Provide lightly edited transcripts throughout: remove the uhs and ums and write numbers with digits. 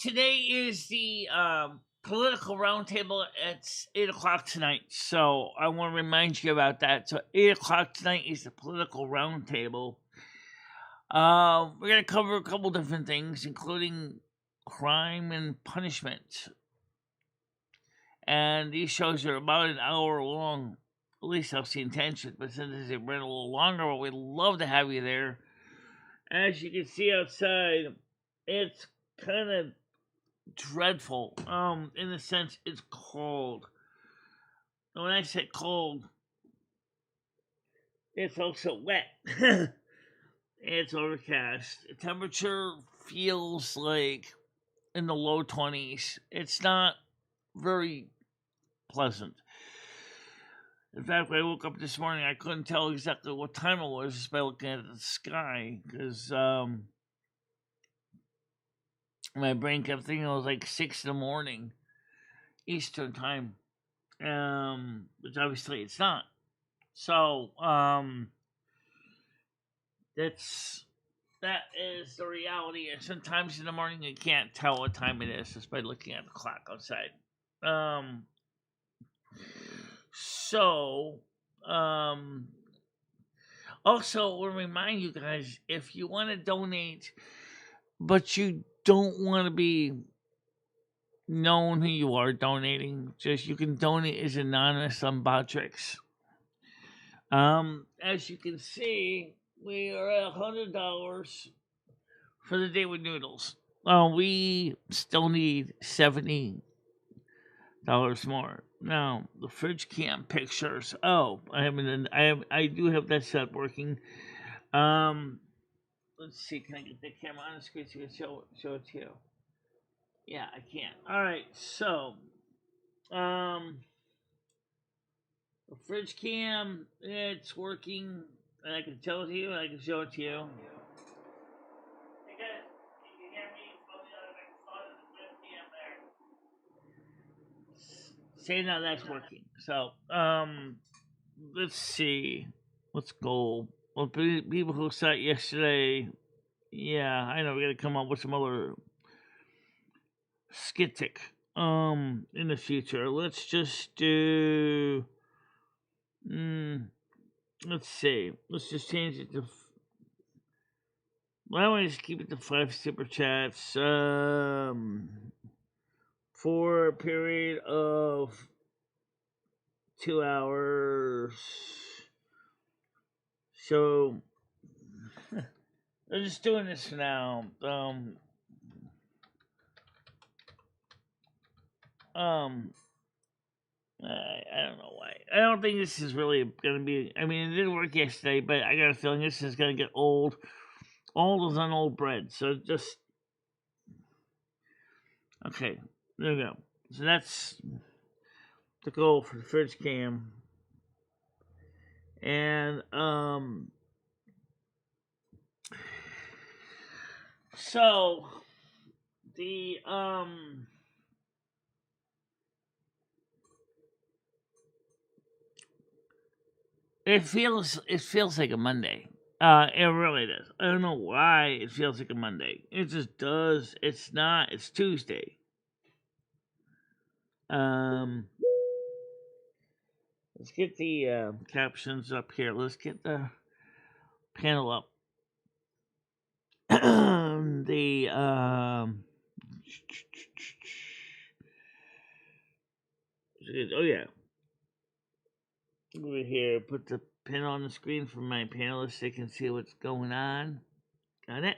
today is the political roundtable. It's 8 o'clock tonight, so I want to remind you about that. So 8 o'clock tonight is the political roundtable. We're gonna cover a couple different things, including crime and punishment. And these shows are about an hour long. At least that's the intention. But since they run a little longer, we'd love to have you there. As you can see outside, it's kind of dreadful. In the sense it's cold. And when I say cold, it's also wet. It's overcast. The temperature feels like in the low 20s. It's not very pleasant. In fact, when I woke up this morning, I couldn't tell exactly what time it was just by looking at the sky, because my brain kept thinking it was like 6 in the morning Eastern time, which obviously it's not. So that is the reality. And sometimes in the morning you can't tell what time it is just by looking at the clock outside. Also, we'll remind you guys, if you want to donate, but you don't want to be known who you are donating, just you can donate as anonymous on Botrix. As you can see, we are at $100 for the day with noodles. We still need $70 more. Now the fridge cam pictures. Oh, I do have that set working. Let's see. Can I get the camera on the screen so you can show it to you? Yeah, I can. All right. So, the fridge cam, it's working. And I can tell it to you. And I can show it to you. Say now that's working. So, let's see. Let's go. Well, people who saw it yesterday, yeah, I know we got to come up with some other skittic in the future. Let's just do. Let's see. Let's just change it to. Why don't we just keep it to 5 super chats? For a period of 2 hours. So I'm just doing this for now. I don't know why. I don't think this is really gonna be. I mean, it didn't work yesterday, but I got a feeling this is gonna get old. Old is on old bread. So just okay. There we go. So that's the goal for the fridge cam. And so the it feels like a Monday. It really does. I don't know why it feels like a Monday. It just does. It's not. It's Tuesday. Let's get the captions up here. Let's get the panel up. The oh yeah. Over here, put the pin on the screen for my panelists so they can see what's going on. Got it?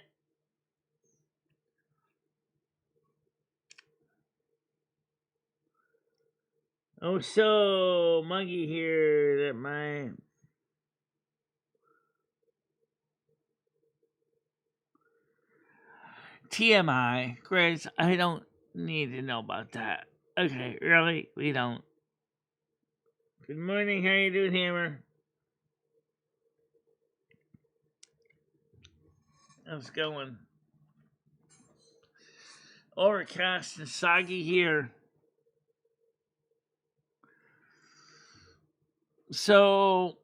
Oh, so Muggy here that my TMI, Grace, I don't need to know about that. Okay, really? We don't. Good morning, how you doing, Hammer? How's it going? Overcast and soggy here. So,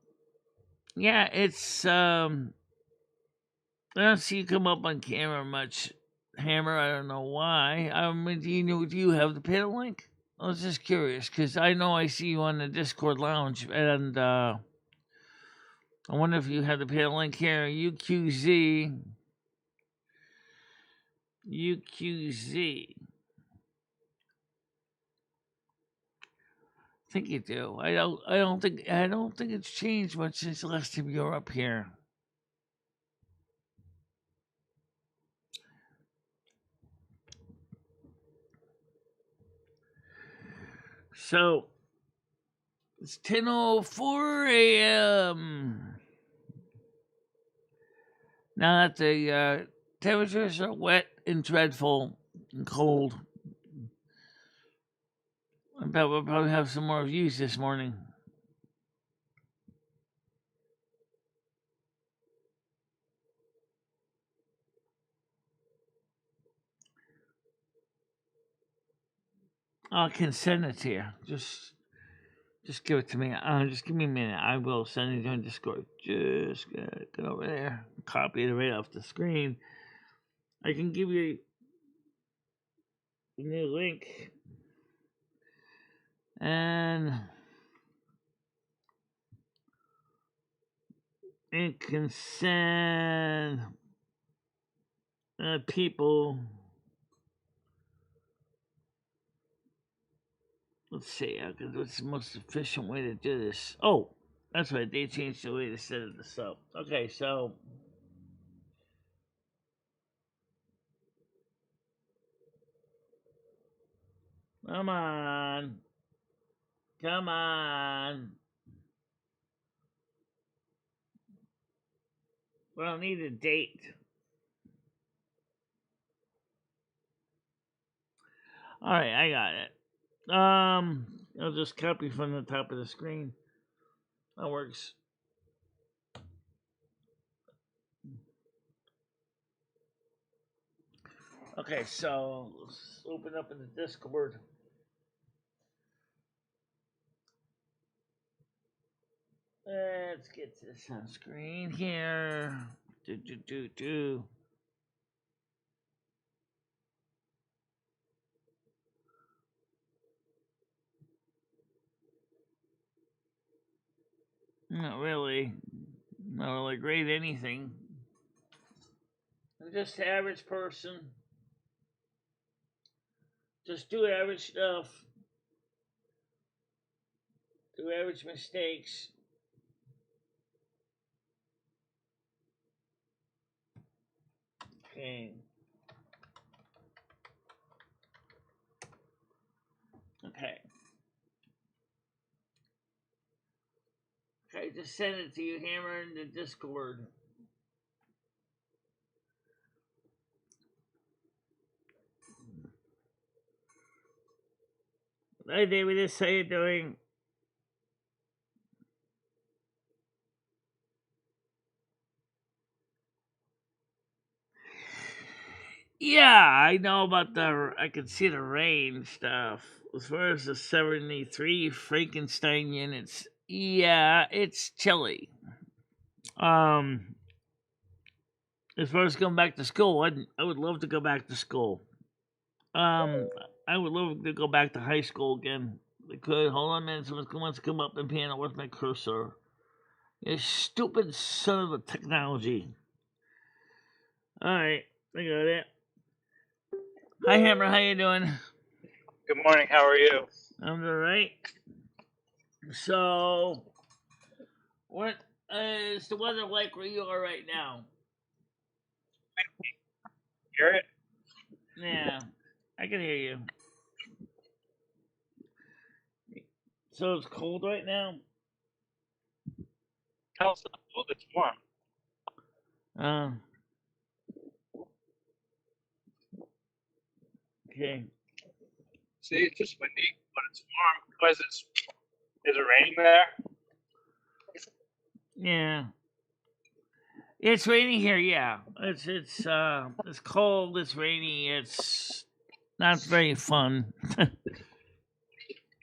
yeah, it's I don't see you come up on camera much Hammer. I don't know why. Do you have the panel link? I was just curious because I know I see you on the Discord lounge, and I wonder if you have the panel link here. UQZ. I think you do. I don't think it's changed much since the last time you were up here. So it's 10:04 a.m. Now that the temperatures are wet and dreadful and cold, I bet we'll probably have some more views this morning. I can send it to you. Just give it to me. Just give me a minute. I will send it on Discord. Just get over there. Copy it right off the screen. I can give you a new link. And it can send people. Let's see. What's the most efficient way to do this? Oh, that's right. They changed the way to set this up. Okay, so come on. Come on. We don't need a date. All right, I got it. I'll just copy from the top of the screen. That works. Okay, so let's open up in the Discord. Let's get this on screen here. Not really great anything. I'm just an average person. Just do average stuff. Do average mistakes. Okay. Okay. Okay, just send it to you, Hammer, in the Discord. Hi, David. How you doing? Yeah, I know about I can see the rain stuff. As far as the 73 Frankenstein units, yeah, it's chilly. As far as going back to school, I would love to go back to school. I would love to go back to high school again. I could. Hold on a minute. Someone wants to come up and panel with my cursor. You stupid son of a technology. Alright, I got it. Hi, Hammer. How you doing? Good morning. How are you? I'm alright. So, what is the weather like where you are right now? Hear it? Yeah, I can hear you. So it's cold right now? No, it's not cold. It's warm. Okay. See, it's just windy, but it's warm. Why is it raining there? Yeah. It's raining here, yeah. It's cold, it's rainy, it's not very fun. Yeah,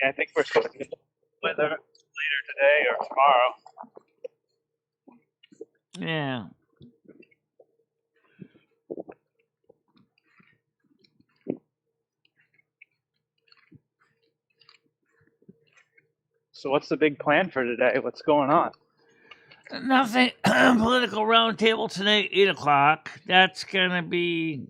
I think we're supposed to get weather later today or tomorrow. Yeah. So what's the big plan for today? What's going on? Nothing. Political roundtable tonight, 8:00. That's gonna be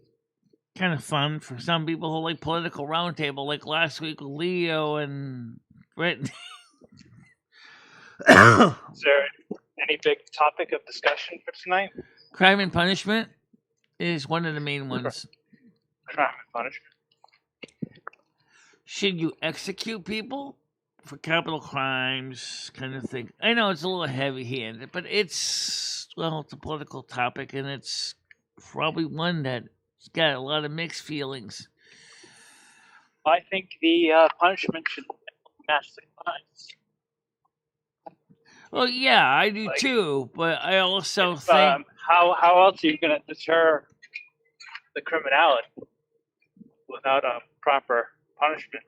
kind of fun for some people who like political roundtable, like last week with Leo and Brittany. Is there any big topic of discussion for tonight? Crime and punishment is one of the main ones. Crime and punishment. Should you execute people for capital crimes, kind of thing? I know it's a little heavy-handed, but it's a political topic, and it's probably one that's got a lot of mixed feelings. I think the punishment should match the crimes. Well, yeah, I do too, but I also think... How else are you going to deter the criminality without a proper punishment?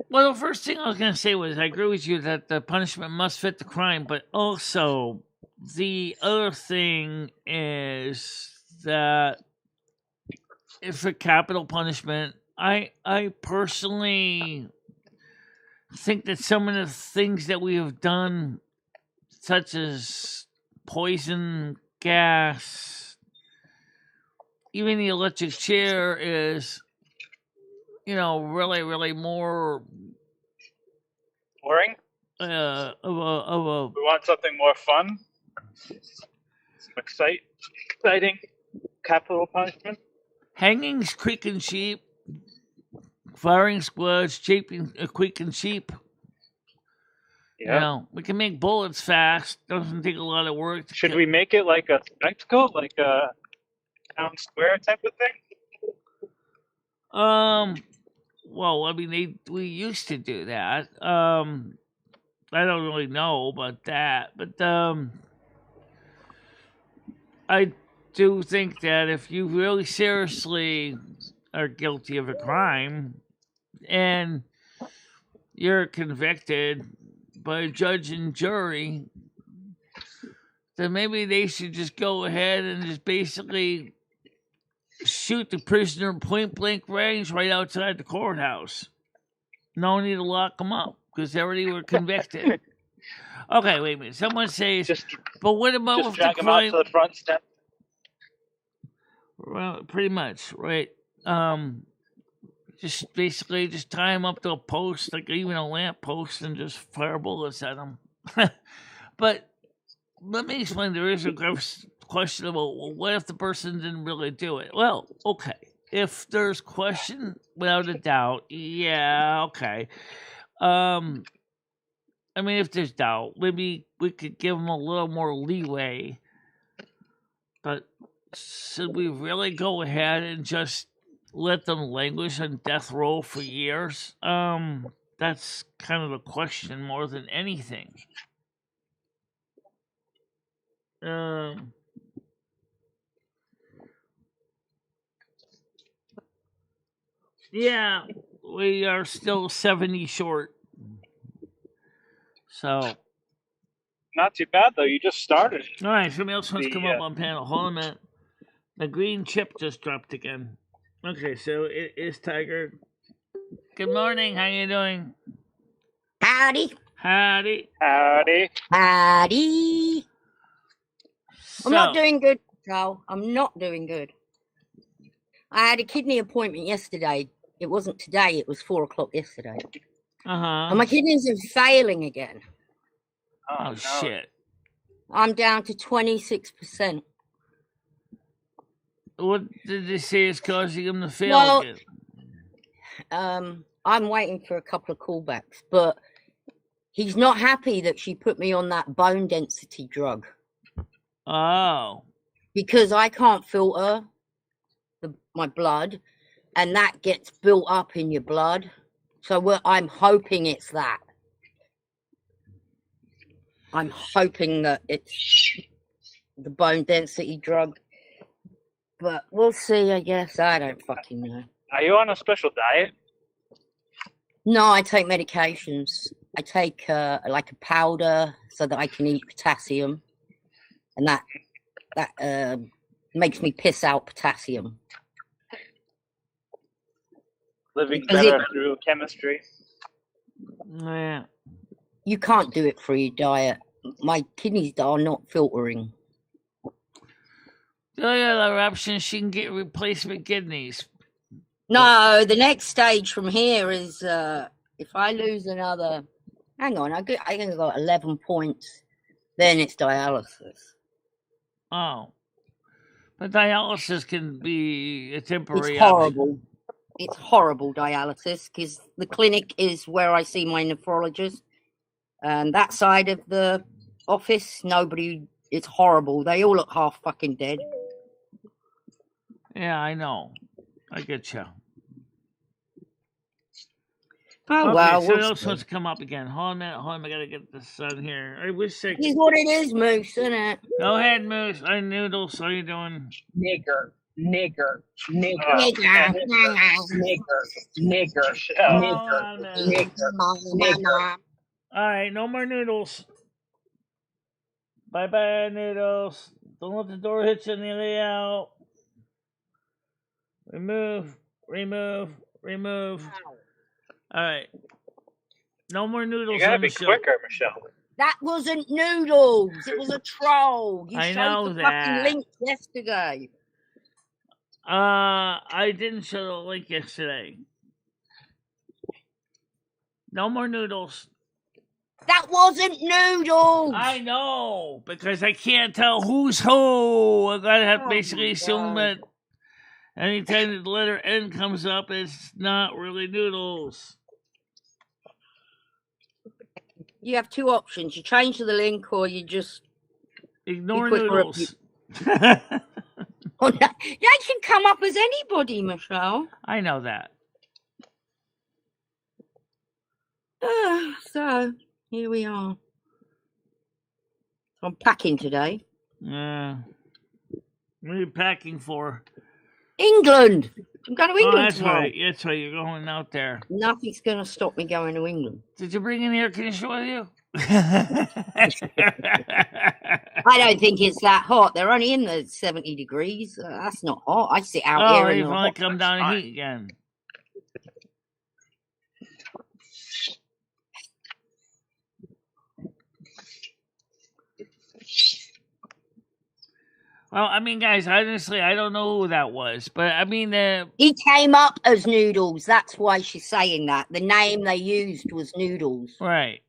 Well, the first thing I was going to say was I agree with you that the punishment must fit the crime, but also the other thing is that if a capital punishment, I personally think that some of the things that we have done, such as poison gas, even the electric chair, is, really, really more boring. We want something more fun, some exciting capital punishment. Hangings, creaking sheep, firing squads, creaking sheep. Yeah. We can make bullets fast. Doesn't take a lot of work. Should we make it like a spectacle, like a town square type of thing? Well, I mean, we used to do that. I don't really know about that, but I do think that if you really seriously are guilty of a crime and you're convicted by a judge and jury, then maybe they should just go ahead and just basically shoot the prisoner point blank range right outside the courthouse. No need to lock them up because they already were convicted. Okay, wait a minute. Someone says, but what about just if drag the them out crime? to the front step? Well, pretty much, right? Just basically just tie them up to a post, like even a lamp post, and just fire bullets at them. But let me explain. There is a question about, well, what if the person didn't really do it? Well, okay. If there's question, without a doubt, yeah, okay. I mean, if there's doubt, maybe we could give them a little more leeway. But should we really go ahead and just let them languish on death row for years? That's kind of the question more than anything. Yeah, we are still 70 short. So. Not too bad, though. You just started. All right, somebody else wants to come up on panel. Hold on a minute. The green chip just dropped again. Okay, so it is Tiger. Good morning. How you doing? Howdy. Howdy. Howdy. Howdy. So, I'm not doing good, Joel. I'm not doing good. I had a kidney appointment yesterday. It wasn't today. It was 4:00 yesterday. And my kidneys are failing again. Oh, no. shit. I'm down to 26%. What did they say is causing him to fail again? I'm waiting for a couple of callbacks, but he's not happy that she put me on that bone density drug. Oh. Because I can't filter my blood, and that gets built up in your blood. So I'm hoping it's that. I'm hoping that it's the bone density drug. But we'll see, I guess. I don't fucking know. Are you on a special diet? No, I take medications. I take like a powder so that I can eat potassium. And that makes me piss out potassium. Living better through chemistry. Yeah. You can't do it through your diet. My kidneys are not filtering. The only other option, she can get replacement kidneys. No, the next stage from here is if I lose another. Hang on, I can go 11 points. Then it's dialysis. Oh. But dialysis can be a temporary It's option. horrible. It's horrible dialysis because the clinic is where I see my nephrologist, and that side of the office, nobody. It's horrible. They all look half fucking dead. Yeah, I know. I get you. Oh Okay, well, so we'll what else see. wants to come up again? Hold on a minute. Hold on, I gotta get this on here. I wish I It is what it is, Moose, isn't it? Go ahead, Moose. I Noodles. How you doing? Nigger, nigger, nigger, Nigger, nigger, Oh, nigger, nigger. All right, no more noodles. Bye bye, noodles. Don't let the door hit you on the way out. Remove, remove, remove. All right. No more noodles You gotta on the be show. quicker, Michelle. That wasn't noodles. It was a troll. You I showed know the that. fucking link yesterday. I didn't show the link yesterday. No more noodles. That wasn't noodles. I know, because I can't tell who's who. I gotta have basically assume that anytime the letter N comes up, it's not really noodles. You have two options. You change the link or you just Ignore quicker noodles. Oh, no. That can come up as anybody, Michelle. I know that. So here we are. I'm packing today. Yeah. What are you packing for? England. I'm going to England that's tomorrow. right. That's right. You're going out there. Nothing's going to stop me going to England. Did you bring an air conditioner with you? I don't think it's that hot. They're only in the 70 degrees. That's not hot. I sit out here in you've the only hot. come down to heat again. Well, I mean, guys, honestly, I don't know who that was, but I mean, he came up as Noodles. That's why she's saying that. The name they used was Noodles. Right.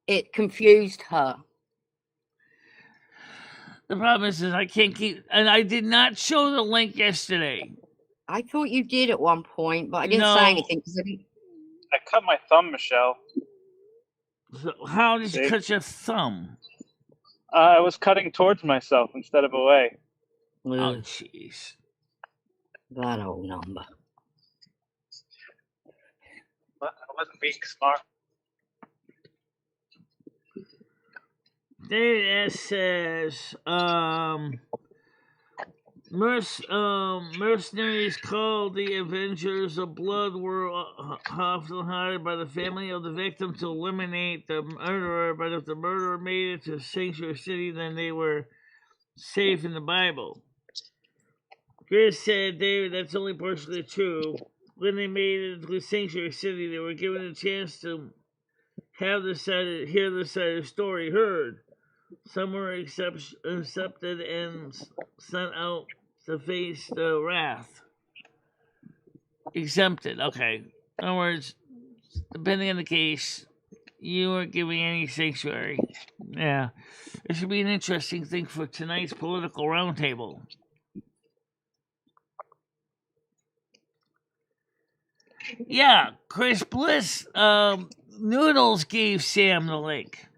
It confused her. The problem is I can't keep, and I did not show the link yesterday. I thought you did at one point, but I didn't say anything. I cut my thumb, Michelle. So how did you cut your thumb? I was cutting towards myself instead of away. Oh, jeez. That old number. I wasn't being smart. David S says, mercenaries called the Avengers of Blood were often hired by the family of the victim to eliminate the murderer, but if the murderer made it to Sanctuary City, then they were safe in the Bible. Chris said, David, that's only partially true. When they made it to Sanctuary City, they were given a chance to hear the side of the story heard. Some were accepted and sent out to face the wrath. Exempted, okay. In other words, depending on the case, you weren't giving any sanctuary. Yeah. It should be an interesting thing for tonight's political roundtable. Yeah, Chris Bliss, Noodles gave Sam the link.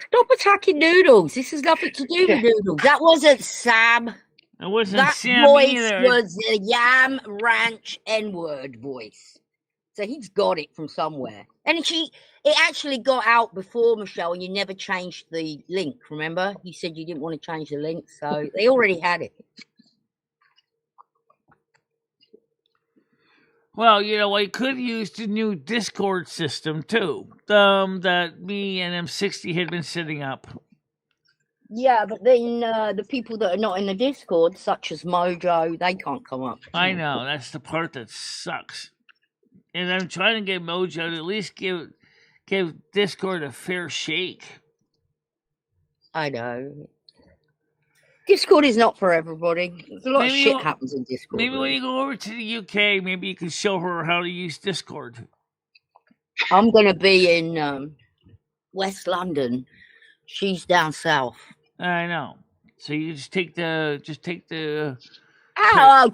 Stop attacking Noodles. This has nothing to do with Noodles. That wasn't Sam. It wasn't that Sam voice either. Was the Yam Ranch N-word voice. So he's got it from somewhere. And it actually got out before, Michelle, and you never changed the link, remember? You said you didn't want to change the link, so they already had it. Well, I could use the new Discord system, too, that me and M60 had been setting up. Yeah, but then the people that are not in the Discord, such as Mojo, they can't come up. I know, that's the part that sucks. And I'm trying to get Mojo to at least give Discord a fair shake. I know. Discord is not for everybody. There's a lot of shit happens in Discord. Maybe when you go over to the UK, maybe you can show her how to use Discord. I'm going to be in West London. She's down south. I know. So you just take the I'll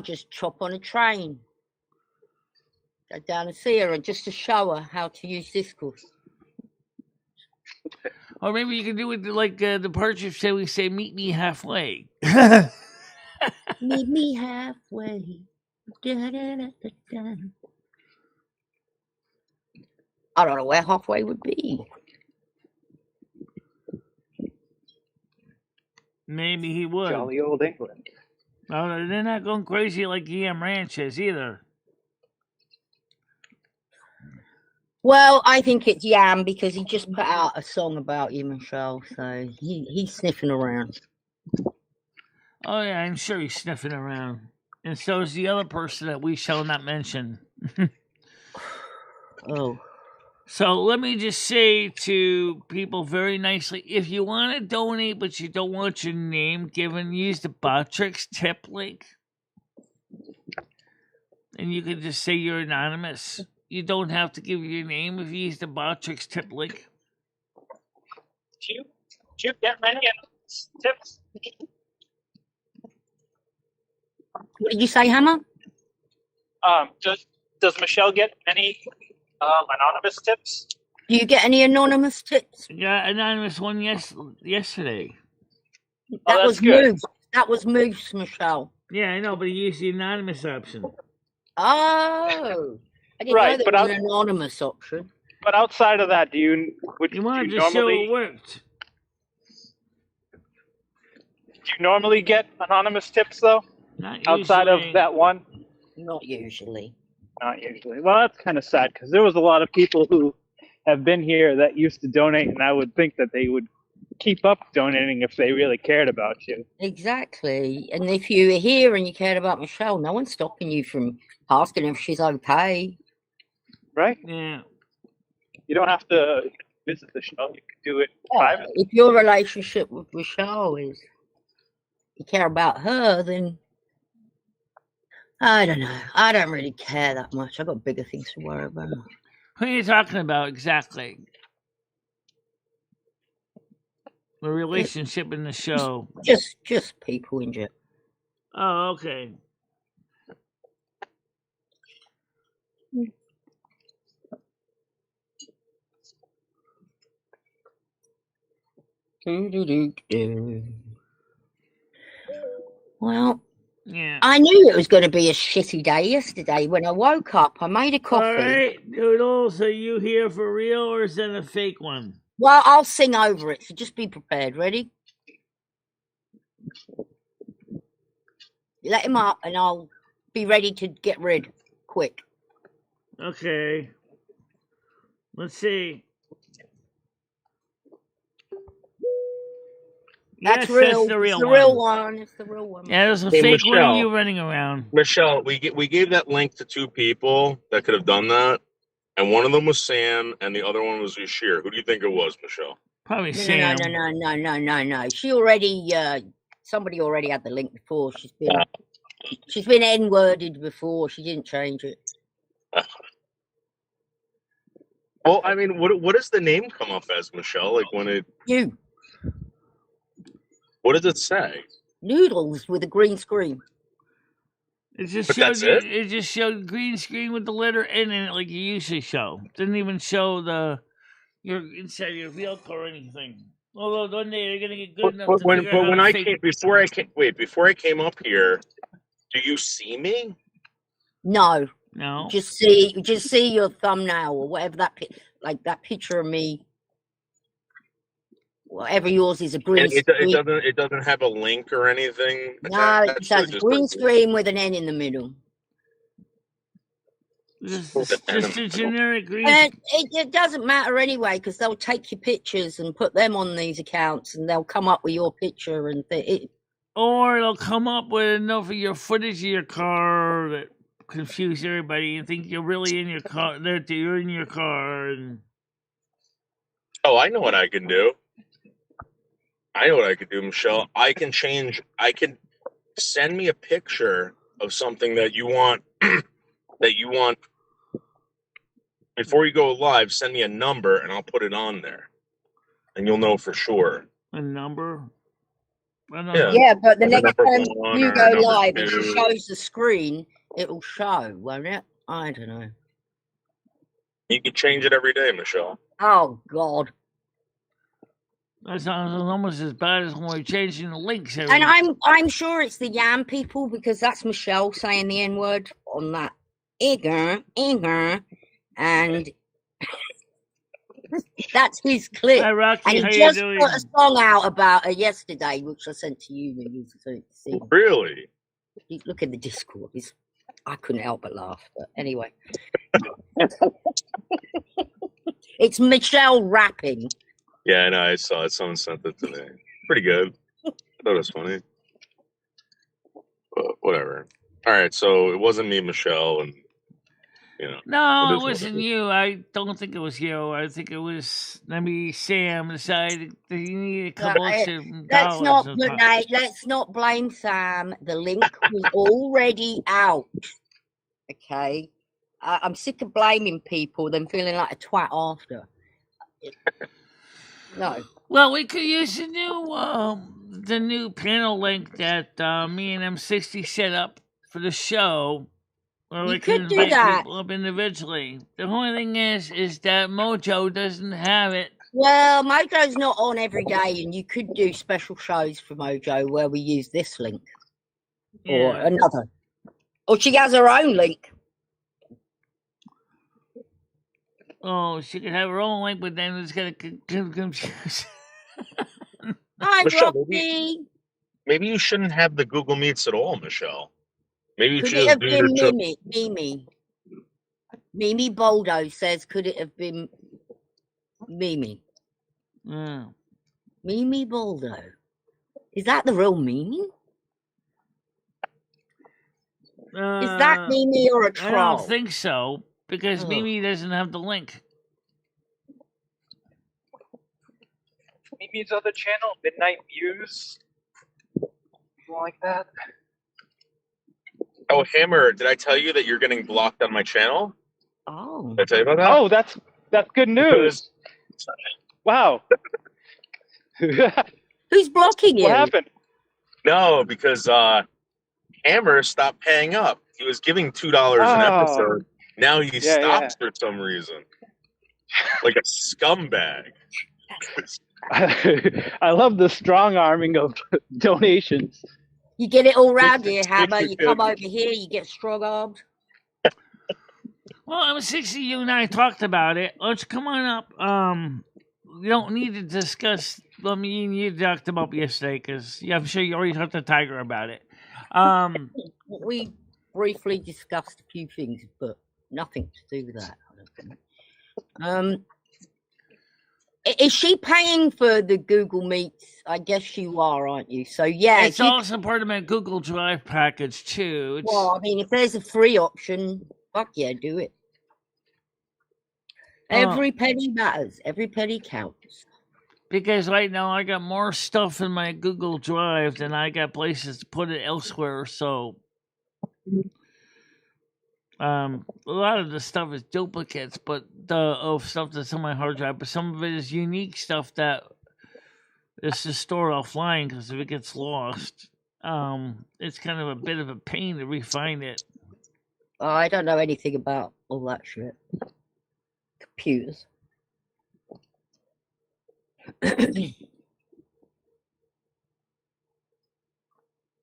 just chop on a train. Go down and see her and just to show her how to use Discord. Or maybe you can do it like the partridge say, we say, meet me halfway. Meet me halfway. Da, da, da, da, da. I don't know where halfway would be. Maybe he would. Jolly old England. Oh, they're not going crazy like EM Ranch is either. Well, I think it's Yam because he just put out a song about you, Michelle. So he's sniffing around. Oh, yeah, I'm sure he's sniffing around. And so is the other person that we shall not mention. Oh. So let me just say to people very nicely, if you want to donate but you don't want your name given, use the Botrix tip link. And you can just say you're anonymous. You don't have to give your name if you use the Botrix tip link. Do you get many tips? What did you say, Hammer? Does Michelle get any anonymous tips? Do you get any anonymous tips? I got an anonymous one yesterday. That was good. Moose. That was Moose, Michelle. Yeah, I know, but he used the anonymous option. Oh. I didn't know there was an anonymous option. But outside of that, You wanted to show it worked. Do you normally get anonymous tips, though? Not outside usually. of that one? Not usually. Not usually. Well, that's kind of sad because there was a lot of people who have been here that used to donate, and I would think that they would keep up donating if they really cared about you. Exactly. And if you were here and you cared about Michelle, no one's stopping you from asking if she's okay. Right? Yeah. You don't have to visit the show. You can do it privately. If your relationship with Michelle is you care about her, then I don't know. I don't really care that much. I've got bigger things to worry about. Who are you talking about exactly? The relationship in the show. Just people in general. Oh, okay. Well, yeah. I knew it was going to be a shitty day yesterday. When I woke up, I made a coffee. All right, Noodles, are you here for real or is that a fake one? Well, I'll sing over it, so just be prepared. Ready? Let him up, and I'll be ready to get rid quick. Okay. Let's see. That's yes, real. That's the real it's the one. real one. It's the real one. Yeah, there's a Hey, fake one Michelle. of you running around. Michelle, we gave that link to two people that could have done that, and one of them was Sam, and the other one was Yashir. Who do you think it was, Michelle? Probably Sam. No. She already. Somebody already had the link before. She's been N-worded before. She didn't change it. Well, I mean, what does the name come up as, Michelle? Like when it? You What does it say? noodles with a green screen. It just But showed that's you, it? it just showed green screen with the letter N in it like you usually show. Didn't even show your inside your vehicle or anything. Although one day you're gonna get good enough to figure out when how I to came fake. before I came up here, do you see me? No, No. just see your thumbnail or whatever that picture of me. Whatever yours is, a green screen. It doesn't have a link or anything. No, it attached, says or just green a- screen with an N in the middle. Just a generic reason. And it doesn't matter anyway, because they'll take your pictures and put them on these accounts, and they'll come up with your picture, and Or it'll come up with enough of your footage of your car that confuse everybody and think you're really in your car. That you're in your car. And Oh, I know what I can do. I know what I could do, Michelle. I can send me a picture of something that you want. Before you go live, send me a number and I'll put it on there, and you'll know for sure. A number. yeah, but the next number time one you or go number live, if two. it shows the screen, it will show, won't it? I don't know. You can change it every day, Michelle. Oh God. That sounds almost as bad as when we're changing the links. And I'm sure it's the Yam people, because that's Michelle saying the N word on that Igger, and that's his clip. Hi, Rocky. And How he you just doing? put a song out about her yesterday, which I sent to you when you see. Really? Look at the Discord. I couldn't help but laugh. But anyway, it's Michelle rapping. Yeah, I know. I saw it. Someone sent it to me. Pretty good. I thought it was funny. But whatever. All right, so it wasn't me, Michelle, and No, it it is what wasn't it is. you. I don't think it was you. I think it was maybe Sam decided that he needed a couple extra Let's dollars. let's not blame Sam. The link was already out. Okay, I'm sick of blaming people, then feeling like a twat after. No. Well, we could use the new panel link that me and M60 set up for the show. Or You we could do invite that. people up individually. The only thing is that Mojo doesn't have it. Well, Mojo's not on every day, and you could do special shows for Mojo where we use this link or another. Or she has her own link. Oh, she could have her own link, but then it's gonna confuse. Hi, Michelle, Rocky. maybe you shouldn't have the Google Meets at all, Michelle. Maybe you Could should it just have do been the Mimi? Mimi Boldo says, could it have been Mimi? Yeah. Mimi Boldo. Is that the real Mimi? Is that Mimi or a troll? I don't think so, because Mimi doesn't have the link. Mimi's other channel, Midnight Views, something like that. Oh, Hammer, did I tell you that you're getting blocked on my channel? Oh. Did I tell you about that? Oh, that's good news. Wow. Who's blocking you? What happened? No, because Hammer stopped paying up. He was giving $2 an episode. Now he stops for some reason. Like a scumbag. I love the strong arming of donations. You get it all round here, Hammer. You come over here, you get strong armed. Well, I'm 60. You and I talked about it. Let's come on up. We don't need to discuss what me and you talked about yesterday, because I'm sure you already talked to Tiger about it. We briefly discussed a few things, but nothing to do with that, I don't think. Is she paying for the Google Meets? I guess you are, aren't you? So yeah, it's also part of my Google Drive package too. Well, I mean, if there's a free option, fuck yeah, do it. Every penny matters. Every penny counts. Because right now I got more stuff in my Google Drive than I got places to put it elsewhere. So a lot of the stuff is duplicates, but of stuff that's on my hard drive. But some of it is unique stuff that is just stored offline, because if it gets lost, it's kind of a bit of a pain to refine it. I don't know anything about all that shit. Computers. I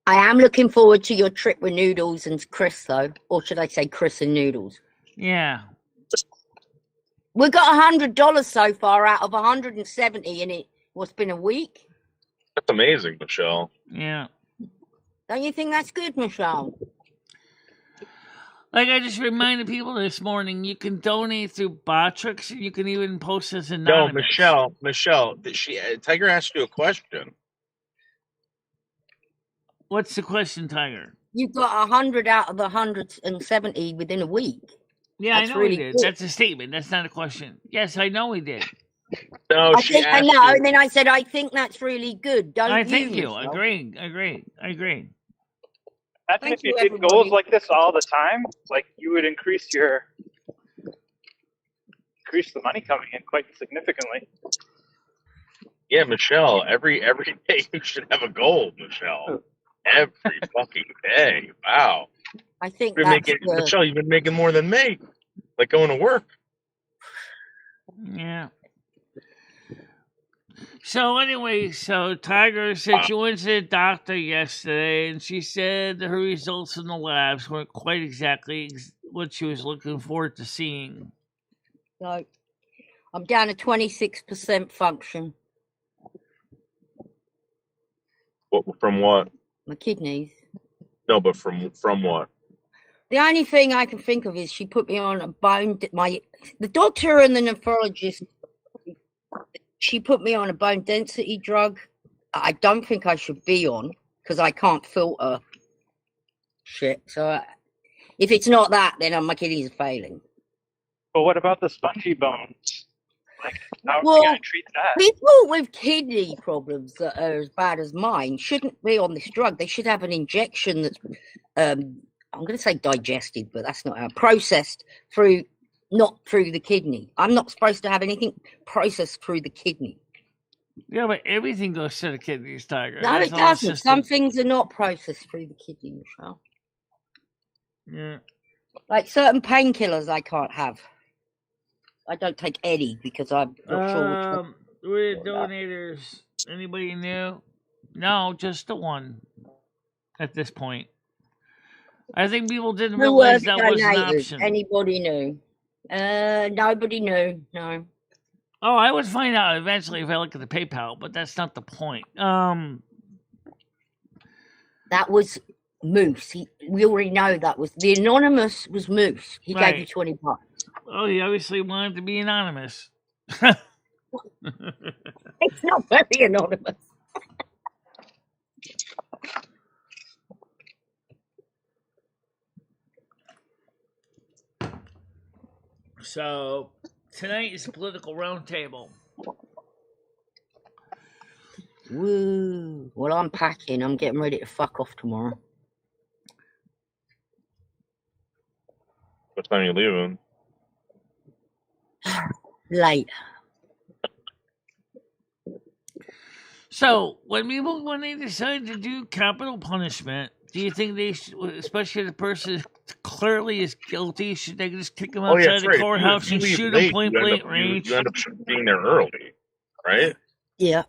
am looking forward to your trip with Noodles and Chris, though. Or should I say Chris and Noodles? Yeah. We got $100 so far out of 170 in it. What's been a week? That's amazing, Michelle. Yeah. Don't you think that's good, Michelle? Like I just reminded people this morning, you can donate through Botrix, and you can even post as No, anonymous. Michelle, Tiger asked you a question. What's the question, Tiger? You got 100 out of the 170 within a week. Yeah, That's I know really he did. good. That's a statement. That's not a question. Yes, I know he did. No, I think I asked know, you. and then I said, I think that's really good. Don't I thank you. Michelle. Agreed. Imagine Thank if you you, did everybody. goals like this all the time, like you would increase the money coming in quite significantly. Yeah, Michelle, every day you should have a goal, Michelle. Every fucking day. Wow. I think Michelle, you've been making more than me. Like going to work. Yeah. So anyway, Tiger said she went to the doctor yesterday, and she said her results in the labs weren't quite exactly what she was looking forward to seeing. So I'm down to 26% function. From what? My kidneys. No, but from what? The only thing I can think of is she put me on a the doctor and the nephrologist, she put me on a bone density drug. I don't think I should be on because I can't filter shit. So if it's not that, then my kidneys are failing. But what about the spongy bones? Like, how are Well, we going to treat that? People with kidney problems that are as bad as mine shouldn't be on this drug. They should have an injection that's, I'm going to say digested, but that's not how, processed through, not through the kidney. I'm not supposed to have anything processed through the kidney. Yeah, but everything goes to the kidneys, Tiger. No, That's it all the doesn't. system. Some things are not processed through the kidney, Michelle. Yeah. Like certain painkillers I can't have. I don't take any because I'm not sure which one. With donators, anybody new? No, just the one at this point. I think people didn't Who were realize the that was an donators? option. Anybody knew? Nobody knew. No. Oh, I would find out eventually if I look at the PayPal, but that's not the point. That was Moose. We already know that was the anonymous was Moose. He gave you $20. Oh, he obviously wanted to be anonymous. It's not very anonymous. So tonight is political roundtable. Woo! Well, I'm packing. I'm getting ready to fuck off tomorrow. What time are you leaving? Late. So when they decide to do capital punishment, do you think they should, especially the person clearly is guilty, should they just kick him outside the courthouse and shoot him point blank range? You end up being there early, right? Yeah.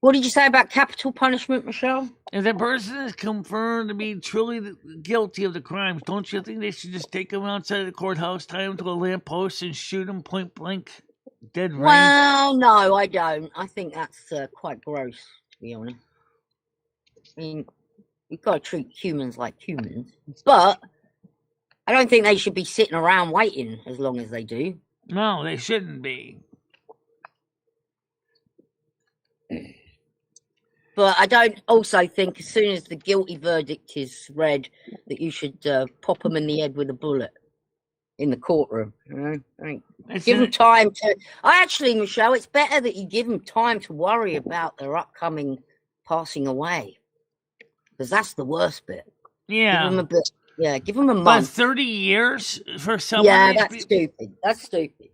What did you say about capital punishment, Michelle? If the person is confirmed to be truly guilty of the crimes, don't you think they should just take him outside the courthouse, tie him to a lamppost, and shoot him point blank, dead range? Well, no, I don't. I think that's quite gross, to be honest. I mean, you've got to treat humans like humans. But I don't think they should be sitting around waiting as long as they do. No, they shouldn't be. But I don't also think as soon as the guilty verdict is read that you should pop them in the head with a bullet in the courtroom. You know? Give them time to... Michelle, it's better that you give them time to worry about their upcoming passing away. Because that's the worst bit. Yeah. Give them a bit... Yeah, give them a month. But 30 years for someone... Yeah, that's stupid. That's stupid.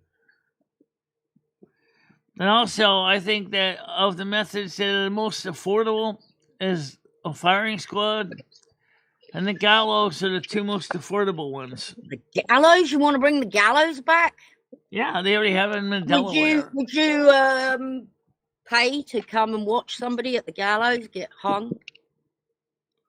And also, I think that of the methods that are the most affordable is a firing squad, and the gallows are the two most affordable ones. The gallows? You want to bring the gallows back? Yeah, they already have them in Delaware. Would you pay to come and watch somebody at the gallows get hung?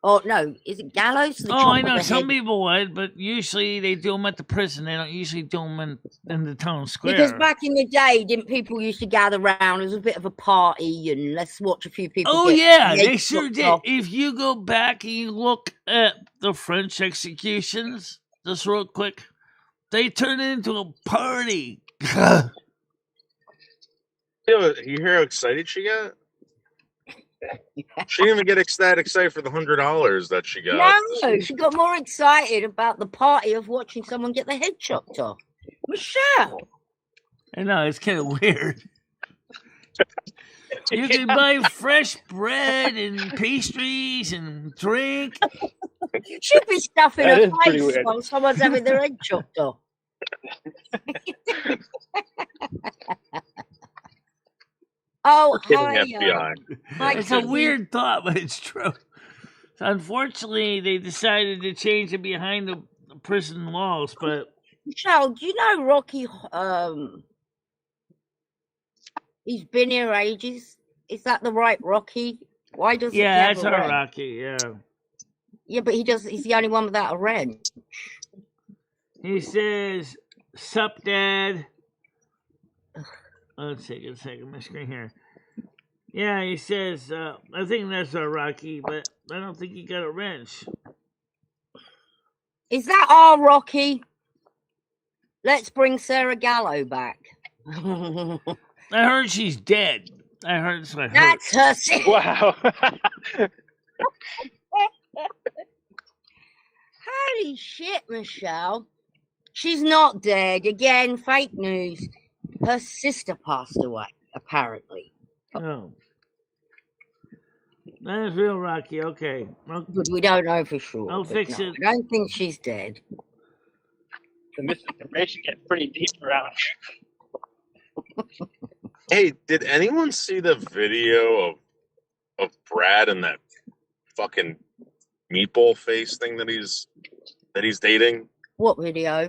Oh no, is it gallows? The Oh, chop I of know the some head? people would, but usually they do them at the prison. They don't usually do them in the town square. Because back in the day, didn't people used to gather around? It was a bit of a party, and let's watch a few people. Oh get yeah, their they heads sure chopped did. off. If you go back and you look at the French executions, just real quick, they turn it into a party. You hear how excited she got? She didn't even get that excited for the $100 that she got. No, she got more excited about the party of watching someone get their head chopped off. Michelle. I know, it's kind of weird. You can buy fresh bread and pastries and drink. She'd be stuffing That her is pretty face weird. while someone's having their head chopped off. Oh, Kidding, hi, FBI. hi, It's a Kitty. weird thought, but it's true. Unfortunately, they decided to change it behind the prison walls, but Michelle, do you know Rocky? He's been here ages. Is that the right Rocky? Why doesn't he yeah, have that's a our wrench? Rocky. Yeah, Yeah, but he's the only one without a wrench. he says, "Sup, Dad." Let's take a second. My screen here. Yeah, he says, I think that's our Rocky, but I don't think he got a wrench. Is that our Rocky? Let's bring Sarah Gallo back. I heard she's dead. I heard that's what I heard. That's her sister. Wow. Holy shit, Michelle. She's not dead. Again, fake news. Her sister passed away, apparently. Oh. That is real Rocky. Okay. But we don't know for sure. I'll but fix no, it. I don't think she's dead. The misinformation gets pretty deep around here. Hey, did anyone see the video of Brad and that fucking meatball face thing that he's dating? What video?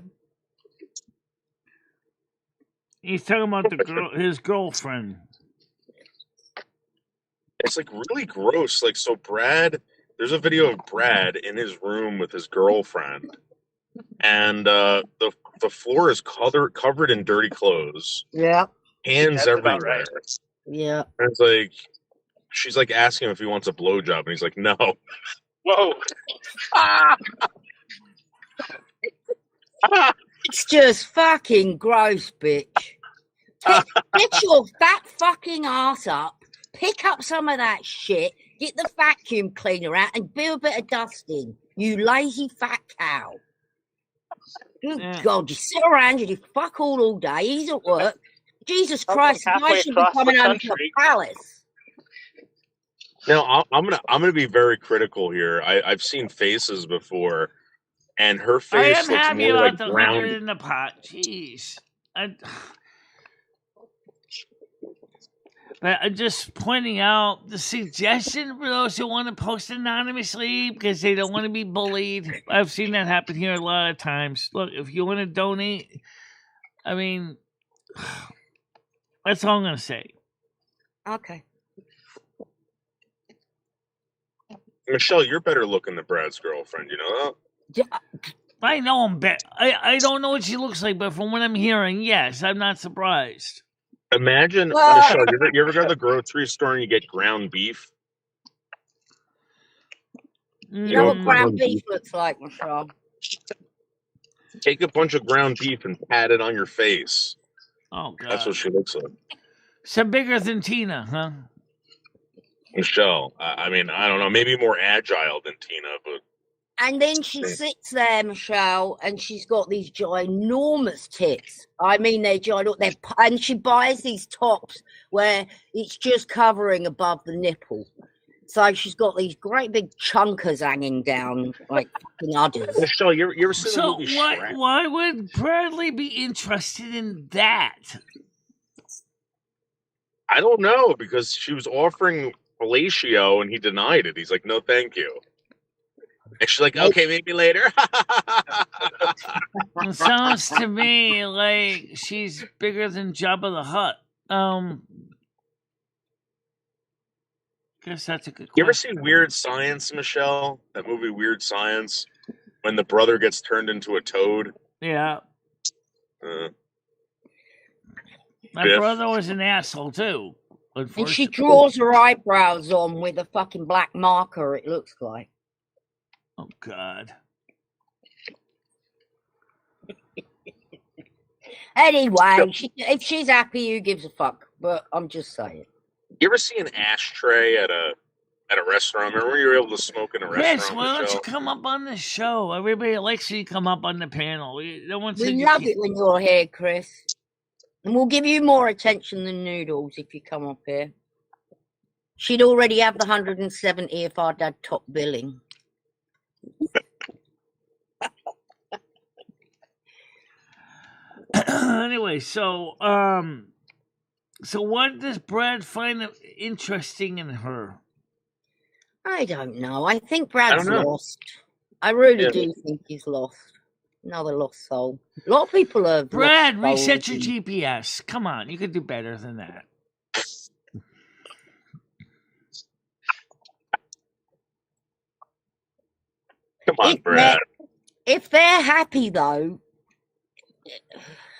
He's talking about his girlfriend. It's like really gross. Like, so Brad, there's a video of Brad in his room with his girlfriend, and the floor is covered in dirty clothes, Yeah. hands That's about everywhere. right. Yeah. And it's like she's like asking him if he wants a blowjob, and he's like, no. Whoa. Ah! Ah! It's just fucking gross, bitch. Get your fat fucking ass up, pick up some of that shit, get the vacuum cleaner out, and do a bit of dusting. You lazy fat cow. Good Yeah. God, you sit around, you do fuck all day. He's at work. Jesus Come Christ, from I halfway should be across the coming home to the country. palace. Now I'm gonna be very critical here. I've seen faces before, and her I face am looks happy more about like the brown. 100 in the pot. Jeez. But I'm just pointing out the suggestion for those who want to post anonymously because they don't want to be bullied. I've seen that happen here a lot of times. Look, if you want to donate, I mean, that's all I'm going to say. Okay. Michelle, you're better looking than Brad's girlfriend. You know that? I know I'm better. I don't know what she looks like, but from what I'm hearing, yes, I'm not surprised. Imagine, Ah. Michelle, you ever go to the grocery store and you get ground beef? You know what Mm, ground beef looks like, Michelle? Take a bunch of ground beef and pat it on your face. oh, God. That's what she looks like. So bigger than Tina, huh? Michelle, I mean, I don't know, maybe more agile than Tina, but And then she sits there, Michelle, and she's got these ginormous tits. I mean, they're ginormous. And she buys these tops where it's just covering above the nipple. So she's got these great big chunkers hanging down like fucking udders. Michelle, you ever seen the So movie Shrek? why would Bradley be interested in that? I don't know, because she was offering fellatio and he denied it. He's like, no, thank you. And she's like, okay, maybe later. It sounds to me like she's bigger than Jabba the Hutt. guess that's a good You ever question. see Weird Science, Michelle? That movie Weird Science, when the brother gets turned into a toad. Yeah. My Biff. brother was an asshole too. And she Unfortunately. draws her eyebrows on with a fucking black marker, it looks like. Oh God. Anyway, if she's happy, who gives a fuck? But I'm just saying. You ever see an ashtray at a restaurant? Remember when you were able to smoke in a Chris, restaurant, why don't you Michelle? come up on the show? Everybody likes you to come up on the panel. No one said We you love can't. it when you're here, Chris. And we'll give you more attention than Noodles if you come up here. She'd already have the 170 if I'd had top billing. Anyway, so what does Brad find interesting in her? I don't know. I think Brad's know. lost. I really Yeah. do think he's lost. Another lost soul. A lot of people have Brad, lost reset souls your and- GPS. Come on, you could do better than that. Come on, Brad. If they're happy though,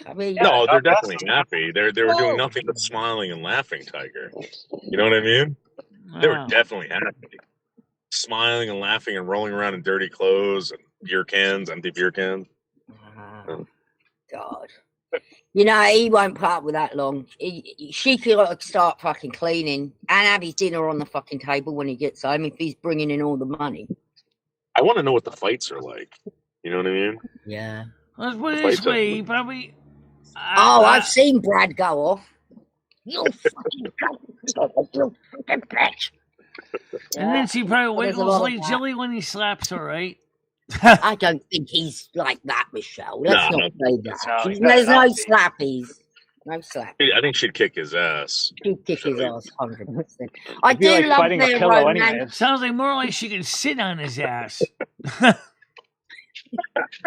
I mean, No, they're definitely happy. They were doing nothing but smiling and laughing, Tiger. You know what I mean? They were Wow. definitely happy. Smiling and laughing and rolling around in dirty clothes and beer cans, empty beer cans. God. You know, he won't put up with that long. She could start fucking cleaning and have his dinner on the fucking table when he gets home if he's bringing in all the money. I want to know what the fights are like. You know what I mean? Yeah. Let's put it Fights this way, up. he probably. I've seen Brad go off. You fucking bitch. And then she probably Well, there's a wiggles lot of like that. jelly when he slaps her, right? I don't think he's like that, Michelle. Let's No. not say that. No, he's There's not no healthy. slappies. No slap. I think she'd kick his ass. He'd kick his Surely. ass 100%. I It'd be do like love fighting a their pillow romance. anyways. Sounds like more like she can sit on his ass.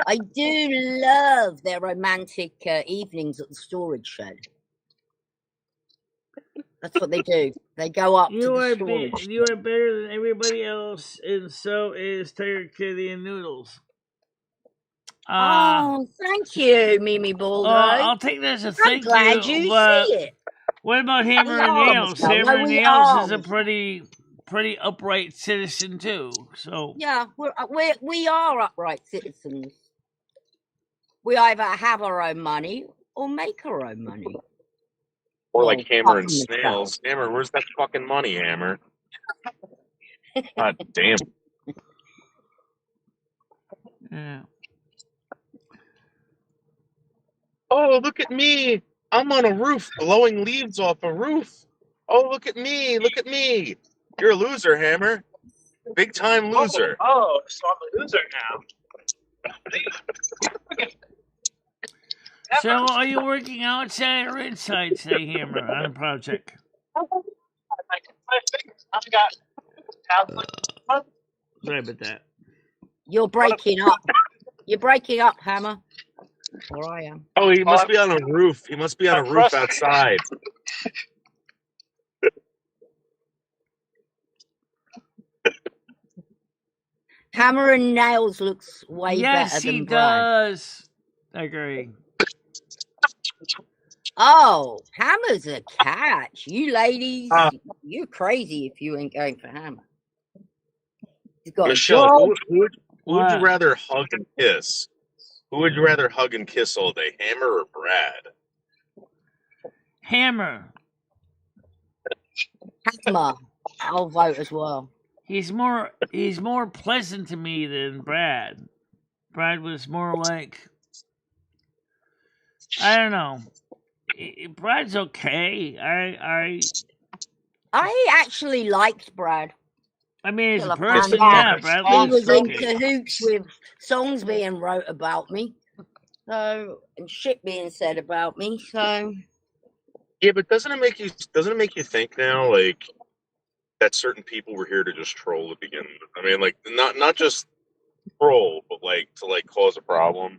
I do love their romantic evenings at the storage shed. That's what they do. They go up to the storage. You are better than everybody else, and so is Tiger Kitty and Noodles. Oh, thank you, Mimi Baldo. I'll take that as a I'm thank glad you. you But see it. what about Hammer We and are, Nails? Michelle. Hammer No, and we Nails are, is a Michelle. pretty upright citizen too. So Yeah, we are upright citizens. We either have our own money or make our own money. Or like Well, Hammer apart and from the Snails. Hammer, where's that fucking money, Hammer? God damn. yeah. Oh, look at me. I'm on a roof blowing leaves off a roof. Oh, look at me. Look at me. You're a loser, Hammer. Big time loser. Oh, so I'm a loser now. So are you working outside or inside today, Hammer, on a project? I've got Sorry about that. You're breaking up. You're breaking up, Hammer. Or I am. Oh, he must be on a roof. He must be on a roof outside. Hammer and Nails looks way Yes, better he than Brad. does. I agree. Oh, Hammer's a catch. You ladies, you're crazy if you ain't going for Hammer. He's got Michelle, a job. who would What? you rather hug and kiss? Who would you rather hug and kiss all day, Hammer or Brad? Hammer. Hammer. I'll vote as well. He's more pleasant to me than Brad. Brad was more like, I don't know. Brad's okay. I actually liked Brad. I mean, as Till a I found person, out yeah, Brad He was was in okay. cahoots with songs being wrote about me. So, and shit being said about me. So, Yeah, but doesn't it make you think now, like, that certain people were here to just troll to begin with? I mean, like, not just troll, but like to like cause a problem.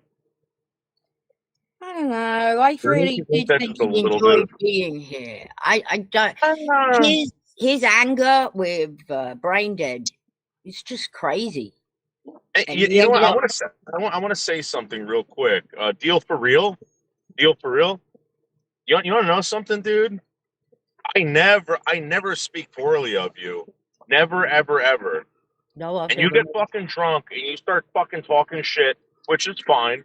I don't know. I Or really you think did that's think just a he little enjoyed bit being here. I don't. his anger with Brain Dead is just crazy. Hey, And you he know what? ended up. I want to say something real quick. Deal for real. Deal for real. You want to know something, dude? I never speak poorly of you. Never, ever, ever. No, I've And you never. get fucking drunk and you start fucking talking shit, which is fine.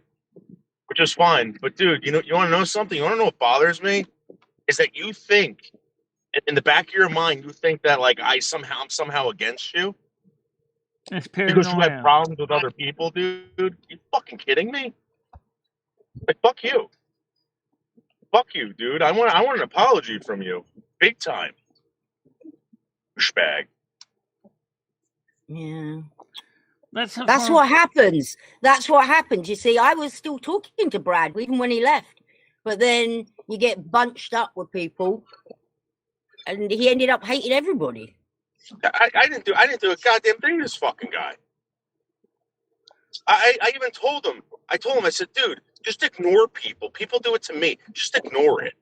Which is fine. But dude, you want to know something? You want to know what bothers me? Is that you think in the back of your mind, you think that like I'm somehow against you It's because you have paranoia. problems with other people, dude. You fucking kidding me? Like fuck you. Fuck you, dude. I want an apology from you. Big time. Douchebag. Yeah. That's what happens. That's what happens. You see, I was still talking to Brad even when he left. But then you get bunched up with people and he ended up hating everybody. I didn't do a goddamn thing to this fucking guy. I even told him. I told him, I said, dude, just ignore people. People do it to me. Just ignore it.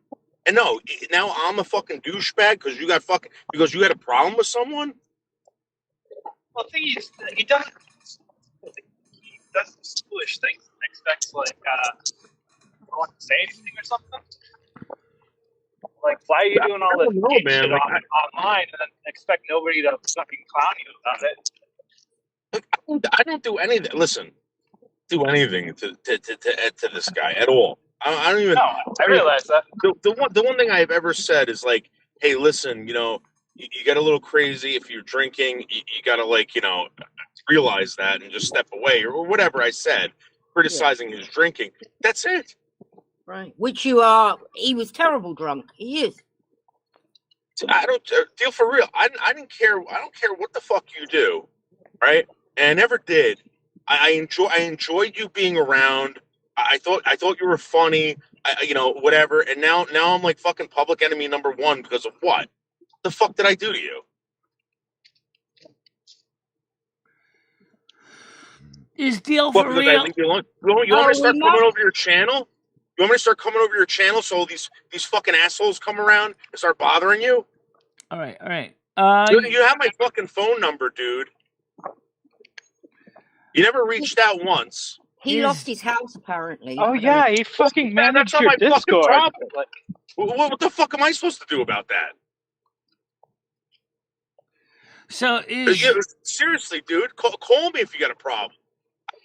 And no, now I'm a fucking douchebag because you had a problem with someone? Well, the thing is, he does this foolish thing and expects like no one to say anything or something. Like, why are you doing all this know, gay man. shit Like, online and then expect nobody to fucking clown you about it? I don't do anything. Listen, do anything to this guy at all. I don't even. No, I realize that. The one thing I've ever said is like, hey, listen, you get a little crazy if you're drinking. You got to like, realize that and just step away or whatever I said, criticizing his drinking. That's it. Right. Which you are. He was terrible drunk. He is. I don't deal for real. I didn't care. I don't care what the fuck you do, right? And I never did. I enjoyed you being around. I thought you were funny. Whatever. And now I'm like fucking public enemy number one because of what? The fuck did I do to you? Is Deal What? for Because I real? leave you alone? You want me to start coming over your channel? You want me to start coming over your channel so these fucking assholes come around and start bothering you? All right. You have my fucking phone number, dude. You never reached out once. He lost his house apparently. Oh yeah, he fucking managed That's not your my fucking Discord. problem. Like, What the fuck am I supposed to do about that? So Seriously, dude, call me if you got a problem.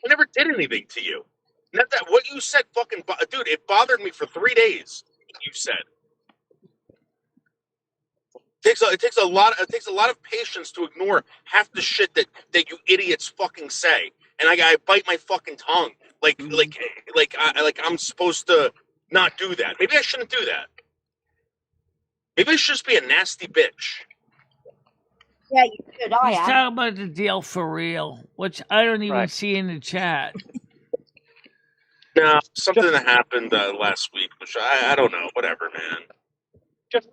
I never did anything to you. Not that what you said, fucking dude. It bothered me for 3 days. You said it takes a lot of patience to ignore half the shit that you idiots fucking say, and I bite my fucking tongue like I'm supposed to not do that. Maybe I shouldn't do that. Maybe I should just be a nasty bitch. Yeah, you should. I he's am. talking about the Deal for real, which I don't even Right. see in the chat. No, something that happened last week, which I don't know. Whatever, man. just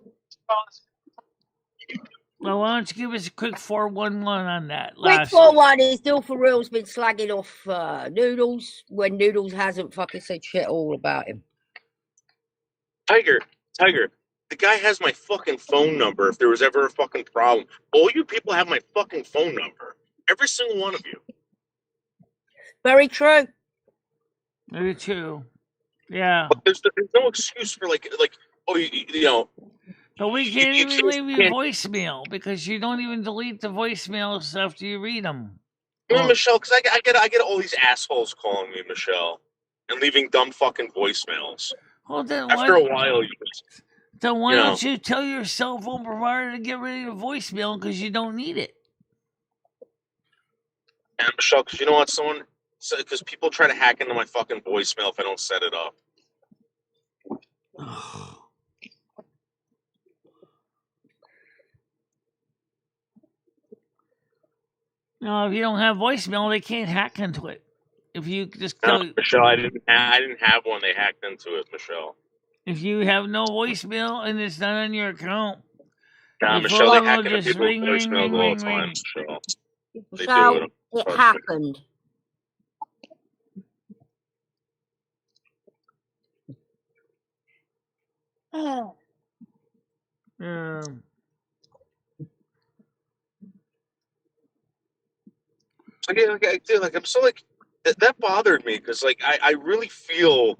Well, why don't you give us a quick 411 on that? Quick Last 4-1 is Deal for real's been slagging off Noodles when Noodles hasn't fucking said shit all about him. Tiger, the guy has my fucking phone number if there was ever a fucking problem. All you people have my fucking phone number. Every single one of you. Very true. Maybe two. Yeah. But there's no excuse for like But we can't you even leave you can't- voicemail because you don't even delete the voicemails after you read them. Michelle, because I get all these assholes calling me Michelle and leaving dumb fucking voicemails. Well, then After a while, why don't you tell your cell phone provider to get rid of the voicemail because you don't need it? And Michelle, because you know what, because people try to hack into my fucking voicemail if I don't set it up. No, if you don't have voicemail, they can't hack into it. If you just No, Michelle, I didn't have one. They hacked into it, Michelle. If you have no voicemail and it's not on your account, Nah, your Michelle, they phone hack will into just people's ring, voicemails all the time, ring. Michelle. They So do it happened. Dude, I'm so like that bothered me because like I really feel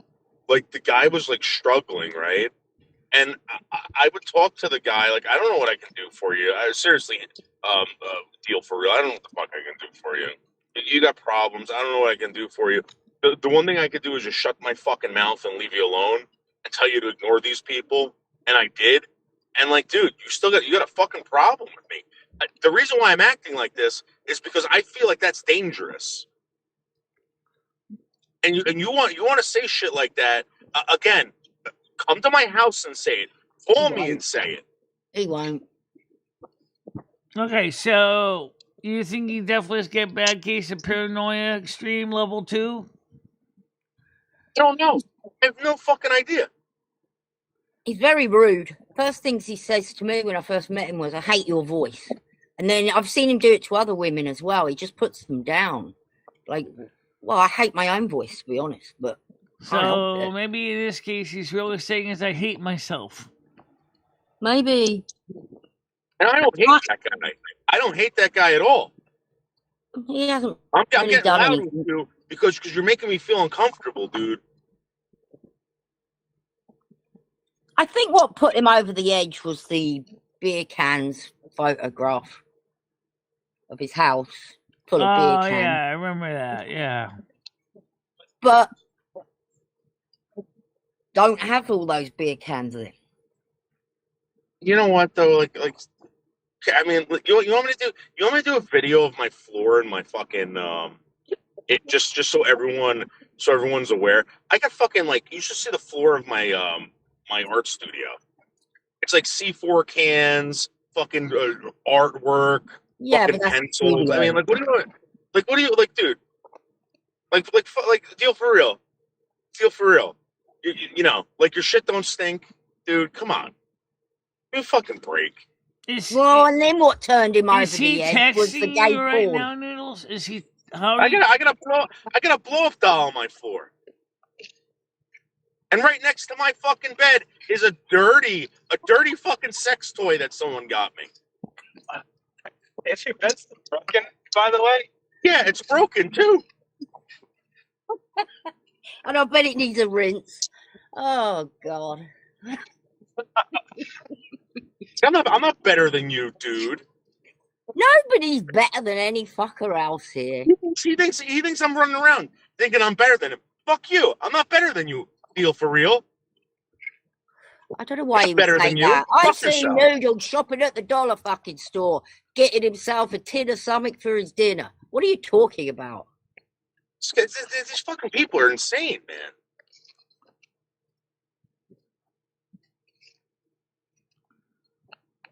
like the guy was like struggling, right? And I would talk to the guy like, I don't know what I can do for you. I seriously, deal for real. I don't know what the fuck I can do for you. You got problems. I don't know what I can do for you. The one thing I could do is just shut my fucking mouth and leave you alone and tell you to ignore these people. And I did. And like, dude, you got a fucking problem with me. The reason why I'm acting like this is because I feel like that's dangerous. And you want to say shit like that again? Come to my house and say it. Call me and say it. He won't. Okay, so you think he definitely has get bad case of paranoia extreme level 2? I don't know. I have no fucking idea. He's very rude. First things he says to me when I first met him was, "I hate your voice." And then I've seen him do it to other women as well. He just puts them down. Like, well, I hate my own voice, to be honest, but so maybe in this case he's really saying is I hate myself. maybe. And I don't hate that guy. I don't hate that guy at all. He hasn't. I'm really getting done loud anything. with you because you're making me feel uncomfortable, dude. I think what put him over the edge was the beer cans photograph of his house full of beer cans. Yeah, I remember that. Yeah. But don't have all those beer cans in. You know what though? Like, I mean, you want me to do? You want me to do a video of my floor and my fucking it just so everyone's aware. I got fucking like you should see the floor of my my art studio. It's like C4 cans, fucking artwork, fucking pencils. I mean, like, what do you like, dude? Like, deal for real. Feel for real. You know, like your shit don't stink, dude. Come on, give me a fucking break. And then what turned him over the edge was the gay you right porn. now, Noodles? Is he? I got a blow up doll on my floor. And right next to my fucking bed is a dirty fucking sex toy that someone got me. Is your bed still broken, by the way? Yeah, it's broken too. And I bet it needs a rinse. Oh God. I'm not better than you, dude. Nobody's better than any fucker else here. He thinks I'm running around thinking I'm better than him. Fuck you. I'm not better than you. Deal for real. I don't know why he would better say than you. that. I've Fuck seen yourself. Noodle shopping at the dollar fucking store, getting himself a tin of something for his dinner. What are you talking about? These fucking people are insane, man.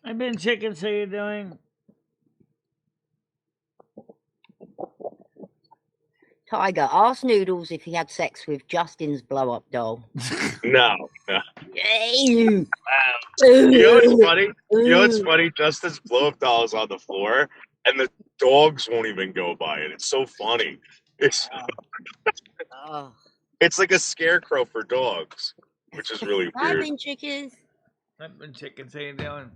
I've been checking. So you're doing? Tiger, ask Noodles if he had sex with Justin's blow-up doll. No. Ew. You know what's funny? You know what's funny? Justin's blow-up doll is on the floor, and the dogs won't even go by it. It's so funny. It's like a scarecrow for dogs, which is really weird. I've been chickens. I've been checking. So you're doing?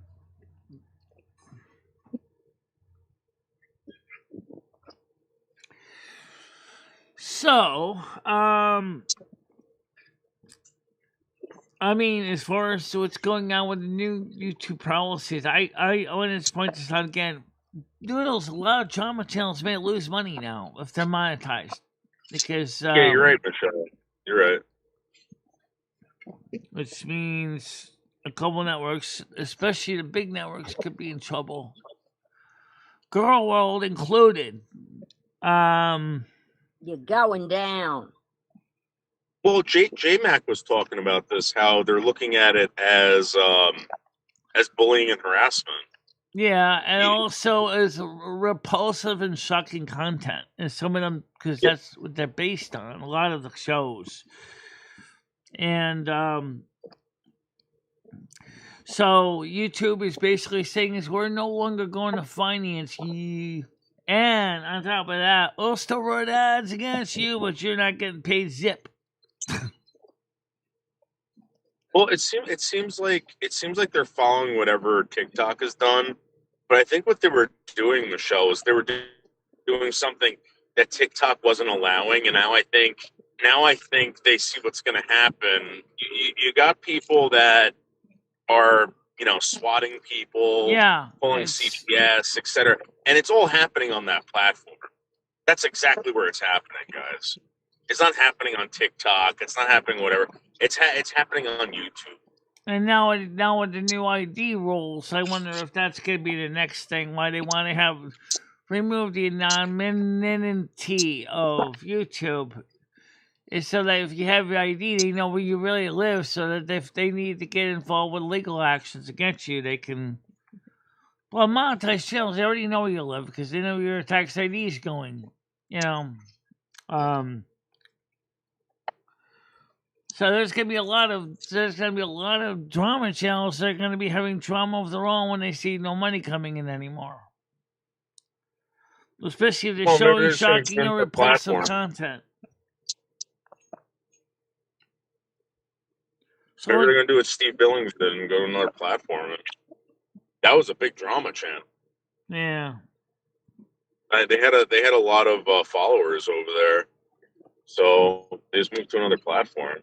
So, I mean, as far as what's going on with the new YouTube policies, I want to point this out again. Noodles, a lot of drama channels may lose money now if they're monetized. Because yeah, you're right, Michele. You're right. Which means a couple networks, especially the big networks, could be in trouble. Girl World included. You're going down. Well, J-Mac was talking about this, how they're looking at it as bullying and harassment. Yeah, and also as repulsive and shocking content. And some of them, because that's what they're based on, a lot of the shows. And so YouTube is basically saying is we're no longer going to finance you. And on top of that, we'll still run ads against you, but you're not getting paid zip. Well, it seems like they're following whatever TikTok has done, but I think what they were doing, Michele, is they were doing something that TikTok wasn't allowing, and now I think they see what's going to happen. You got people that are, swatting people, Yeah, pulling it's CPS, etc., and it's all happening on that platform. That's exactly where it's happening, guys. It's not happening on TikTok. It's not happening whatever. It's happening on YouTube. and now with the new ID rules, I wonder if that's going to be the next thing. Why they want to remove the anonymity of YouTube is so that if you have your ID, they know where you really live, so that if they need to get involved with legal actions against you, they can. Well, monetized channels, they already know where you live because they know where your tax ID is going. So there's gonna be a lot of drama channels that are gonna be having drama of their own when they see no money coming in anymore. Especially if they're showing shocking or repulsive content. So maybe they're gonna do what Steve Billings did and go to another platform. That was a big drama channel. Yeah. They had a lot of followers over there, so they just moved to another platform.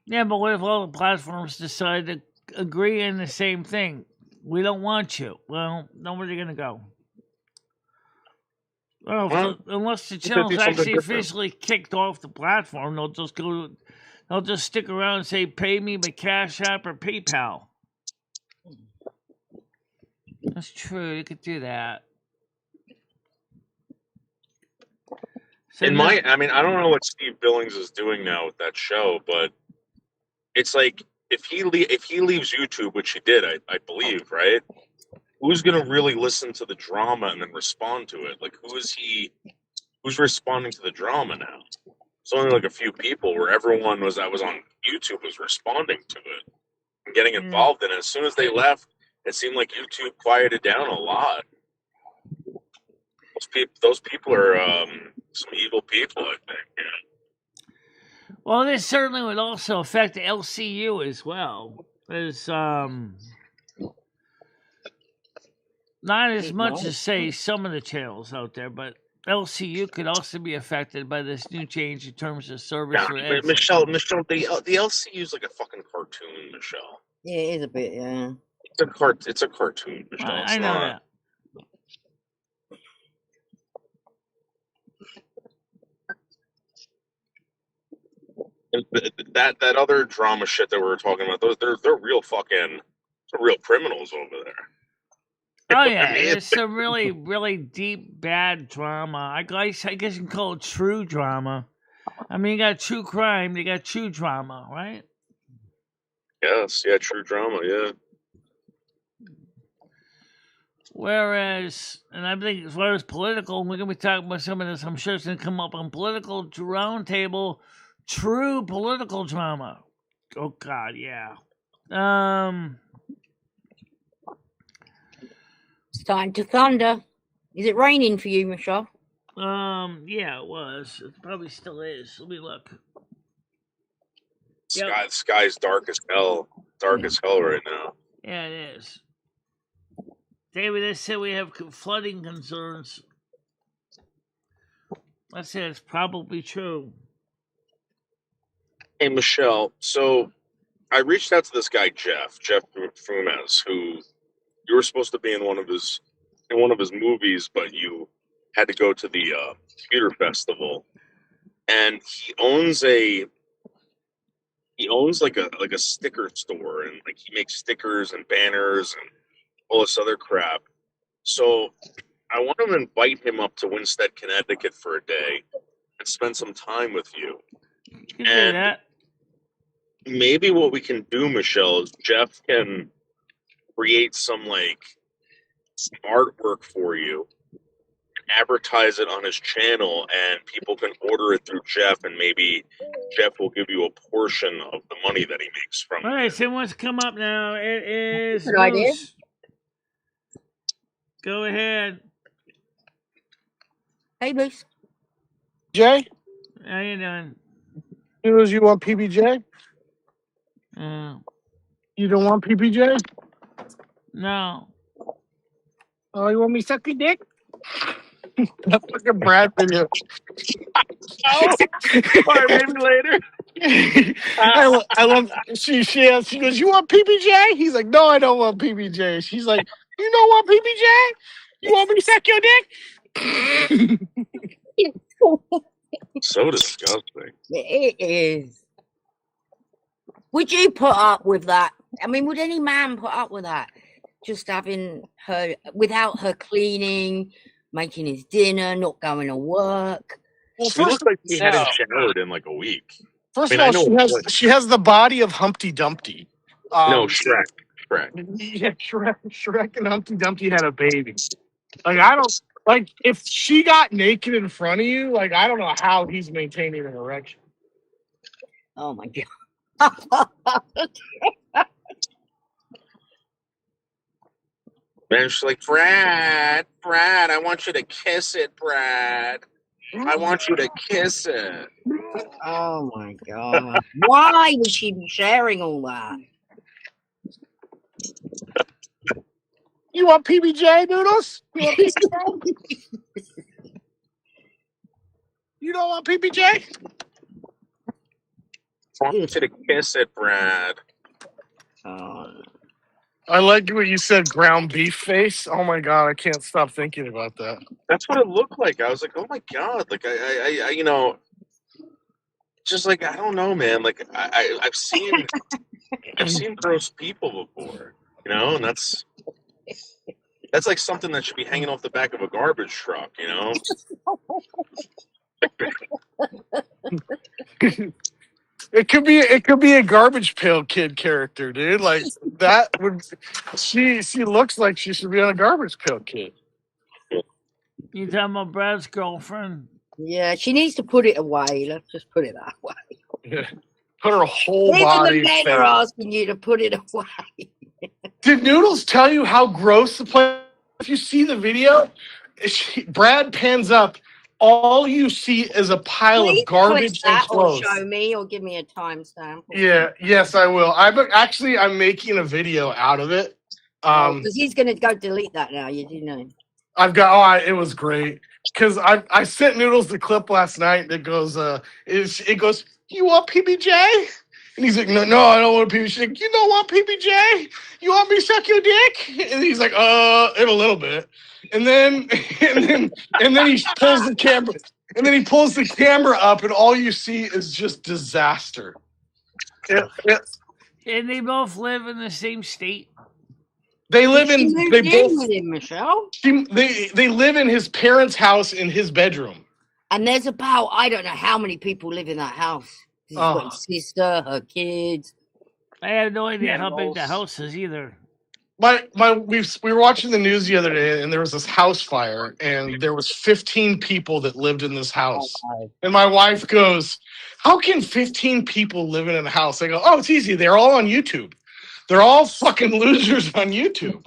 Yeah, but what if all the platforms decide to agree in the same thing? We don't want you. Well, then where are they going to go? Well, unless the channel's actually officially kicked off the platform, they'll just stick around and say, pay me by Cash App or PayPal. That's true. You could do that. So I don't know what Steve Billings is doing now with that show, but it's like if he leaves YouTube, which he did, I believe, right? Who's gonna really listen to the drama and then respond to it? Like, who's responding to the drama now? It's only like a few people where everyone that was on YouTube was responding to it and getting involved in it. As soon as they left, it seemed like YouTube quieted down a lot. Those people are some evil people, I think. Yeah. Well, this certainly would also affect the LCU as well. As not as much as say some of the channels out there, but LCU could also be affected by this new change in terms of service. Yeah, Michelle, the LCU is like a fucking cartoon, Michelle. Yeah, it is a bit. Yeah, it's a cartoon, Michelle. I know that. And that other drama shit that we were talking about, they're real real criminals over there. Oh yeah, it's some really, really deep, bad drama. I guess you can call it true drama. I mean, you got true crime, you got true drama, right? Yes, yeah, true drama, yeah. Whereas, and I think as far as political, we're going to be talking about some of this, I'm sure it's going to come up on political roundtable, true political drama. Oh, God, yeah. it's time to thunder. Is it raining for you, Michelle? Yeah, it was. It probably still is. Let me look. The sky's dark as hell. Dark as hell right now. Yeah, it is. David, they said we have flooding concerns. I said it's probably true. Hey, Michelle, so I reached out to this guy, Jeff Fumes, who you were supposed to be in one of his movies, but you had to go to the computer festival. And he owns like a sticker store, and like he makes stickers and banners and all this other crap. So I want to invite him up to Winstead, Connecticut for a day and spend some time with you. You can do that. Maybe what we can do, Michelle, is Jeff can create some artwork for you, advertise it on his channel, and people can order it through Jeff, and maybe Jeff will give you a portion of the money that he makes from it. All right, someone wants to come up now. It is Good idea. Go ahead. Hey, Moose. Jay? How you doing? You want PBJ? You don't want PBJ? No. Oh, you want me to suck your dick? That fucking Brad video. Oh, sorry, maybe later. I love she goes, you want PBJ? He's like, no, I don't want PBJ. She's like, you don't want PBJ? You want me to suck your dick? So disgusting. It is. Would you put up with that? I mean, would any man put up with that? Just having her without her cleaning, making his dinner, not going to work. Well, She looks like she hadn't No. showered in like a week. First I mean, of I all, know she has the body of Humpty Dumpty. no, Shrek. Yeah, Shrek and Humpty Dumpty had a baby. Like, I don't like if she got naked in front of you. Like, I don't know how he's maintaining an erection. Oh my god! And she's like, Brad, I want you to kiss it, Brad. I want you to kiss it. Oh my god! Why would she be sharing all that? You want PBJ noodles? You want PBJ? You don't want PBJ? I want you to kiss it, Brad. I like what you said, ground beef face. Oh my god, I can't stop thinking about that. That's what it looked like. I was like, oh my god, like I you know, just like I don't know, man. Like I've seen gross people before, you know, and that's like something that should be hanging off the back of a garbage truck, you know. It could be a Garbage Pail Kid character, dude. Like that would she looks like she should be on a Garbage Pail Kid. You talking about Brad's girlfriend? Yeah, she needs to put it away. Let's just put it that way. Yeah. Put her whole Even body. the men are asking you to put it away. Did Noodles tell you how gross the place? If you see the video, Brad pans up. All you see is a pile Please of garbage clip and that or clothes. show me or give me a timestamp. Yeah, yes, I will. I'm making a video out of it. Because he's going to go delete that now. You do know. It was great because I sent Noodles the clip last night that goes it goes, you want PBJ? And he's like, no, I don't want PBJ. She's like, you don't want PBJ? You want me to suck your dick? And he's like, in a little bit. And then he pulls the camera. And then he pulls the camera up, and all you see is just disaster. And they both live in the same state. They live in. They both. With him, Michelle. They live in his parents' house in his bedroom. And there's about I don't know how many people live in that house. He's got his sister, her kids. I have no idea how big the house is either. We were watching the news the other day, and there was this house fire, and there was 15 people that lived in this house. And my wife goes, "How can 15 people live in a house?" I go, "Oh, it's easy. They're all on YouTube. They're all fucking losers on YouTube."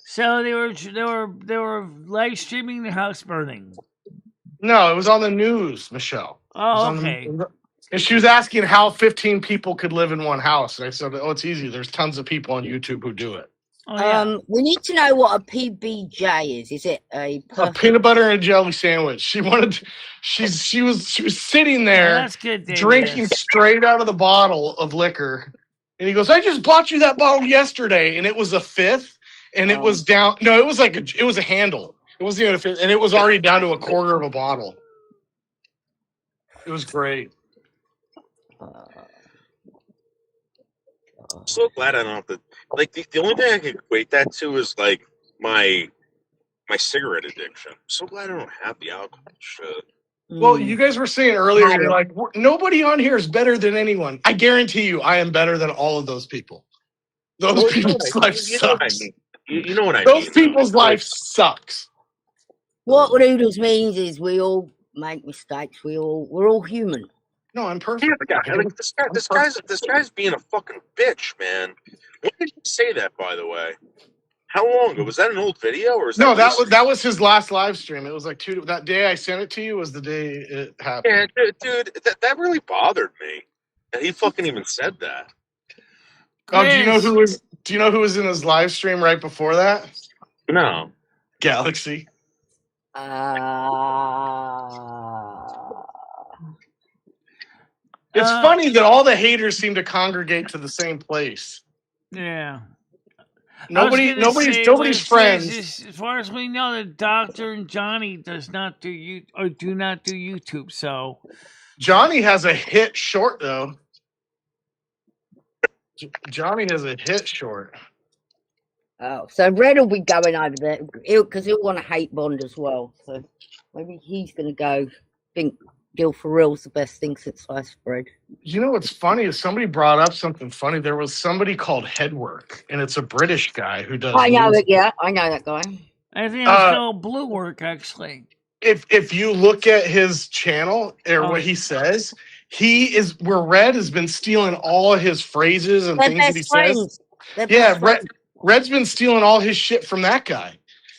So they were live streaming the house burning. No, it was on the news, Michelle. Oh, okay. And she was asking how 15 people could live in one house. And I said, oh, it's easy. There's tons of people on YouTube who do it. Oh, yeah. We need to know what a PBJ is. Is it a peanut butter and jelly sandwich? She was sitting there that's good, drinking straight out of the bottle of liquor. And he goes, I just bought you that bottle yesterday. And it was a fifth. And it was down. No, it was it was a handle. It wasn't even a fifth. And it was already down to a quarter of a bottle. It was great. I'm so glad I don't have to. Like the only thing I can equate that to is like my cigarette addiction. I'm so glad I don't have the alcohol shit. Well, you guys were saying earlier, you're like, nobody on here is better than anyone. I guarantee you, I am better than all of those people. Those people's life sucks. You know what I mean? Those people's life sucks. What Noodles means is we all make mistakes. We're all human. No, I'm perfect. Yeah, like this guy's being a fucking bitch, man. When did you say that, by the way? How long ago? Was that an old video or is that was his last live stream. It was like that day I sent it to you was the day it happened. Yeah, dude, that really bothered me. And he fucking even said that. Oh, do you know who was in his live stream right before that? No. Galaxy. It's funny that all the haters seem to congregate to the same place. Yeah. Nobody's friends. As far as we know, the Doctor and Johnny do not do YouTube. So Johnny has a hit short though. Johnny has a hit short. Oh, so Red will be going over there because he'll want to hate Bond as well. So maybe he's going to go. Think Gil for real's the best thing since sliced bread. You know what's funny is somebody brought up something funny. There was somebody called Headwork, and it's a British guy who does. I know it. Yeah, I know that guy. I think it's called Blue Work, actually. If you look at his channel or what he says, he is where Red has been stealing all of his phrases and things that he says. Yeah, Red's been stealing all his shit from that guy.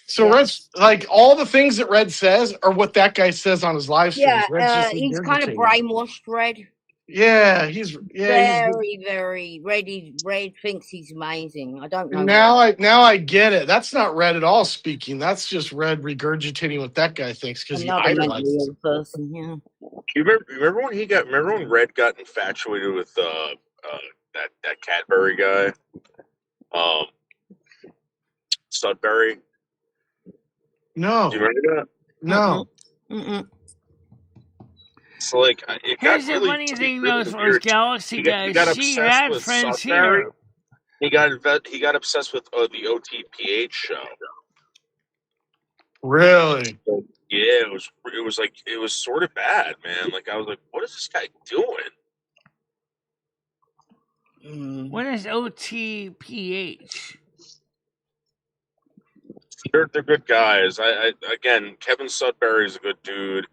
So Red's like all the things that Red says are what that guy says on his live streams. Yeah, he's kind of brainwashed Red. Yeah, he's very Red thinks he's amazing. I don't know. Now I get it. That's not Red at all speaking. That's just Red regurgitating what that guy thinks because he idolizes the person. Yeah. You remember when Remember when Red got infatuated with that Cadbury guy, Sudbury? No. Do you remember that? No. Mm-mm. So like, here's the funny thing though, as far as Galaxy guys, she had friends here. He got obsessed with the OTPH show. Really? Yeah, it was sort of bad, man. Like I was like, what is this guy doing? What is OTPH? They're good guys. Again, Kevin Sudbury is a good dude.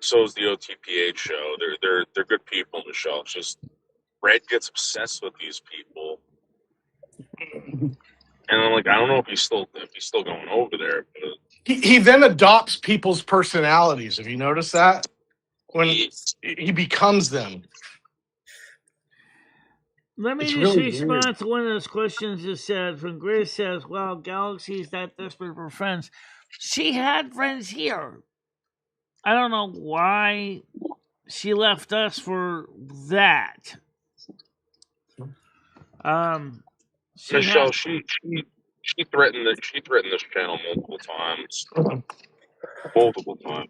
So is the OTPH show. They're good people, Michelle. It's just Red gets obsessed with these people, and I'm like, I don't know if he's still going over there. But he then adopts people's personalities. Have you noticed that? When he becomes them. Let me just respond to one of those questions you said. From Grace says, "Well, Galaxy's that desperate for friends. She had friends here. I don't know why she left us for that." Michelle, she threatened this channel multiple times.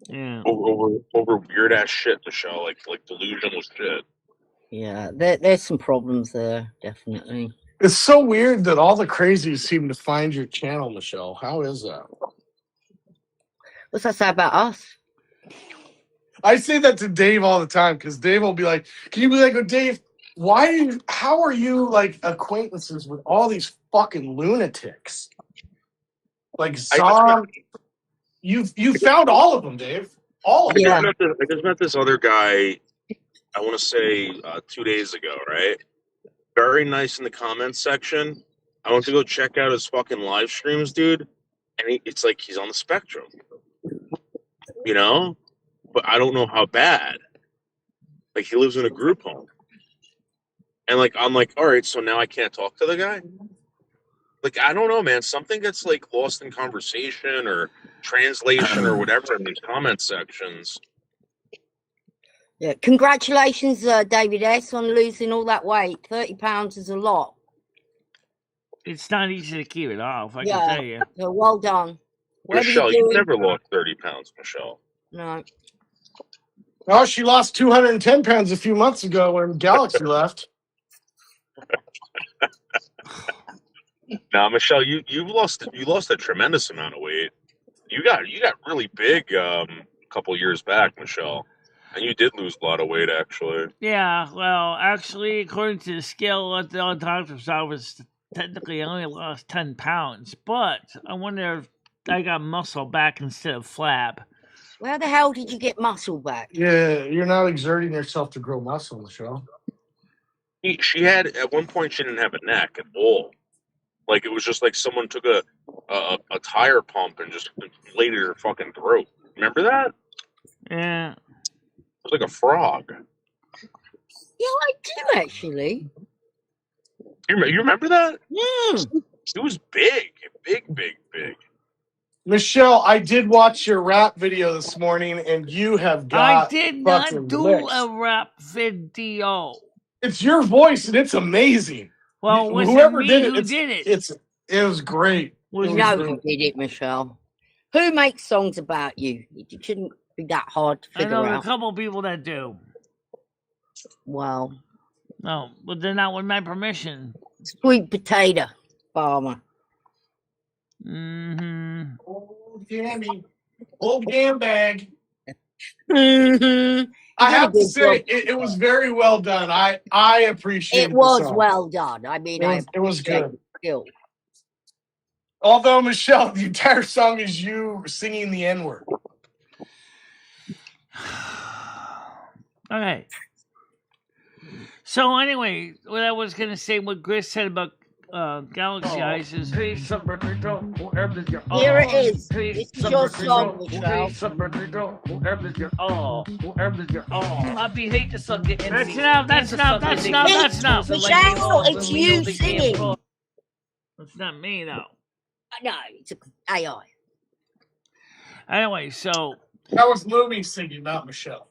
Yeah. Over weird ass shit, Michelle, like delusional shit. Yeah, there's some problems there, definitely. It's so weird that all the crazies seem to find your channel, Michelle. How is that? What's that say about us? I say that to Dave all the time because Dave will be like, "Can you be like, oh, Dave? How are you like acquaintances with all these fucking lunatics? Like Zog, you found all of them, Dave. All of them." I just met this other guy. I want to say 2 days ago, right? Very nice in the comments section. I went to go check out his fucking live streams, dude, and it's like he's on the spectrum, you know. But I don't know how bad. Like he lives in a group home, and like I'm like, all right, so now I can't talk to the guy. Like I don't know, man. Something gets like lost in conversation or translation or whatever in these comment sections. Yeah, congratulations, David S, on losing all that weight. 30 pounds is a lot. It's not easy to keep it off, I can tell you. So well done. Michelle, you never lost 30 pounds, Michelle. No. Oh, she lost 210 pounds a few months ago when Galaxy left. Now, Michelle, you lost a tremendous amount of weight. You got really big a couple years back, Michelle. And you did lose a lot of weight, actually. Yeah, well, actually, according to the scale at the doctor's office, technically I only lost 10 pounds. But I wonder if I got muscle back instead of flab. Where the hell did you get muscle back? Yeah, you're not exerting yourself to grow muscle, Michelle. She had, at one point, she didn't have a neck at all. Like, it was just like someone took a tire pump and just inflated her fucking throat. Remember that? Yeah. It was like a frog. Yeah, I do, actually. You remember that? Mm. It was big. Michelle, I did watch your rap video this morning, and you have I got did not fucking do licks. a rap video. It's your voice, and it's amazing. Well, was it Whoever me did who it, did it? it was great. Was It No, was you great. did it, Michelle. Who makes songs about you? It shouldn't be that hard to I figure know a out. couple people that do. Well, No, but they're not with my permission. sweet potato farmer. Mm-hmm. Old Gammy. Old Gam bag. Mm-hmm. I have to say, it was very well done. I appreciate It was the song. well done. I mean, It was good. Skill. Although, Michelle, the entire song is you singing the N-word. Okay. So anyway, what I was gonna say, what Chris said about Galaxy Eyes is Here it is. This is your song, Michelle. Happy hate to suck it. That's enough. Michelle, it's you singing. It's not me though. No, it's AI. Anyway, so That was Lumi singing, not Michelle.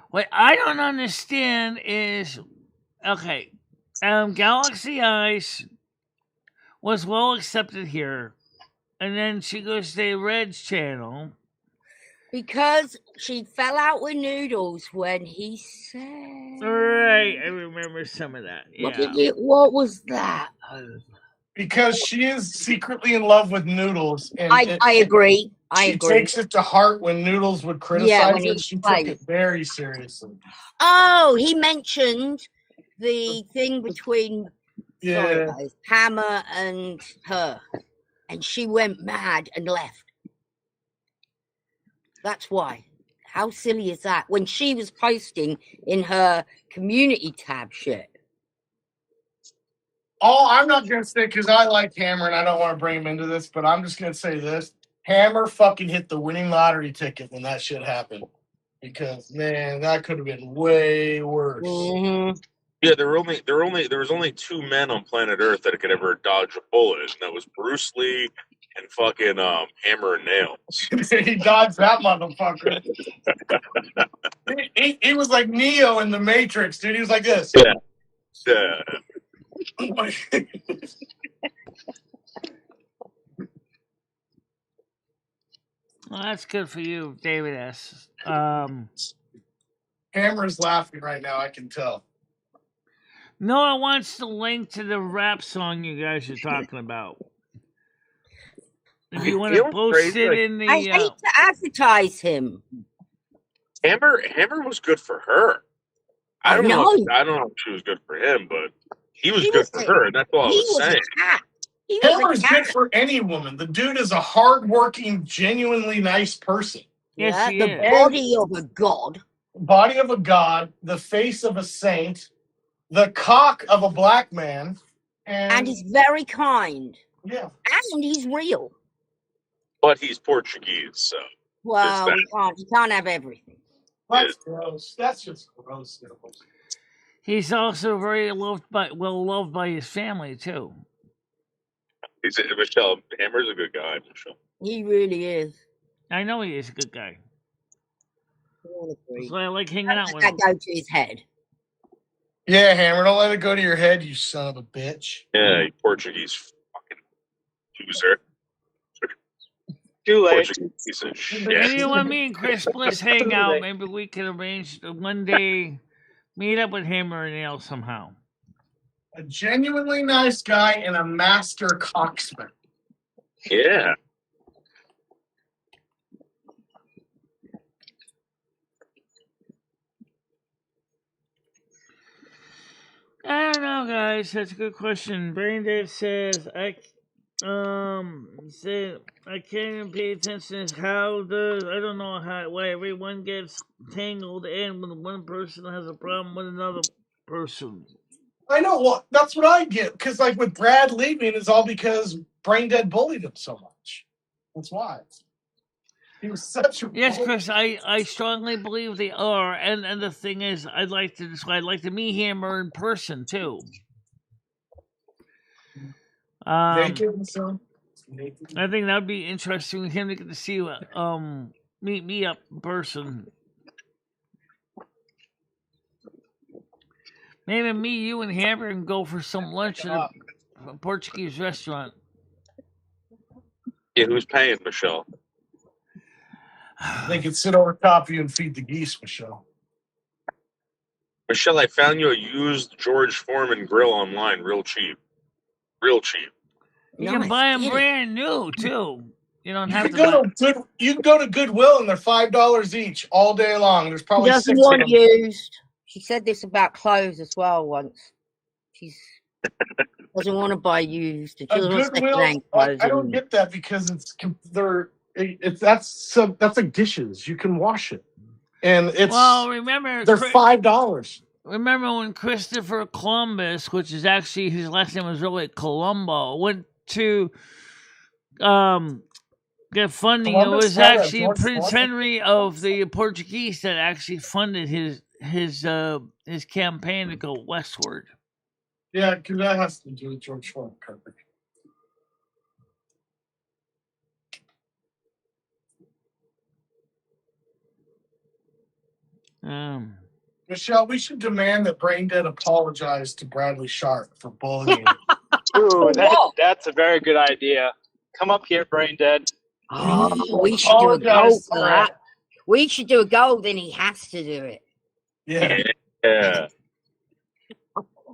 what I don't understand is, okay, Galaxy Eyes was well accepted here, and then she goes to Red's channel. Because she fell out with Noodles when he said... Right, I remember some of that. Yeah. What was that? Because she is secretly in love with Noodles. And I agree. She takes it to heart when Noodles would criticize when her. he She plays. took it very seriously. Oh, he mentioned the thing between Hammer and her. And she went mad and left. That's why. How silly is that? When she was posting in her community tab shit. Oh, I'm not going to say, because I like Hammer and I don't want to bring him into this, but I'm just going to say this. Hammer fucking hit the winning lottery ticket when that shit happened. Because, man, that could have been way worse. Mm-hmm. Yeah, there was only two men on planet Earth that could ever dodge a bullet, and that was Bruce Lee and fucking Hammer and Nails. He dodged that motherfucker. he was like Neo in the Matrix, dude. He was like this. Yeah. Well, that's good for you, David S. Hammer's laughing right now, I can tell. Noah wants the link to the rap song you guys are talking about. If you want to post it in the... I hate to advertise him. Hammer was good for her. I don't know if she was good for him, but he was good for her, and that's all I was saying. Hammer's good for any woman. The dude is a hardworking, genuinely nice person. Yes, he the is. body of a god. Body of a god, the face of a saint, the cock of a black man. And he's very kind. Yeah. And he's real. But he's Portuguese, so... Well, you can't have everything. That's gross. That's just gross. He's also very well loved by his family, too. Michelle, Hammer's a good guy, Michelle. He really is. I know he is a good guy. That's why I like hanging out with him. him. Go to his head. Yeah, Hammer, don't let it go to your head, you son of a bitch. Yeah, you Portuguese fucking loser. Too late. Portuguese piece of shit. Maybe when me and Chris Bliss hang out, maybe we can arrange to one day meet up with Hammer and Nail somehow. A genuinely nice guy and a master cocksman. Yeah. I don't know, guys. That's a good question. Braindead says I can't even pay attention to I don't know why everyone gets tangled in when one person has a problem with another person. I know. Well, that's what I get. Because, like, with Brad leaving, it's all because Braindead bullied him so much. That's why. He was such a Yes, Chris, I strongly believe they are. And the thing is, I'd like to meet Hammer in person, too. Naked and so? I think that'd be interesting for him to get to see meet me up in person. Maybe me, you, and Hammer can go for some lunch at a Portuguese restaurant. Yeah, who's paying, Michelle? They could sit over top of you and feed the geese, Michelle. Michelle, I found you a used George Foreman grill online, real cheap. Real cheap. You can buy them brand new too. You don't have to buy. You can go to Goodwill and they're $5 each all day long. There's probably Doesn't 6 want of them. used. She said this about clothes as well once. She doesn't want to buy used. She doesn't want second-hand clothes. I don't get that because that's like dishes. You can wash it, and it's remember they're $5. Remember when Christopher Columbus, which is actually his last name was really Colombo, went to get funding? Columbus it was had a actually George Prince Washington? Henry of the Portuguese that actually funded his campaign to go westward. Yeah, because that has to do with George Foreman. Michelle, we should demand that Braindead apologize to Bradley Sharp for bullying. Ooh, that's a very good idea. Come up here, Brain Dead. Oh, we should do a goal for that. We should do a goal, then he has to do it. Yeah.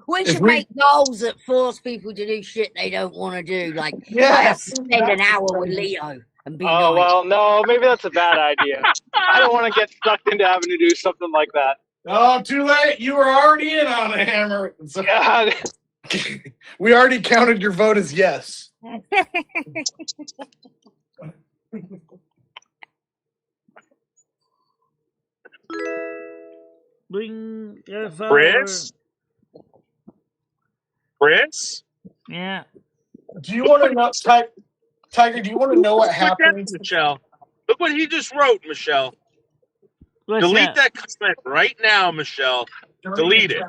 We should make goals that force people to do shit they don't want to do. Like, I have to spend an hour with Leo and be nice. Well, no, maybe that's a bad idea. I don't want to get sucked into having to do something like that. Oh, too late. You were already in on it, Hammer. God. We already counted your vote as yes. Bling, Chris? Yeah. Do you want to know, Tiger? Do you want to know what happened, Michelle? Look what he just wrote, Michelle. Delete that comment right now, Michelle. Delete it.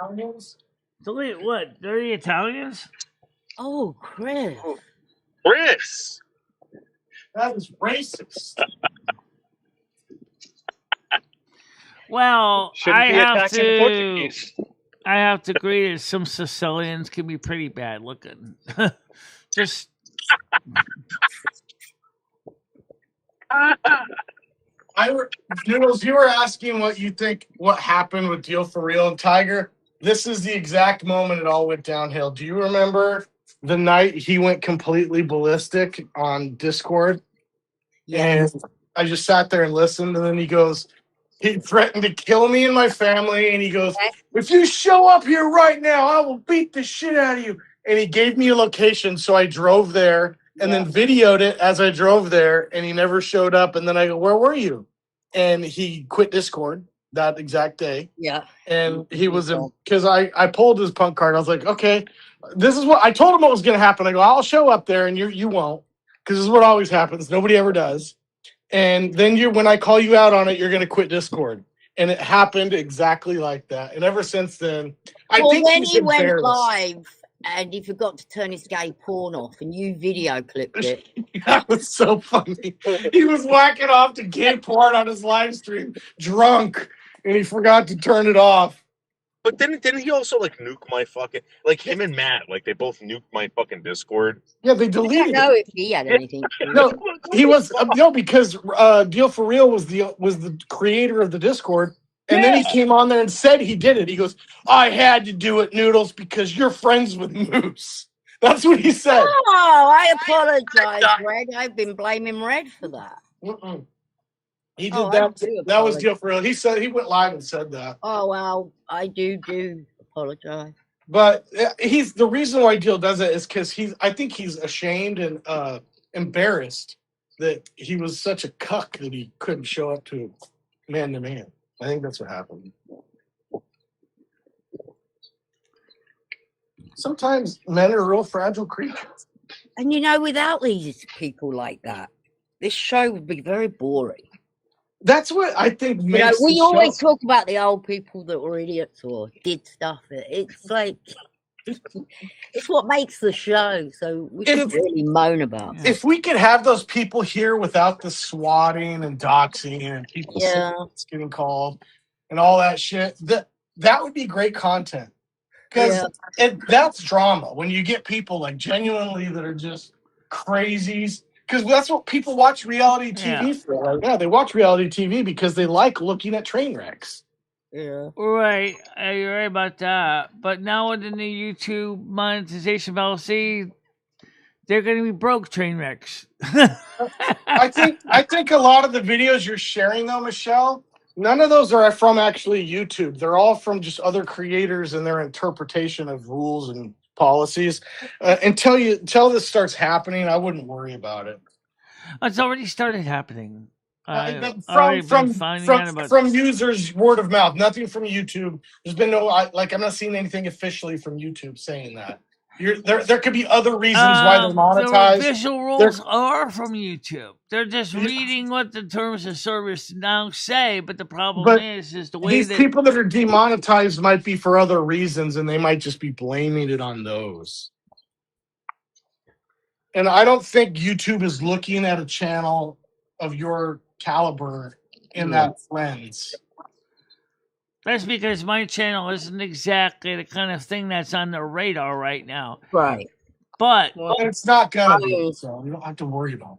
Delete what? Dirty Italians? Oh, Chris. Chris. That is racist. Well, Shouldn't I be have attacking to. Portuguese. I have to agree that some Sicilians can be pretty bad looking. Just. Noodles, you were asking what happened with Deal for Real and Tiger. This is the exact moment it all went downhill. Do you remember the night he went completely ballistic on Discord? Yeah. And I just sat there and listened, and then he threatened to kill me and my family, and he goes, if you show up here right now, I will beat the shit out of you. And he gave me a location, so I drove there and then videoed it as I drove there, and he never showed up. And then I go, where were you? And he quit Discord that exact day. Yeah. And he was because I pulled his punk card. I was like, okay, this is what I told him what was going to happen. I go, I'll show up there, and you won't, because this is what always happens. Nobody ever does. And then when I call you out on it, you're going to quit Discord. And it happened exactly like that. And ever since then, I think then he went live and he forgot to turn his gay porn off, and you video clipped it. That was so funny. He was whacking off to gay porn on his live stream, drunk, and he forgot to turn it off. But didn't he also nuke my fucking him and Matt, they both nuked my fucking Discord? Yeah, they deleted it. I don't know if he had anything. No, he was because Deal for Real was the creator of the Discord, and then he came on there and said he did it. He goes, I had to do it, Noodles, because you're friends with Moose. That's what he said. Oh, I apologize, Greg. I've been blaming Red for that. He did that. That was Deal for Real. He said he went live and said that. Oh well, I do apologize. But the reason why Deal does it is because I think he's ashamed and embarrassed that he was such a cuck that he couldn't show up to man to man. I think that's what happened. Sometimes men are real fragile creatures. And without these people like that, this show would be very boring. That's what I think makes we always talk about the old people that were idiots or did stuff. It's like It's what makes the show, so we should really moan about. Yeah. If we could have those people here without the swatting and doxing and people getting called and all that shit, that would be great content. Because that's drama. When you get people like genuinely that are just crazies. Because that's what people watch reality TV for right now. They watch reality TV because they like looking at train wrecks. Yeah. Right. You're right about that. But now with the new YouTube monetization policy, they're going to be broke train wrecks. I think a lot of the videos you're sharing though, Michelle, none of those are from actually YouTube. They're all from just other creators and their interpretation of rules and policies. Until this starts happening, I wouldn't worry about it. It's already started happening. From users' word of mouth, nothing from YouTube. There's been I'm not seeing anything officially from YouTube saying that. There could be other reasons why they're monetized. The official rules are from YouTube. They're just reading what the terms of service now say, but the problem is the way these people that are demonetized might be for other reasons, and they might just be blaming it on those. And I don't think YouTube is looking at a channel of your caliber in that lens. That's because my channel isn't exactly the kind of thing that's on their radar right now. Right. But it's not gonna be, so you don't have to worry about it.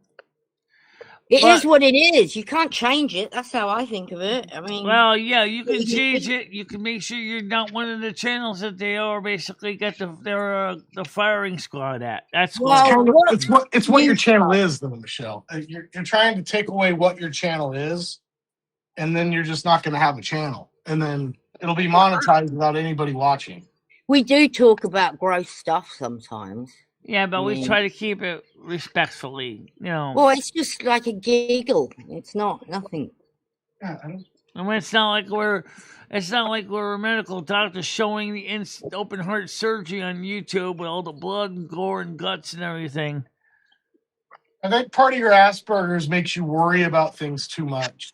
It is what it is. You can't change it. That's how I think of it. I mean, well, yeah, you can change it. You can make sure you're not one of the channels that they are basically got the firing squad at. That's it's what your channel is, though, Michelle. You're trying to take away what your channel is, and then you're just not going to have a channel, and then it'll be monetized without anybody watching. We do talk about gross stuff sometimes. Yeah, but we try to keep it respectfully, you know. Well, it's just like a giggle. It's nothing. And it's not like we're a medical doctor showing the open heart surgery on YouTube with all the blood and gore and guts and everything. I think part of your Asperger's makes you worry about things too much.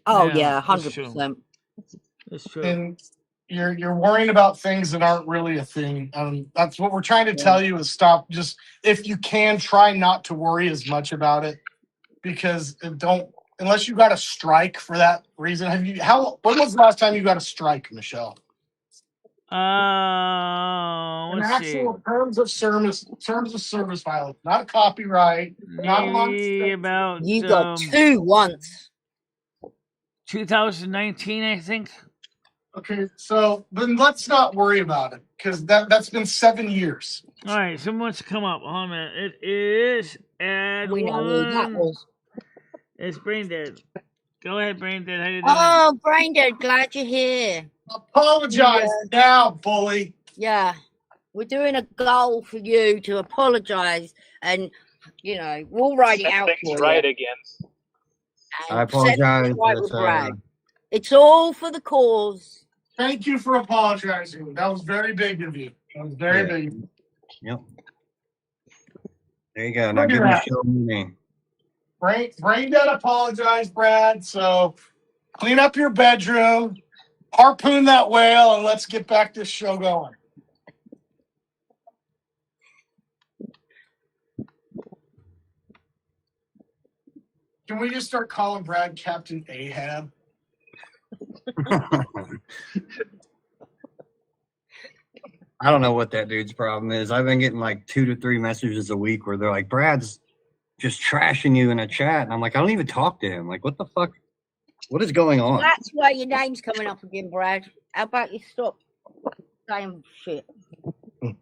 Oh yeah, 100%. That's true. And you're worrying about things that aren't really a thing. That's what we're trying to tell you is stop. Just if you can, try not to worry as much about it, because unless you got a strike for that reason. When was the last time you got a strike, Michelle? An actual terms of service violation, not a copyright, not about you got 2 once. 2019, I think. Okay, so then let's not worry about it, because that's been 7 years. All right, someone wants to come up. Hold on a minute. It is It's Braindead. Go ahead, Braindead. How you doing? Oh, Braindead, glad you're here. Apologize now, bully. Yeah, we're doing a goal for you to apologize, and we'll write it out for right you. Again. I apologize. It's all for the cause. Thank you for apologizing. That was very big of you. That was very big of you. Yep. There you go. Now give me a show name. Braindead apologized, Brad. So clean up your bedroom, harpoon that whale, and let's get back this show going. Can we just start calling Brad Captain Ahab? I don't know what that dude's problem is. I've been getting like 2 to 3 messages a week where they're like, Brad's just trashing you in a chat. And I'm like, I don't even talk to him. Like, what the fuck? What is going on? That's why your name's coming up again, Brad. How about you stop saying shit? It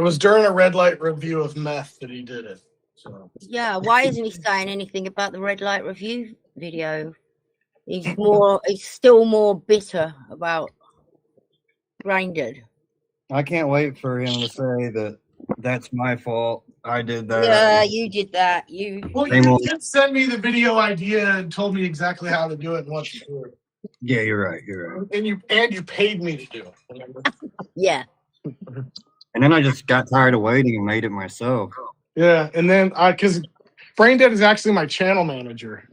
was during a red light review of meth that he did it. So. Yeah, why isn't he saying anything about the red light review video? He's still more bitter about Braindead. I can't wait for him to say that that's my fault. I did that. Yeah, you did that. You did send me the video idea and told me exactly how to do it and what to do it. Yeah, you're right. You're right. And you paid me to do it. Remember? Yeah. And then I just got tired of waiting and made it myself. Yeah, and then because Braindead is actually my channel manager.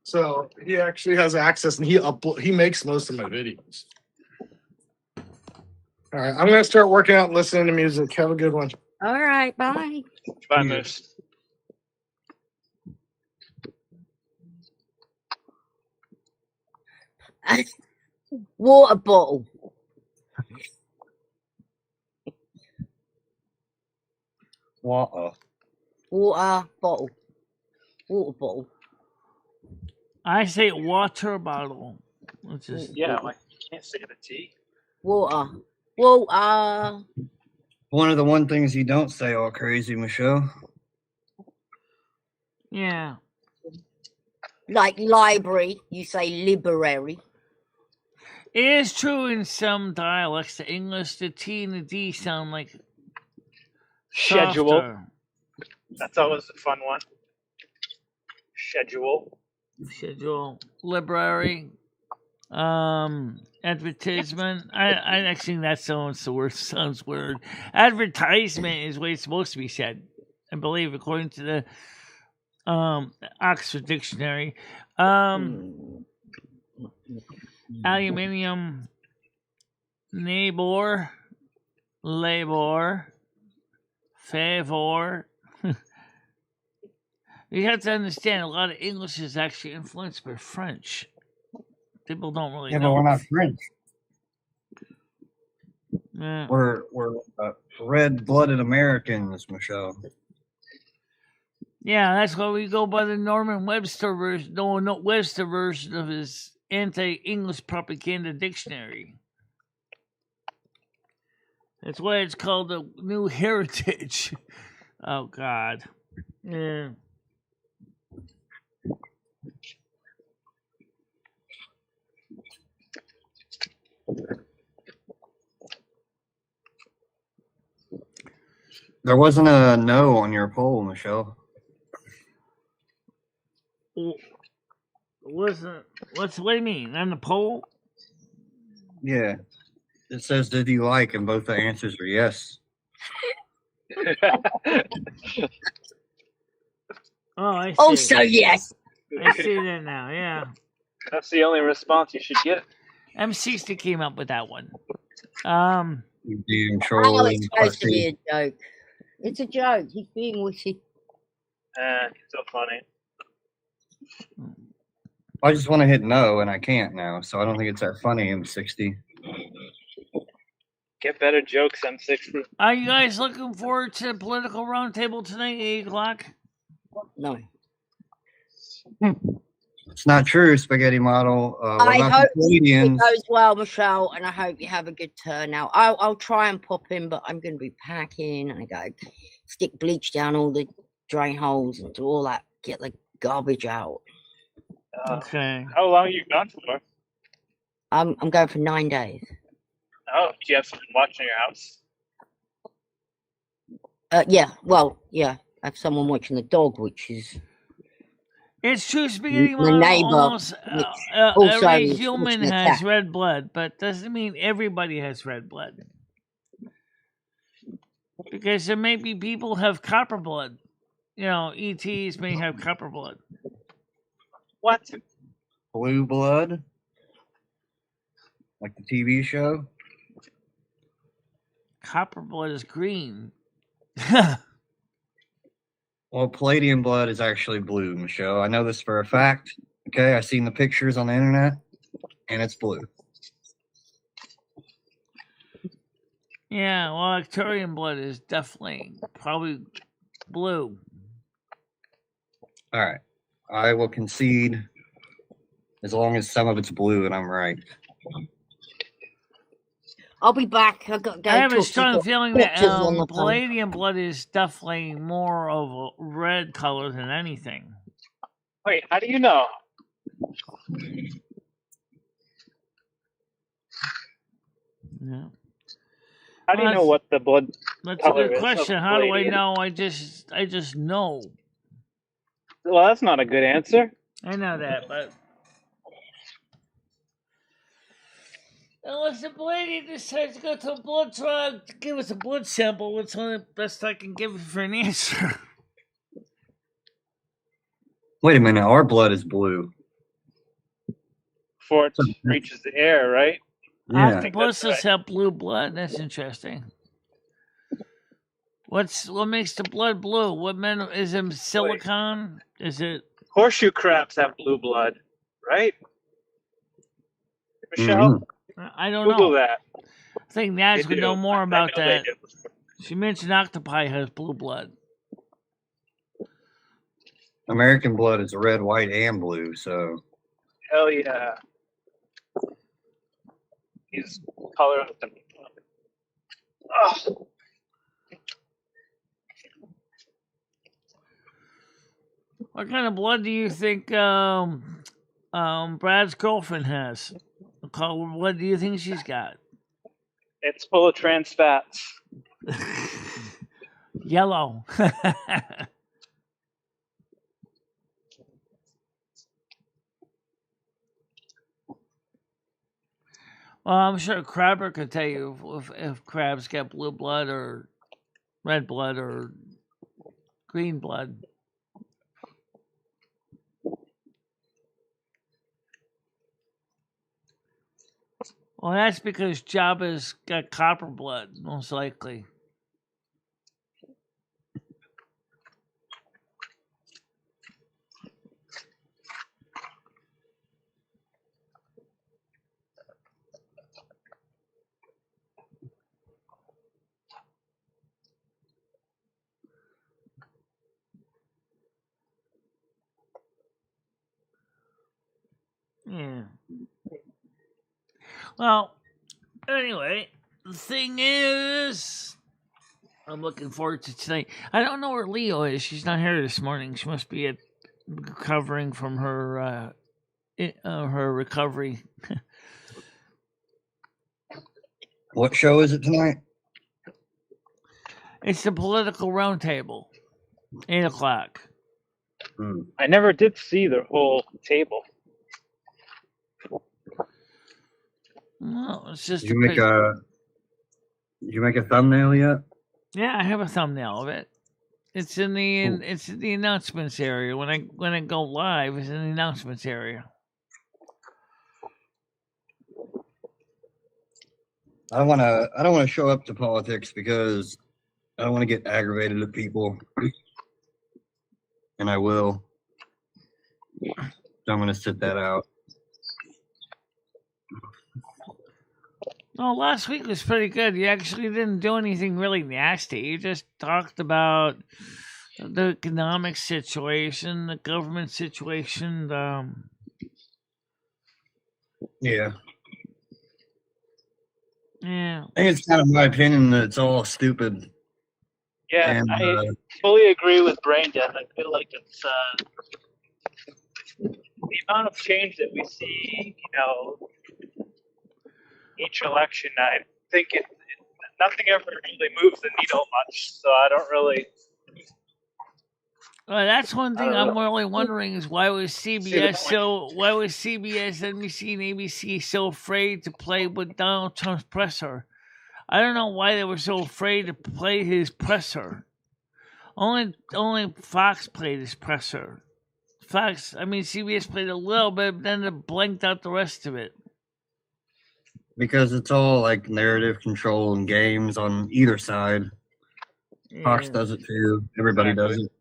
So he actually has access, and he makes most of my videos. All right, I'm gonna start working out and listening to music. Have a good one. All right, bye. Bye, Moose. Water bottle. Water. Water bottle. Water bottle. I say water bottle. Which is Yeah, like you can't say the T. Water. Water. One of the one things you don't say all crazy, Michelle. yeah. Like library, you say library. It is true in some dialects, the English, the T and the D sound like Schedule. softer. That's always a fun one. Schedule. Schedule, library, advertisement. I actually that sounds the word sounds weird. Advertisement is what it's supposed to be said, I believe, according to the Oxford Dictionary. Aluminium, neighbor, labor, favor. You have to understand a lot of English is actually influenced by French. People don't really Yeah, know. but we're not French. Yeah. We're red-blooded Americans, Michelle. Yeah, that's why we go by the Norman Webster version. No, not Webster version of his anti-English propaganda dictionary. That's why it's called the New Heritage. Oh God. Yeah. There wasn't a no on your poll, Michelle. What do you mean? On the poll? Yeah. It says, did you like? And both the answers are yes. Oh, I see. Also, yes. I see that now, yeah. That's the only response you should get. M60 came up with that one. You being Oh, trolling. it's supposed to be a joke. It's a joke. He's being wishy. So funny. I just want to hit no, and I can't now, so I don't think it's that funny, M60. Get better jokes, M60. Are you guys looking forward to the political roundtable tonight, 8 o'clock? No. It's not true, Spaghetti Model. What I about hope the it Canadians? goes well, Michelle, and I hope you have a good turnout. I'll try and pop in, but I'm going to be packing. I go stick bleach down all the drain holes and do all that. Get the garbage out. Okay. How long are you gone for? I'm going for 9 days. Oh, do you have someone watching your house? Yeah. Well, yeah. I have someone watching the dog, which is It's true, Spaghetti my Model. neighbor. Almost also every is human watching the has cat. red blood, but doesn't mean everybody has red blood. Because there may be people who have copper blood. You know, ETs may have copper blood. What? Blue Blood? Like the TV show? Copper blood is green. Well, Palladium Blood is actually blue, Michelle. I know this for a fact. Okay, I've seen the pictures on the internet, and it's blue. Yeah, well, Arcturian blood is definitely probably blue. All right. I will concede as long as some of it's blue and I'm right. I'll be back. I've got to go. I have a talk to strong the feeling that doctors on the phone. Palladium blood is definitely more of a red color than anything. Wait, how do you know? Yeah. How do you know what the blood That's a color good is question. of How do I palladium? know? I just know. Well, that's not a good answer. I know that, but unless the Palladium decides to go to a blood trial to give us a blood sample, it's only the best I can give for an answer. Wait a minute, our blood is blue. before it reaches the air, right? Yeah. Octopuses have blue blood. That's interesting. What makes the blood blue? Is it silicon? Is it Horseshoe crabs have blue blood, right? Michelle, I don't Google know. that. I think Naz They would do. know more I about know they that. do. She mentioned octopi has blue blood. American blood is red, white, and blue. So Hell yeah. He's coloring them. Oh, What kind of blood do you think Brad's girlfriend has? What do you think she's got? it's full of trans fats. Yellow. Well, I'm sure Crabber could tell you if crabs get blue blood or red blood or green blood. Well, that's because Jabba's got copper blood, most likely. Yeah. Well, anyway, the thing is, I'm looking forward to tonight. I don't know where Leo is. She's not here this morning. She must be recovering from her recovery. what show is it tonight? It's the political roundtable, 8:00. I never did see the whole table. No, it's just Did you make a thumbnail yet? Yeah, I have a thumbnail of it. It's in the announcements area. When I go live, it's in the announcements area. I don't want to show up to politics because I don't want to get aggravated at people, and I will. So I'm going to sit that out. Well, last week was pretty good. You actually didn't do anything really nasty. You just talked about the economic situation, the government situation. Yeah. Yeah. I think it's kind of my opinion that it's all stupid. Yeah, And, I fully agree with Brain Death. I feel like it's the amount of change that we see, each election. I think nothing ever really moves the needle much. So I don't really. Well, that's one thing I don't I'm really wondering is why was CBS NBC, and ABC so afraid to play with Donald Trump's presser? I don't know why they were so afraid to play his presser. Only Fox played his presser. CBS played a little bit, but then they blanked out the rest of it. because it's all like narrative control and games on either side. Yeah. Fox does it too. Everybody does it.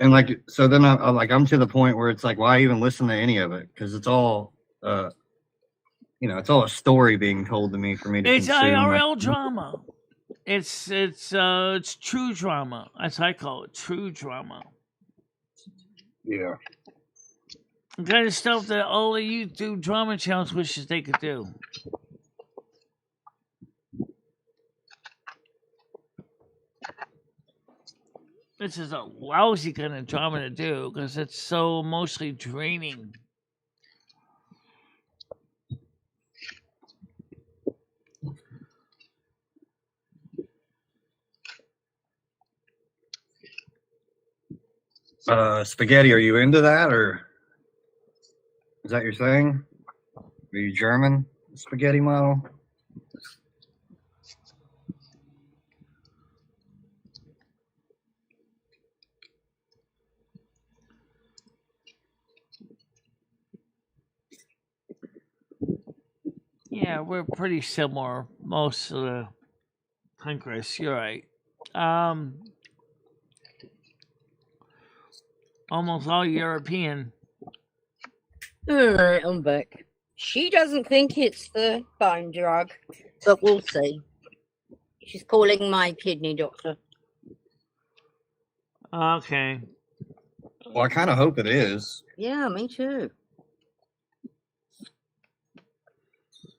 And so then I'm to the point where it's like, why even listen to any of it? Because it's all, it's all a story being told to me for me to It's consume. IRL drama. It's true drama, as I call it, true drama. Yeah. The kind of stuff that all the YouTube drama channels wishes they could do. This is a lousy kind of drama to do because it's so emotionally draining. Spaghetti, are you into that, or is that your thing? Are you German? Spaghetti model? Yeah, we're pretty similar most of the time, Chris. You're right. Almost all European. Alright, I'm back. She doesn't think it's the bone drug, but we'll see. She's calling my kidney doctor. Okay. Well, I kind of hope it is. Yeah, me too.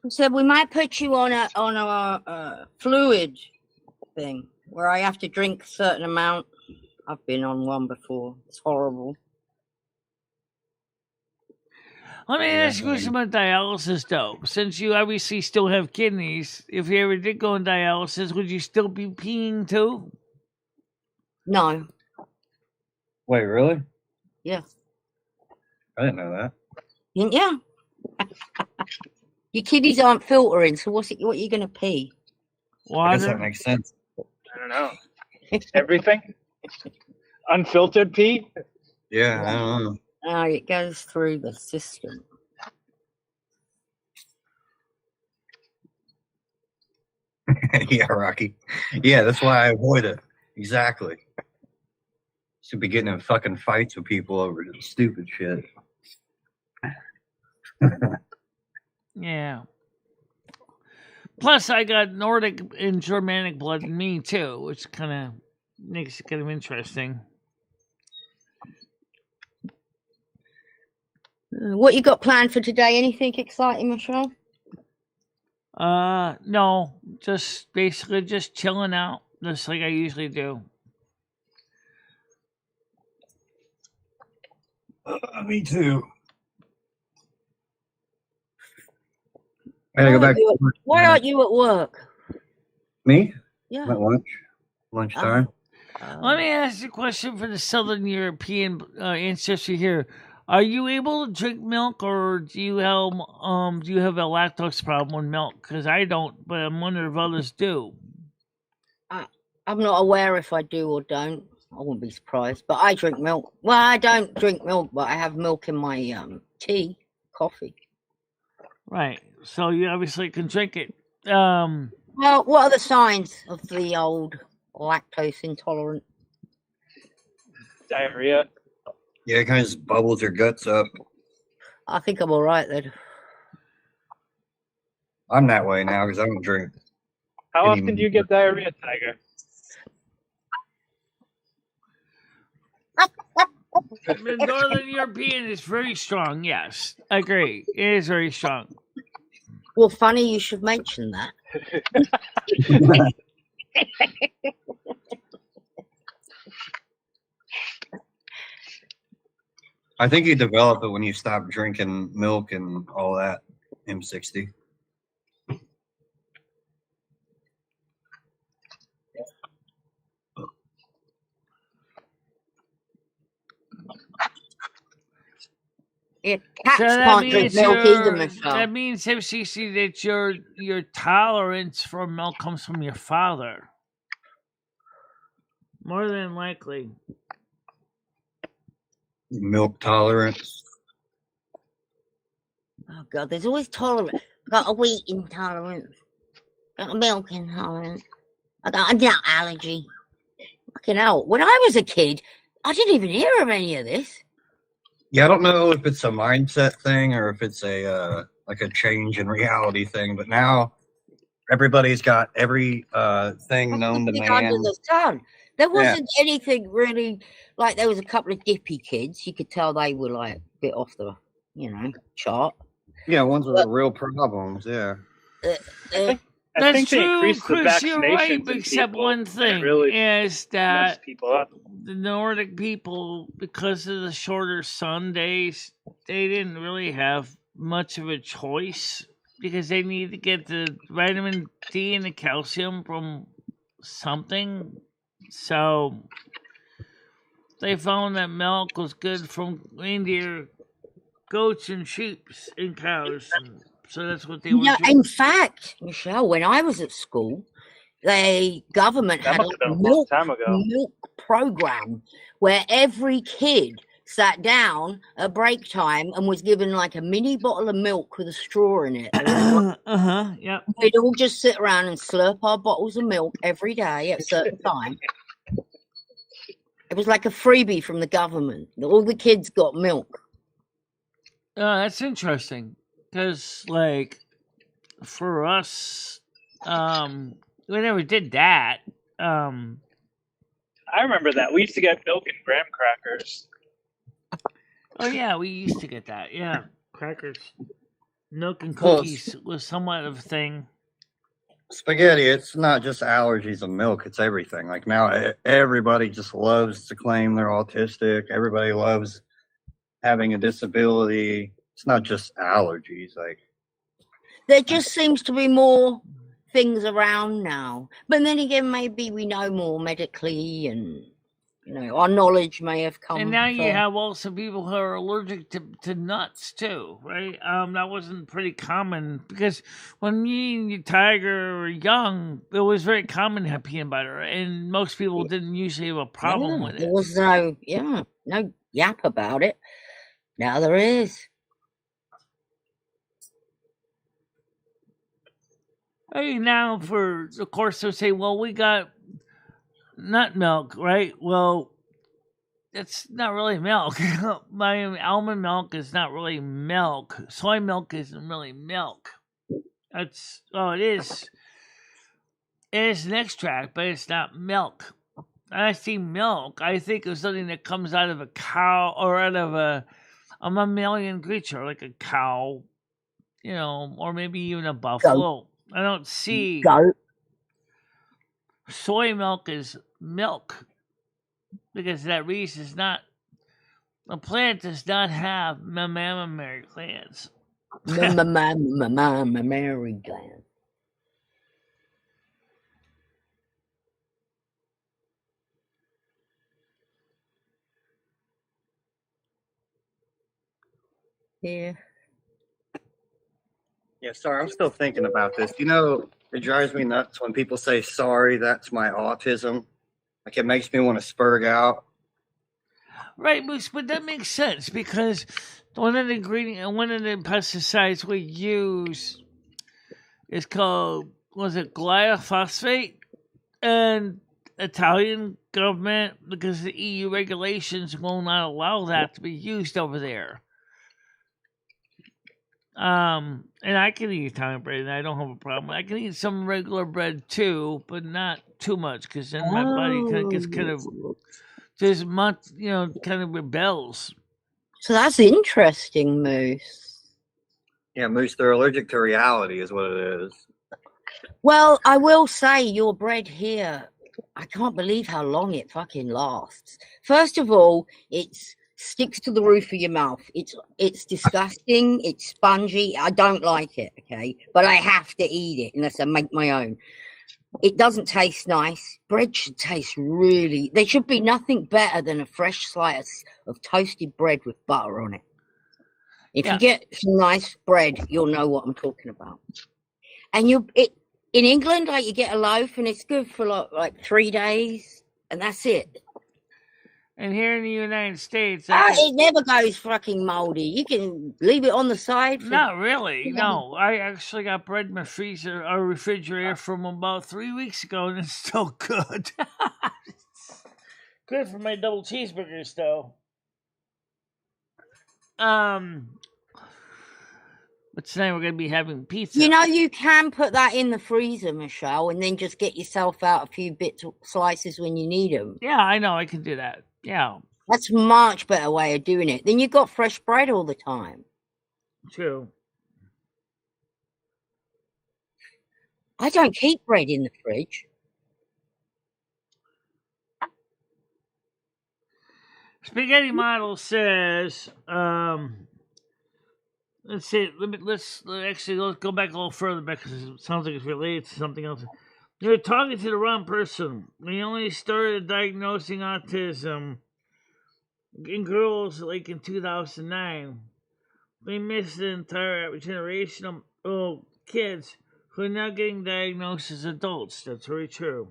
Said we might put you on a fluid thing where I have to drink a certain amount. I've been on one before. It's horrible. Let me ask you something about dialysis, though. Since you obviously still have kidneys, if you ever did go on dialysis, would you still be peeing too? No. Wait, really? Yeah. I didn't know that. Yeah. Your kidneys aren't filtering, so what are you going to pee? I guess Water? that makes sense. I don't know. Everything? Unfiltered pee? Yeah, I don't know. Oh, it goes through the system. Yeah, Rocky. Yeah, that's why I avoid it. Exactly. Should be getting in fucking fights with people over this stupid shit. Yeah. Plus, I got Nordic and Germanic blood in me, too, which kind of makes it kind of interesting. What you got planned for today? Anything exciting, Michelle? No, just basically just chilling out, just like I usually do. Me too. I gotta go back. Why aren't you at work? Me? Yeah. I'm at lunch. Lunchtime. Let me ask you a question for the Southern European ancestry here. Are you able to drink milk, or do you have a lactose problem with milk? Because I don't, but I'm wondering if others do. I'm not aware if I do or don't. I wouldn't be surprised, but I drink milk. Well, I don't drink milk, but I have milk in my tea, coffee. Right. So you obviously can drink it. Well, what are the signs of the old lactose intolerant? Diarrhea. Yeah, it kind of just bubbles your guts up. I think I'm all right then. I'm that way now because I don't drink. How often do you get diarrhea, Tiger? The Northern European is very strong. Yes, I agree. It is very strong. Well, funny you should mention that. I think you develop it when you stop drinking milk and all that. M60. Cats can't drink milk either, Michelle. That means, FCC, that your tolerance for milk comes from your father. More than likely. Milk tolerance. Oh God, there's always tolerance. Got a wheat intolerance. Got a milk intolerance. I got a nut allergy. Fucking hell. When I was a kid, I didn't even hear of any of this. Yeah, I don't know if it's a mindset thing or if it's a like a change in reality thing, but now everybody's got every thing known to man. Under the sun. There wasn't anything really, like there was a couple of dippy kids. You could tell they were like a bit off the, chart. Yeah, ones with real problems, yeah. I think they true, increased the Chris, you're right, vaccinations in except people. one thing really is that messed people up. the Nordic people, because of the shorter sun days, they didn't really have much of a choice because they need to get the vitamin D and the calcium from something. So they found that milk was good from reindeer, goats, and sheep and cows. And so that's what they were doing. In fact, Michelle, when I was at school, the government That had must have been a a long milk time ago. program where every kid sat down at break time and was given like a mini bottle of milk with a straw in it. Yep. We'd all just sit around and slurp our bottles of milk every day at a certain time. It was like a freebie from the government. All the kids got milk. That's interesting because, like, for us, we never did that. I remember that. We used to get milk and graham crackers. Oh yeah, we used to get that. Yeah, crackers, milk and Well, cookies was somewhat of a thing. spaghetti, it's not just allergies and milk, it's everything. Like now, everybody just loves to claim they're autistic. Everybody loves having a disability. It's not just allergies. Like, There just seems to be more things around now. But then again, maybe we know more medically and, you know, our knowledge may have come. And now you further. have also people who are allergic to nuts too, right? That wasn't pretty common because when me and your tiger were young, it was very common to have peanut butter, and most people didn't usually have a problem with There it. was no yap about it. Now there is. Hey, now of course they'll say, well, we got nut milk, right? Well, it's not really milk. My almond milk is not really milk. Soy milk isn't really milk. It is. It is an extract, but it's not milk. When I see milk, I think of something that comes out of a cow or out of a mammalian creature, like a cow, you know, or maybe even a buffalo. I don't see Goat. soy milk as milk because that reason is not. A plant does not have mammary glands. Mammary gland. Yeah. yeah, sorry, I'm still thinking about this. You know, it drives me nuts when people say, sorry, that's my autism. Like, it makes me want to spurg out. Right, but that makes sense because one of the pesticides we use is called, was it glyphosate? And Italian government, because the EU regulations will not allow that to be used over there. And I can eat Italian bread, and I don't have a problem. I can eat some regular bread too, but not too much, because then my body gets kind of just kind of rebels. So that's interesting, Moose. Yeah, Moose, they're allergic to reality is what it is. Well, I will say your bread here, I can't believe how long it fucking lasts. First of all, it sticks to the roof of your mouth. It's disgusting. It's spongy. I don't like it, okay? But I have to eat it unless I make my own. It doesn't taste nice. Bread should taste really... There should be nothing better than a fresh slice of toasted bread with butter on it. If you get some nice bread, you'll know what I'm talking about. And in England, like, you get a loaf and it's good for like 3 days, and that's it. And here in the United States, it never goes fucking moldy. You can leave it on the side. Not really. No, I actually got bread in my freezer or refrigerator from about 3 weeks ago, and it's still good. Good for my double cheeseburgers, though. But tonight we're going to be having pizza. You know, you can put that in the freezer, Michelle, and then just get yourself out a few slices when you need them. Yeah, I know. I can do that. Yeah. That's a much better way of doing it. Then you've got fresh bread all the time. True. I don't keep bread in the fridge. Spaghetti Model says, let's see. Let's go back a little further because it sounds like it's related to something else. You're talking to the wrong person. We only started diagnosing autism in girls like in 2009. We missed the entire generation of kids who are now getting diagnosed as adults. That's very true.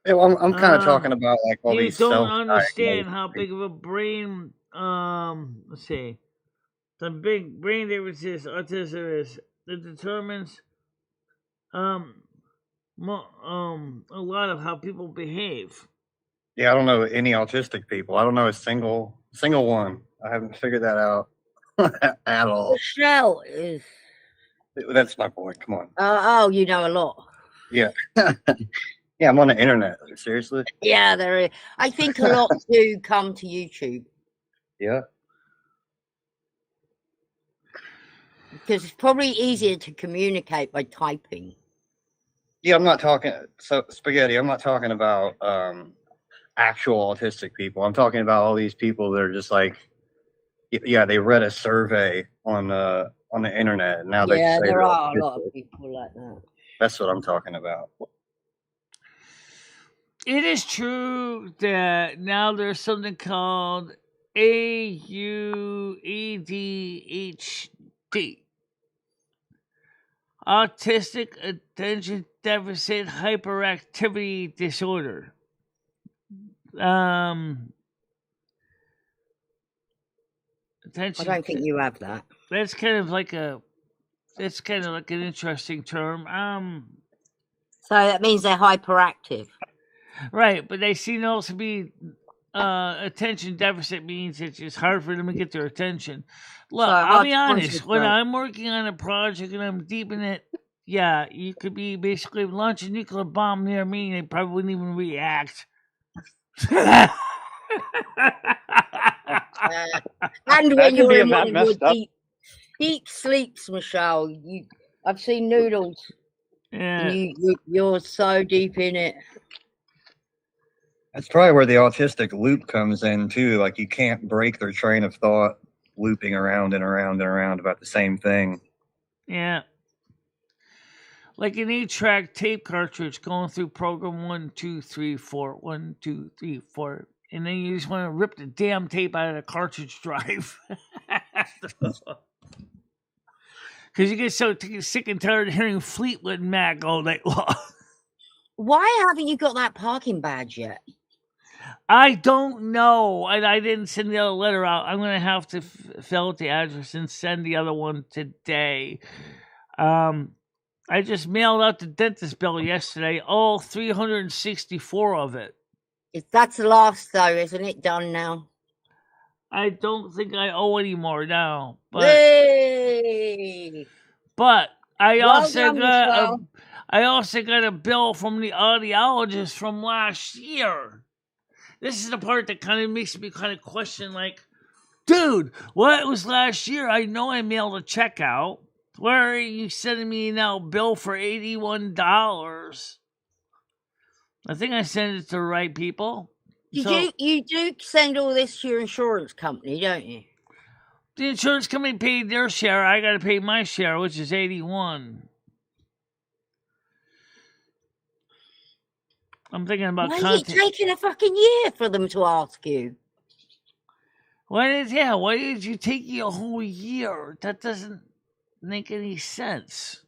Yeah, well, I'm kind of talking about like all You these don't self-diagnosed understand how people. big of a brain. Let's see, the big brain differences autism is that determines a lot of how people behave. Yeah, I don't know any autistic people. I don't know a single one. I haven't figured that out at all. Michelle is. That's my point. Come on. Oh, you know a lot. Yeah. Yeah, I'm on the internet. Seriously? Yeah, there is. I think a lot do come to YouTube Yeah. because it's probably easier to communicate by typing. Yeah, I'm not talking. So spaghetti. I'm not talking about actual autistic people. I'm talking about all these people that are just like, yeah, they read a survey on the internet, and now they Yeah, say there they're are a lot autistic. of people like that. That's what I'm talking about. It is true that now there's something called ADHD, autistic attention deficit hyperactivity disorder. Attention. I don't think you have that. That's kind of like an interesting term. So that means they're hyperactive. Right, but they seem to also be attention deficit means it's just hard for them to get their attention. Look, So I'll hard be to honest. When concentrate. I'm working on a project and I'm deep in it, yeah, you could be basically launch a nuclear bomb near me and they probably wouldn't even react. And That when can you're be in that one of your messed up. deep sleeps, Michelle, I've seen Noodles. Yeah. And you're so deep in it. That's probably where the autistic loop comes in too. Like you can't break their train of thought, looping around and around and around about the same thing. Yeah. Like an 8-track tape cartridge going through program 1, 2, 3, 4, 1, 2, 3, 4. And then you just want to rip the damn tape out of the cartridge drive. Because you get so sick and tired of hearing Fleetwood Mac all night long. Why haven't you got that parking badge yet? I don't know. I didn't send the other letter out. I'm going to have to fill out the address and send the other one today. I just mailed out the dentist bill yesterday, all 364 of it. That's the last, though, isn't it? Done now. I don't think I owe any more now. But Yay! I Well also done, Michelle. got a bill from the audiologist from last year. This is the part that kind of makes me kind of question, like, dude, what was last year? I know I mailed a check out. Where are you sending me now a bill for $81? I think I sent it to the right people. You do send all this to your insurance company, don't you? The insurance company paid their share. I got to pay my share, which is $81. I'm thinking about Why is it taking a fucking year for them to ask you? Why did you take you a whole year? That doesn't make any sense.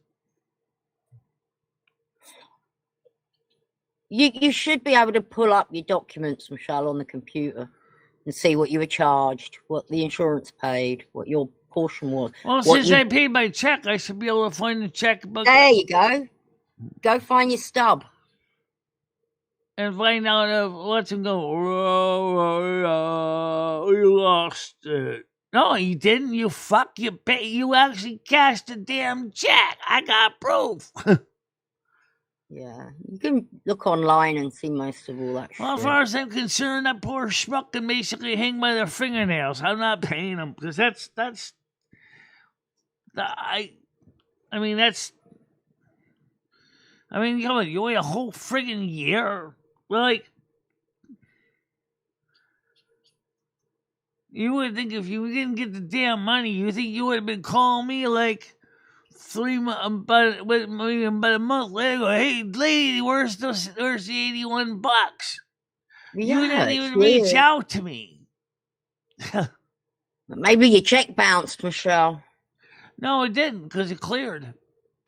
You should be able to pull up your documents, Michelle, on the computer and see what you were charged, what the insurance paid, what your portion was. Well, since I paid my check, I should be able to find the checkbook. There you go. Go find your stub. And find out if let's him go. You lost it. No, you didn't. You fuck. You actually cashed a damn check. I got proof. Yeah, you can look online and see most of all that shit. Well, as far as I'm concerned, that poor schmuck can basically hang by their fingernails. I'm not paying him because come on, you wait a whole friggin' year. Like, you would think if you didn't get the damn money, you think you would have been calling me like about a month later. Hey, lady, where's the $81? Yeah, you didn't even reach out to me. Maybe your check bounced, Michelle. No, it didn't because it cleared.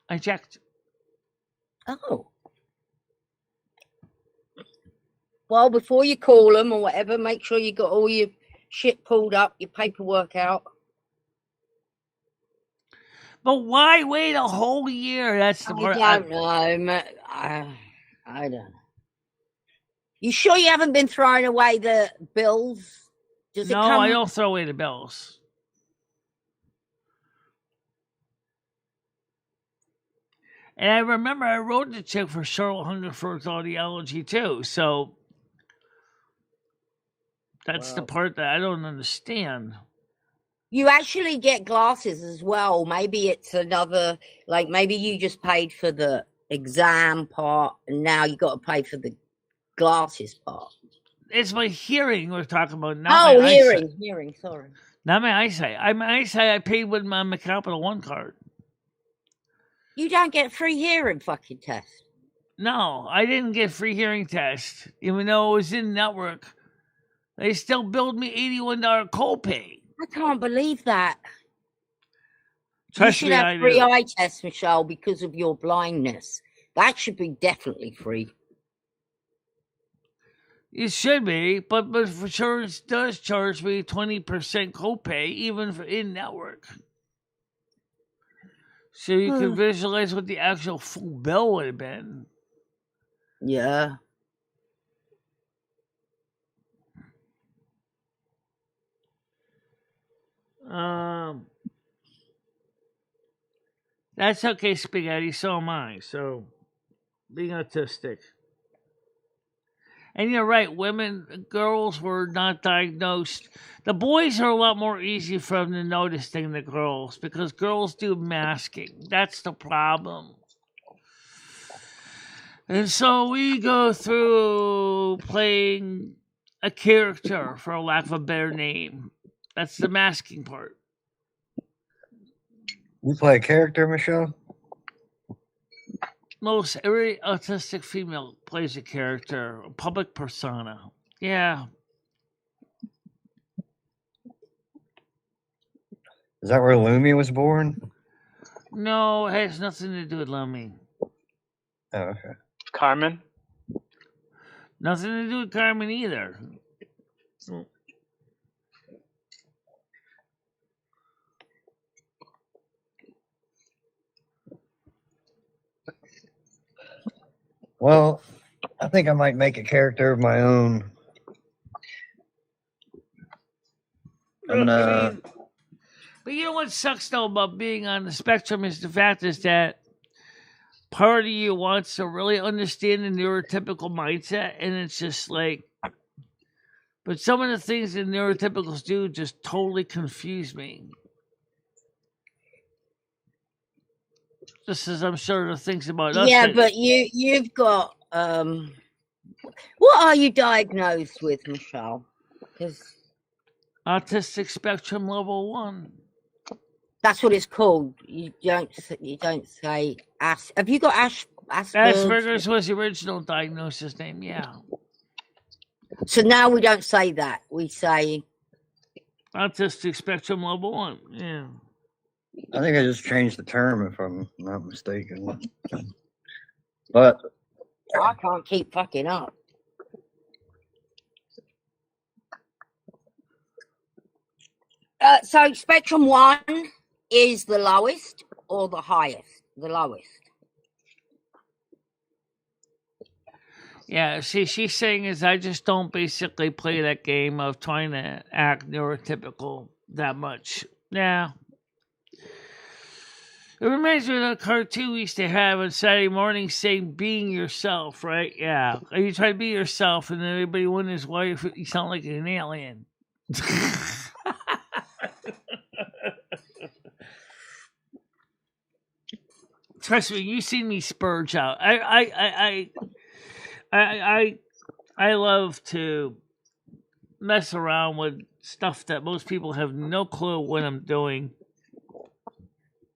I checked. Oh. Well, before you call them or whatever, make sure you got all your shit pulled up, your paperwork out. But why wait a whole year? That's the part. I don't know. I don't know. You sure you haven't been throwing away the bills? Does No, it come? I don't throw away the bills. And I remember I wrote the check for Charlotte Hungerford's audiology too. So that's the part that I don't understand. You actually get glasses as well. Maybe it's another, like maybe you just paid for the exam part and now you got to pay for the glasses part. It's my hearing we're talking about. Not my hearing, sorry. Not my eyesight. My eyesight I paid with my Capital One card. You don't get free hearing fucking test. No, I didn't get free hearing test. Even though it was in network. They still billed me $81 copay. I can't believe that. Trust you should me, have free eye tests, Michelle, because of your blindness. That should be definitely free. It should be, but insurance does charge me 20% copay, even for in-network. So you can visualize what the actual full bill would have been. Yeah. That's okay, Spaghetti. So am I. So, being autistic. And you're right, girls were not diagnosed. The boys are a lot more easy for them to notice than the girls because girls do masking. That's the problem. And so we go through playing a character, for lack of a better name. That's the masking part. You play a character, Michelle? Most every autistic female plays a character, a public persona. Yeah. Is that where Lumi was born? No, it has nothing to do with Lummy. Oh, okay. Carmen? Nothing to do with Carmen either. Well, I think I might make a character of my own. But you know what sucks though about being on the spectrum is the fact is that part of you wants to really understand the neurotypical mindset, and it's just like, but some of the things that neurotypicals do just totally confuse me. Just as I'm sure the things about us. Yeah, but you've got what are you diagnosed with, Michelle? Autistic spectrum level 1. That's what it's called. You don't say As. Have you got Asperger's? Asperger's was the original diagnosis name. Yeah. So now we don't say that. We say autistic spectrum level 1. Yeah. I think I just changed the term if I'm not mistaken. But I can't keep fucking up. So spectrum 1 is the lowest or the highest? The lowest. Yeah, see, she's saying is I just don't basically play that game of trying to act neurotypical that much. Yeah. It reminds me of the cartoon we used to have on Saturday morning saying being yourself, right? Yeah. You try to be yourself and then everybody wonders why you sound like an alien. Trust me, you've seen me spurge out. I love to mess around with stuff that most people have no clue what I'm doing.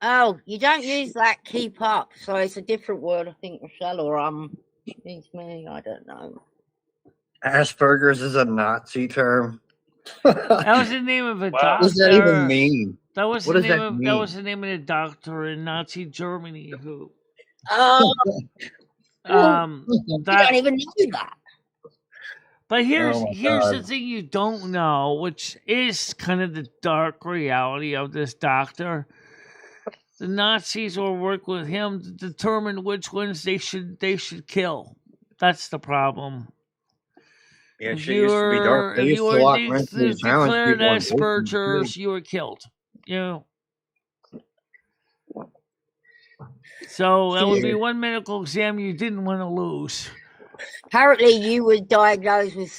Oh, you don't use that keep up, so it's a different word, I think, Michelle, or it's me, I don't know. Asperger's is a Nazi term. That was the name of a doctor. What does that even mean? That was what the does name that of mean? that was the name of the doctor in Nazi Germany who you don't even know that. But here's Oh my here's the God. thing you don't know, which is kind of the dark reality of this doctor. The Nazis will work with him to determine which ones they should kill. That's the problem. Yeah, If shit you used to be dark. were They used to lock mentally challenged declared people in as basement too. Asperger's, you were killed. You know. So that would be one medical exam you didn't want to lose. Apparently, you were diagnosed with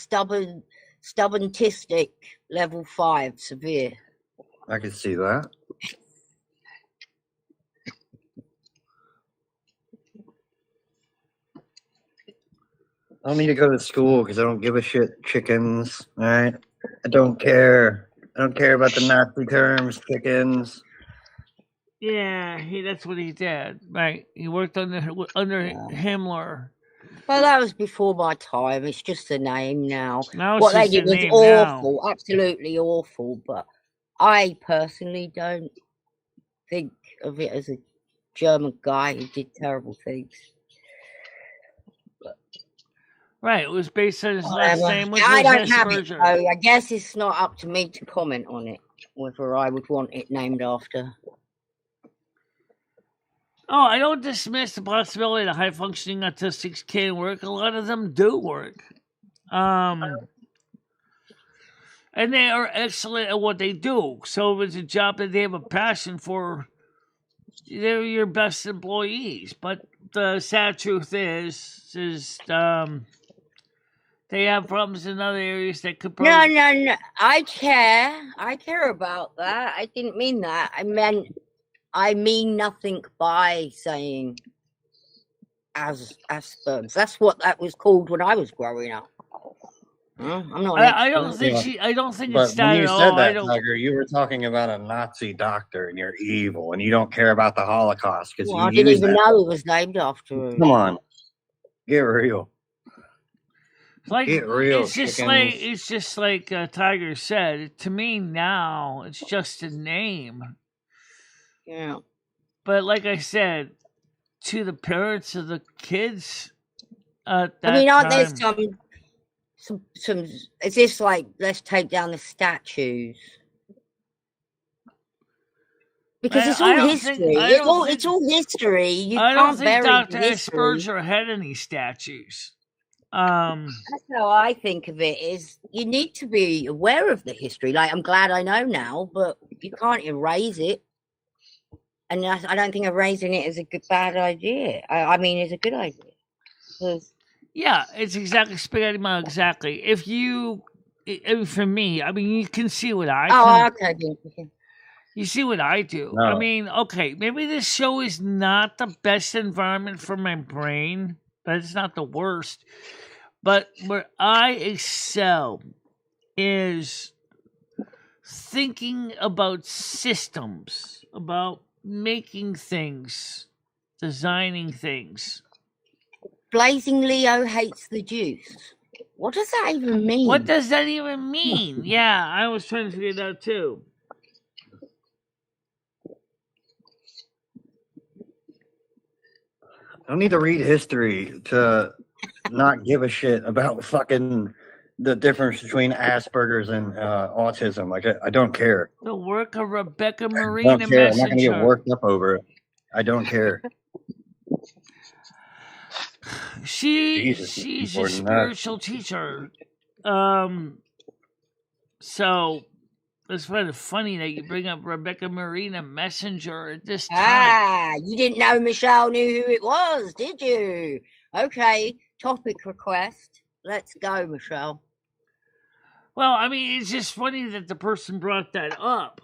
stubbornistic level 5 severe. I could see that. I don't need to go to school because I don't give a shit. Chickens, all right? I don't care. I don't care about the Nazi terms, chickens. Yeah, that's what he did. Right, he worked under Himmler. Well, that was before my time. It's just a name now. Now What they it's just did a was name awful, now. absolutely awful. But I personally don't think of it as a German guy who did terrible things. Right, it was based on his last Whatever. name, which I was don't have it, Asperger. so I guess it's not up to me to comment on it, whether I would want it named after. Oh, I don't dismiss the possibility that high-functioning autistics can work. A lot of them do work. And they are excellent at what they do. So if it's a job that they have a passion for, they're your best employees. But the sad truth is they have problems in other areas that could probably... No. I care about that. I didn't mean that. I mean nothing by saying Asperger's. That's what that was called when I was growing up. I'm not. I don't think Yeah. I don't think But it's that when you at said all. I that, don't. Tiger, you were talking about a Nazi doctor and you're evil and you don't care about the Holocaust because Well, I you didn't use even that. know it was named after him. Come on, get real. Like Get real, it's just chickens. like Tiger said. To me now, it's just a name. Yeah. But like I said, to the parents of the kids at that I mean, aren't time, there some? Is this like let's take down the statues? Because it's all history. It's all history. You I don't can't think bury Dr. history. Asperger had any statues. That's how I think of it. Is you need to be aware of the history. Like I'm glad I know now, but you can't erase it. And I don't think erasing it is a bad idea. I mean, it's a good idea. Yeah, it's exactly spaghetti mouth. Exactly. If you, for me, I mean, you can see what I. Oh, okay. You see what I do. No. I mean, okay, maybe this show is not the best environment for my brain, but it's not the worst. But where I excel is thinking about systems, about making things, designing things. Blazing Leo hates the Jews. What does that even mean? What does that even mean? Yeah, I was trying to figure it out too. I don't need to read history to not give a shit about fucking the difference between Asperger's and autism. Like, I don't care. The work of Rebecca Marie, I don't the care. I'm not going to messenger. get worked up over it. I don't care. She's Jesus, a spiritual teacher. So it's kind of funny that you bring up Rebecca Marie, the messenger at this time. Ah, you didn't know Michelle knew who it was, did you? Okay, topic request. Let's go, Michelle. Well, I mean, it's just funny that the person brought that up.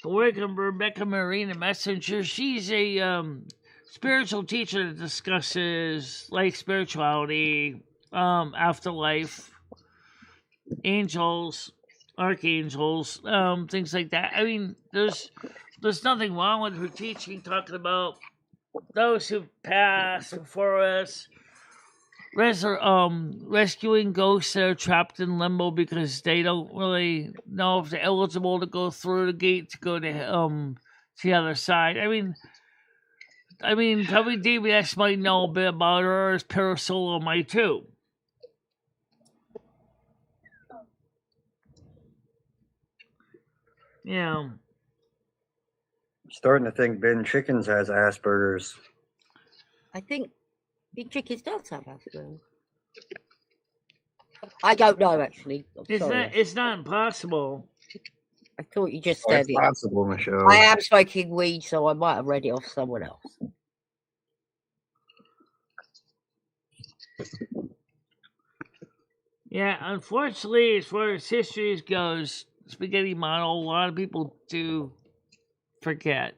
The work of Rebecca Marie, the messenger. She's a spiritual teacher that discusses like spirituality, afterlife, angels, archangels, things like that. I mean, there's nothing wrong with her teaching, talking about those who passed before us, rescuing ghosts that are trapped in limbo because they don't really know if they're eligible to go through the gate to go to the other side. I mean, probably David S might know a bit about her, as Parasolo might too. Yeah. Starting to think Ben Chickens has Asperger's. I think Big Chickens does have Asperger's. I don't know, actually. I'm sorry. It's not impossible. I thought you just Oh, said it's it. possible, Michelle. I am smoking weed, so I might have read it off someone else. Yeah, unfortunately, as far as history goes, spaghetti model, a lot of people do forget.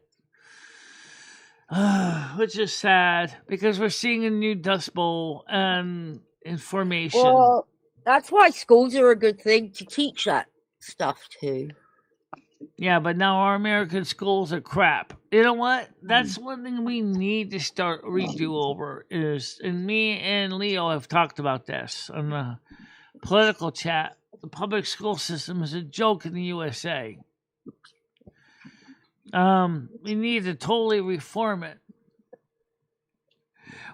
Which is sad because we're seeing a new Dust Bowl and information. Well, that's why schools are a good thing to teach that stuff to. Yeah, but now our American schools are crap. You know what? That's one thing we need to start redo over is, and me and Leo have talked about this on the political chat. The public school system is a joke in the USA. We need to totally reform it.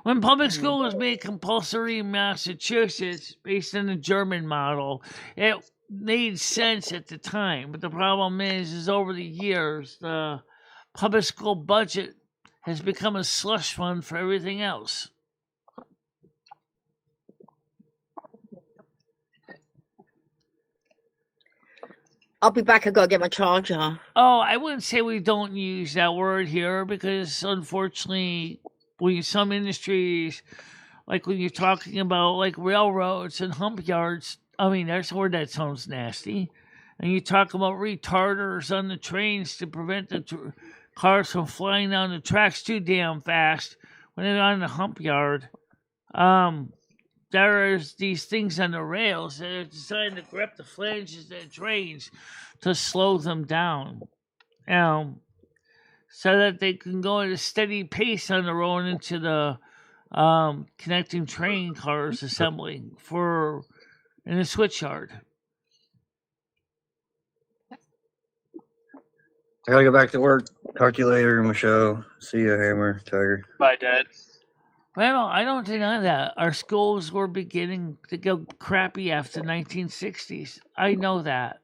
When public school was made compulsory in Massachusetts, based on the German model, it made sense at the time. But the problem is over the years, the public school budget has become a slush fund for everything else. I'll be back. I gotta get my charger. Oh, I wouldn't say we don't use that word here because unfortunately, when some industries, like when you're talking about like railroads and hump yards, I mean, there's a word that sounds nasty. And you talk about retarders on the trains to prevent the cars from flying down the tracks too damn fast when they're on the hump yard. There's these things on the rails that are designed to grip the flanges of the trains to slow them down. So that they can go at a steady pace on the road into the connecting train cars assembling in the switch yard. I gotta go back to work. Talk to you later, Michelle. See ya, Hammer, Tiger. Bye, Dad. Well, I don't deny that. Our schools were beginning to go crappy after the 1960s. I know that.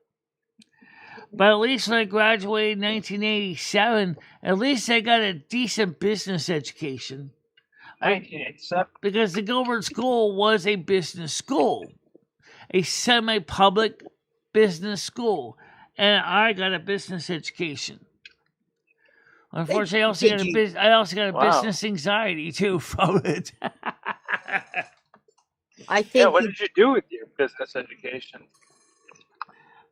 But at least when I graduated in 1987, at least I got a decent business education. 1987. Because the Gilbert School was a business school, a semi-public business school, and I got a business education. Unfortunately, I also got a business anxiety too from it. I think. Yeah, what did you do with your business education?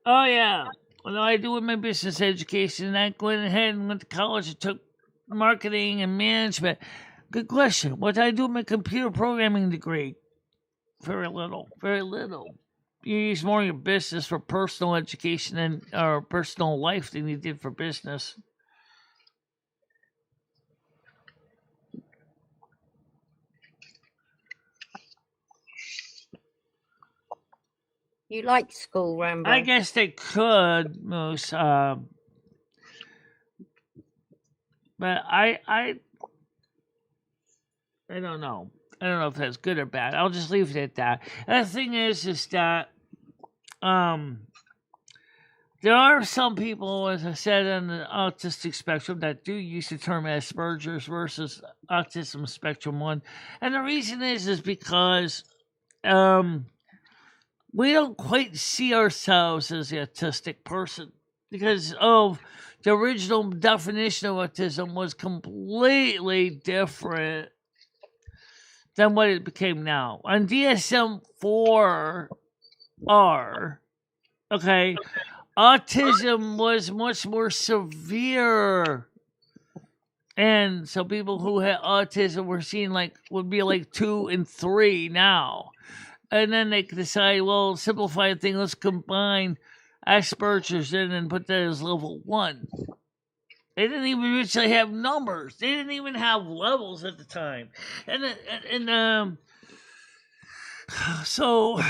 Oh yeah, what did I do with my business education? I went ahead and went to college and took marketing and management. Good question. What did I do with my computer programming degree? Very little. Very little. You use more of your business for personal education or personal life than you did for business. You like school, Rambo? I guess they could, Moose. But I don't know. I don't know if that's good or bad. I'll just leave it at that. And the thing is that there are some people, as I said, on the autistic spectrum that do use the term Asperger's versus autism spectrum 1. And the reason is because we don't quite see ourselves as the autistic person because of the original definition of autism was completely different than what it became now. On DSM-4R, okay, autism was much more severe. And so people who had autism were seen would be like 2 and 3 now. And then they decide, well, simplified thing, let's combine Asperger's in and put that as level 1. They didn't even originally have numbers. They didn't even have levels at the time. So,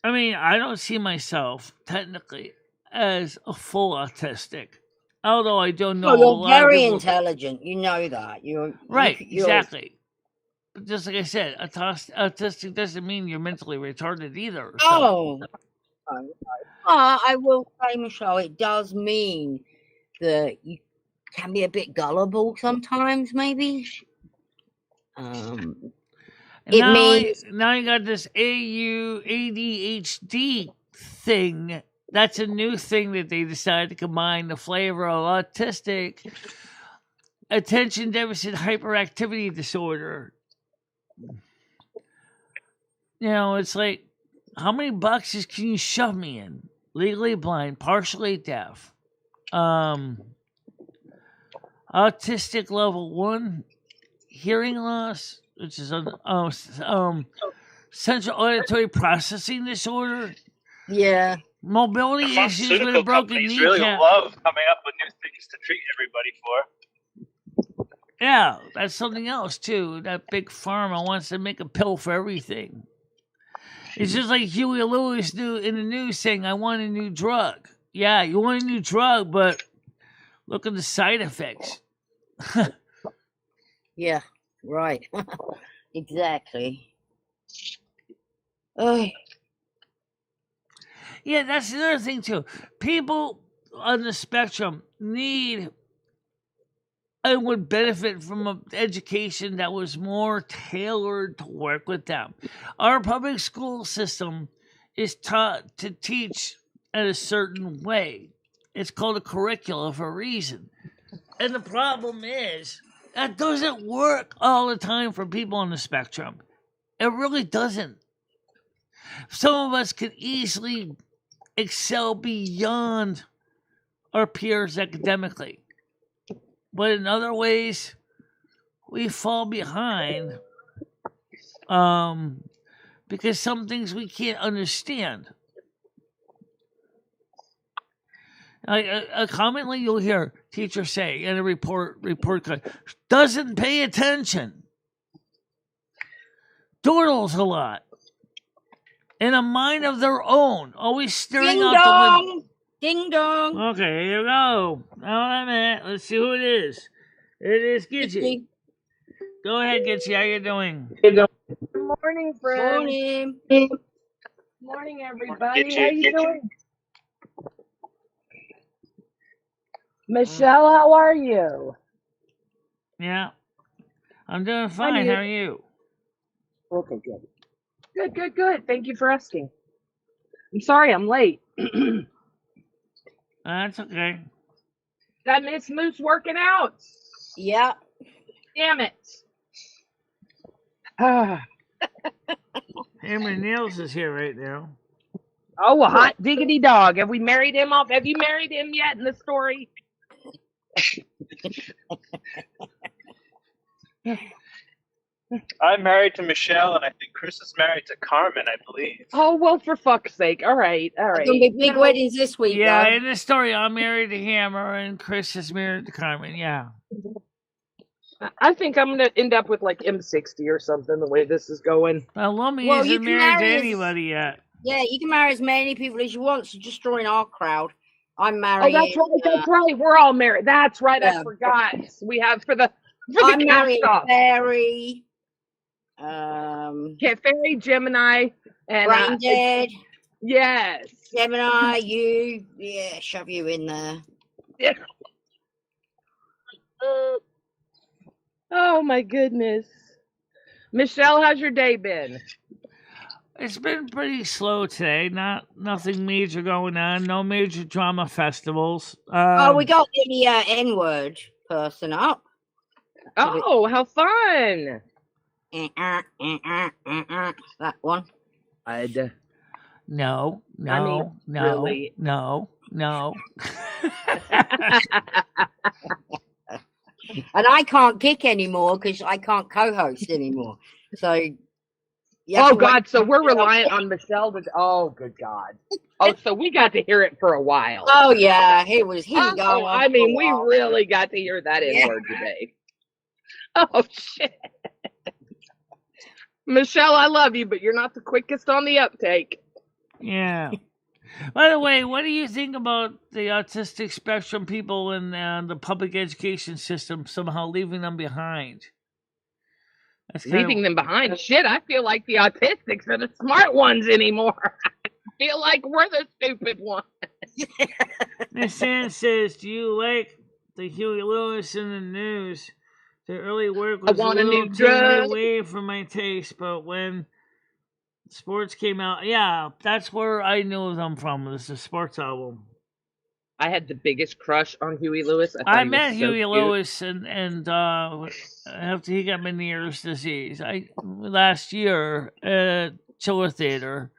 I mean, I don't see myself technically as a full autistic. Although I don't know. Well, you're very intelligent. You know that. You're exactly. But just like I said, autistic doesn't mean you're mentally retarded either. So. Oh, I will say, Michelle, it does mean that you can be a bit gullible sometimes, maybe. And It now, means now you got this ADHD thing. That's a new thing that they decided to combine the flavor of autistic attention deficit hyperactivity disorder. You know, it's like, how many boxes can you shove me in? Legally blind, partially deaf, autistic level 1, hearing loss, which is central auditory processing disorder, yeah. mobility The issues with a pharmaceutical broken companies kneecap. really love coming up with new things to treat everybody for. Yeah, that's something else too. That big pharma wants to make a pill for everything. It's just like Huey Lewis knew in the news saying, "I want a new drug." Yeah, you want a new drug, but look at the side effects. Yeah, right. Exactly. Oh, Yeah, that's another thing too. People on the spectrum need and would benefit from an education that was more tailored to work with them. Our public school system is taught to teach in a certain way. It's called a curricula for a reason. And the problem is that doesn't work all the time for people on the spectrum. It really doesn't. Some of us could easily excel beyond our peers academically. But in other ways, we fall behind because some things we can't understand. Commonly, you'll hear teachers say in a report card, doesn't pay attention, dawdles a lot, in a mind of their own, always staring ding out the window. dong! Ding dong! Okay, here we go. Now a minute. Let's see who it is. It is Gitchy. Go ahead, Gitchy. How you doing? Good morning, friends. Morning. Morning, everybody. How you doing? Michelle, how are you? Yeah, I'm doing fine. How are you? Okay, good. Good. Thank you for asking. I'm sorry I'm late. That's okay. Got Miss Moose working out. Yeah. Damn it. Hammer Nails is here right now. Oh, a hot diggity dog. Have we married him off? Have you married him yet in the story? I'm married to Michelle, and I think Chris is married to Carmen, I believe. Oh, well, for fuck's sake. All right. There's gonna be big weddings this week. Yeah, though. in the story, I'm married to Hammer, and Chris is married to Carmen. Yeah. I think I'm going to end up with like M60 or something the way this is going. Well, Lummy Well, you isn't can married to marry anybody yet. Yeah, you can marry as many people as you want. So just join our crowd. I'm marrying. Oh, that's right. We're all married. That's right. Yeah. I forgot. We have for the I'm cast marrying off. Fairy. Okay, Fairy, Gemini, and Brain Dead. Yes. Gemini, you. Yeah, shove you in there. Yeah. Oh my goodness. Michelle, how's your day been? It's been pretty slow today. Nothing major going on. No major drama festivals. We got the N-word person up. Oh, how fun! That one. No. Really? No. And I can't kick anymore because I can't co-host anymore. So. Oh God! So we're reliant on Michelle to. Oh, good God! Oh, so we got to hear it for a while. Oh yeah, he was going. I mean, we really got to hear that N-word today. Oh shit! Michelle, I love you, but you're not the quickest on the uptake. Yeah. By the way, what do you think about the autistic spectrum people in the public education system somehow leaving them behind? Leaving them behind? Shit, I feel like the autistics are the smart ones anymore. feel like we're the stupid one. Miss Ann says, do you like the Huey Lewis in the news? The early work was a want a little new taken drug. away from my taste, but when sports came out, yeah, that's where I knew them from. This is a sports album. I had the biggest crush on Huey Lewis. I met Huey Lewis and after he got Meniere's disease, last year at Chiller Theater,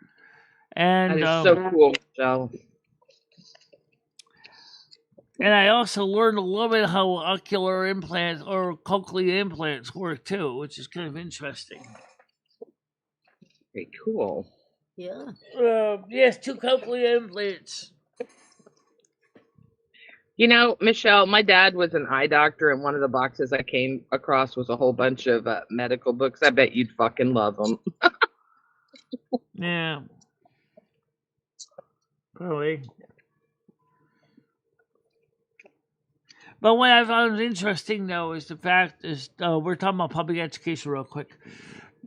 and That is so cool, Michelle. And I also learned a little bit how ocular implants or cochlear implants work too, which is kind of interesting. Very cool. Yeah. Yes, 2 cochlear implants. You know, Michelle, my dad was an eye doctor, and one of the boxes I came across was a whole bunch of medical books. I bet you'd fucking love them. Yeah. Probably. But what I found interesting, though, is the fact is we're talking about public education real quick.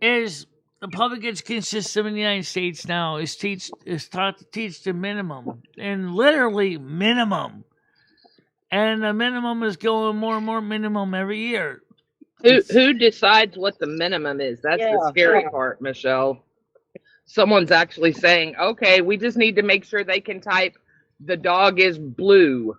Is the public education system in the United States now is taught to teach the minimum, and literally minimum, and the minimum is going more and more minimum every year. Who decides what the minimum is? That's the scary part, Michelle. Someone's actually saying, "Okay, we just need to make sure they can type the dog is blue."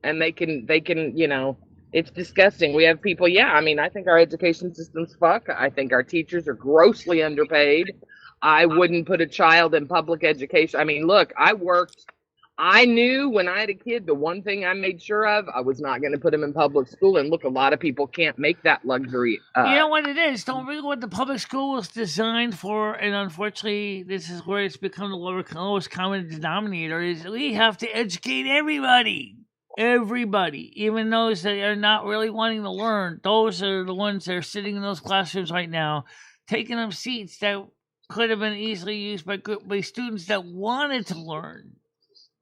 And they can, you know, it's disgusting. We have people, I mean, I think our education system's fuck. I think our teachers are grossly underpaid. I wouldn't put a child in public education. I mean, look, I knew when I had a kid, the one thing I made sure of, I was not going to put him in public school. And look, a lot of people can't make that luxury. You know what it is? Don't really what the public school was designed for. And unfortunately, this is where it's become the lowest common denominator is we have to educate everybody. Everybody, even those that are not really wanting to learn, those are the ones that are sitting in those classrooms right now, taking up seats that could have been easily used by students that wanted to learn.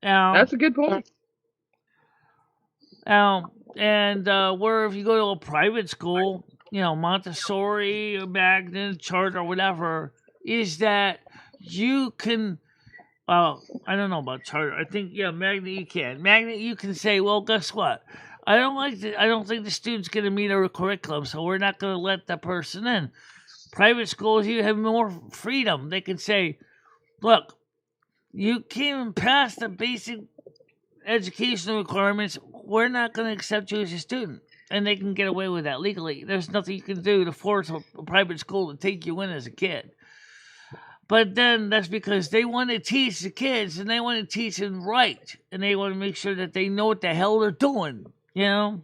Now, that's a good point. And where if you go to a private school, you know, Montessori or Magnet Charter or whatever, is that you can. I don't know about charter. I think Magnet you can. Magnet you can say, well, guess what? I don't think the student's going to meet our curriculum, so we're not going to let that person in. Private schools, you have more freedom. They can say, look, you can't even pass the basic educational requirements. We're not going to accept you as a student, and they can get away with that legally. There's nothing you can do to force a private school to take you in as a kid. But then that's because they want to teach the kids and they want to teach them right. And they want to make sure that they know what the hell they're doing, you know?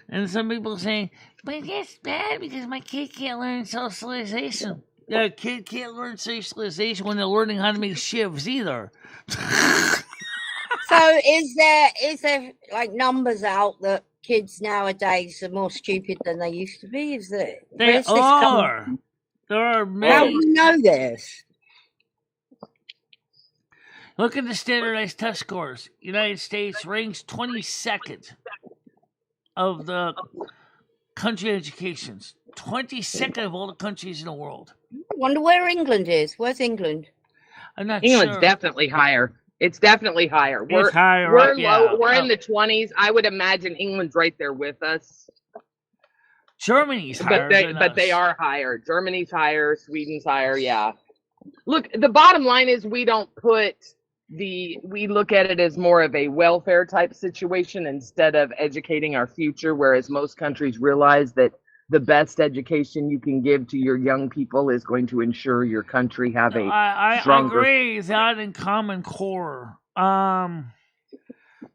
And some people are saying, but that's bad because my kid can't learn socialization. Yeah, a kid can't learn socialization when they're learning how to make shivs either. So is there like numbers out that kids nowadays are more stupid than they used to be? Is there? They are. There are many. How do we know this? Look at the standardized test scores. United States ranks 22nd of the country educations. 22nd of all the countries in the world. I wonder where England is. Where's England? I'm not England's sure. definitely higher. It's definitely higher. It's higher we're up, yeah. We're in the 20s. I would imagine England's right there with us. Germany's higher but they are higher. Germany's higher. Sweden's higher. Yeah. Look, the bottom line is we look at it as more of a welfare type situation instead of educating our future, whereas most countries realize that the best education you can give to your young people is going to ensure your country have a stronger. I agree with that in Common Core.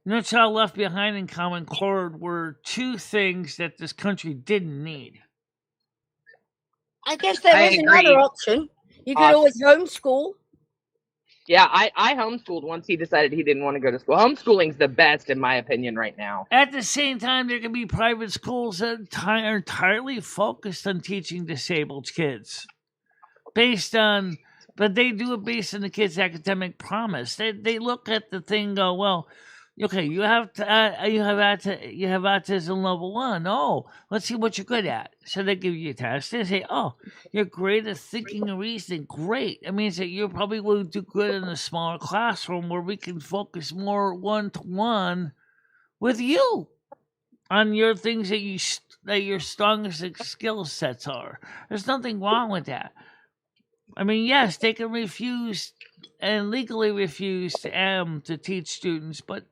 No Child Left Behind and Common Core were two things that this country didn't need. I guess there is another option. You could always homeschool. Yeah, I homeschooled once he decided he didn't want to go to school. Homeschooling's the best, in my opinion, right now. At the same time, there can be private schools that are entirely focused on teaching disabled kids. But they do it based on the kid's academic promise. They look at the thing and go, well, Okay, you have autism level 1. Oh, let's see what you're good at. So they give you a test. They say, oh, you're great at thinking and reasoning. Great. That means that you probably will do good in a smaller classroom where we can focus more one-to-one with you on your things that your strongest skill sets are. There's nothing wrong with that. I mean, yes, they can refuse and legally refuse to teach students, but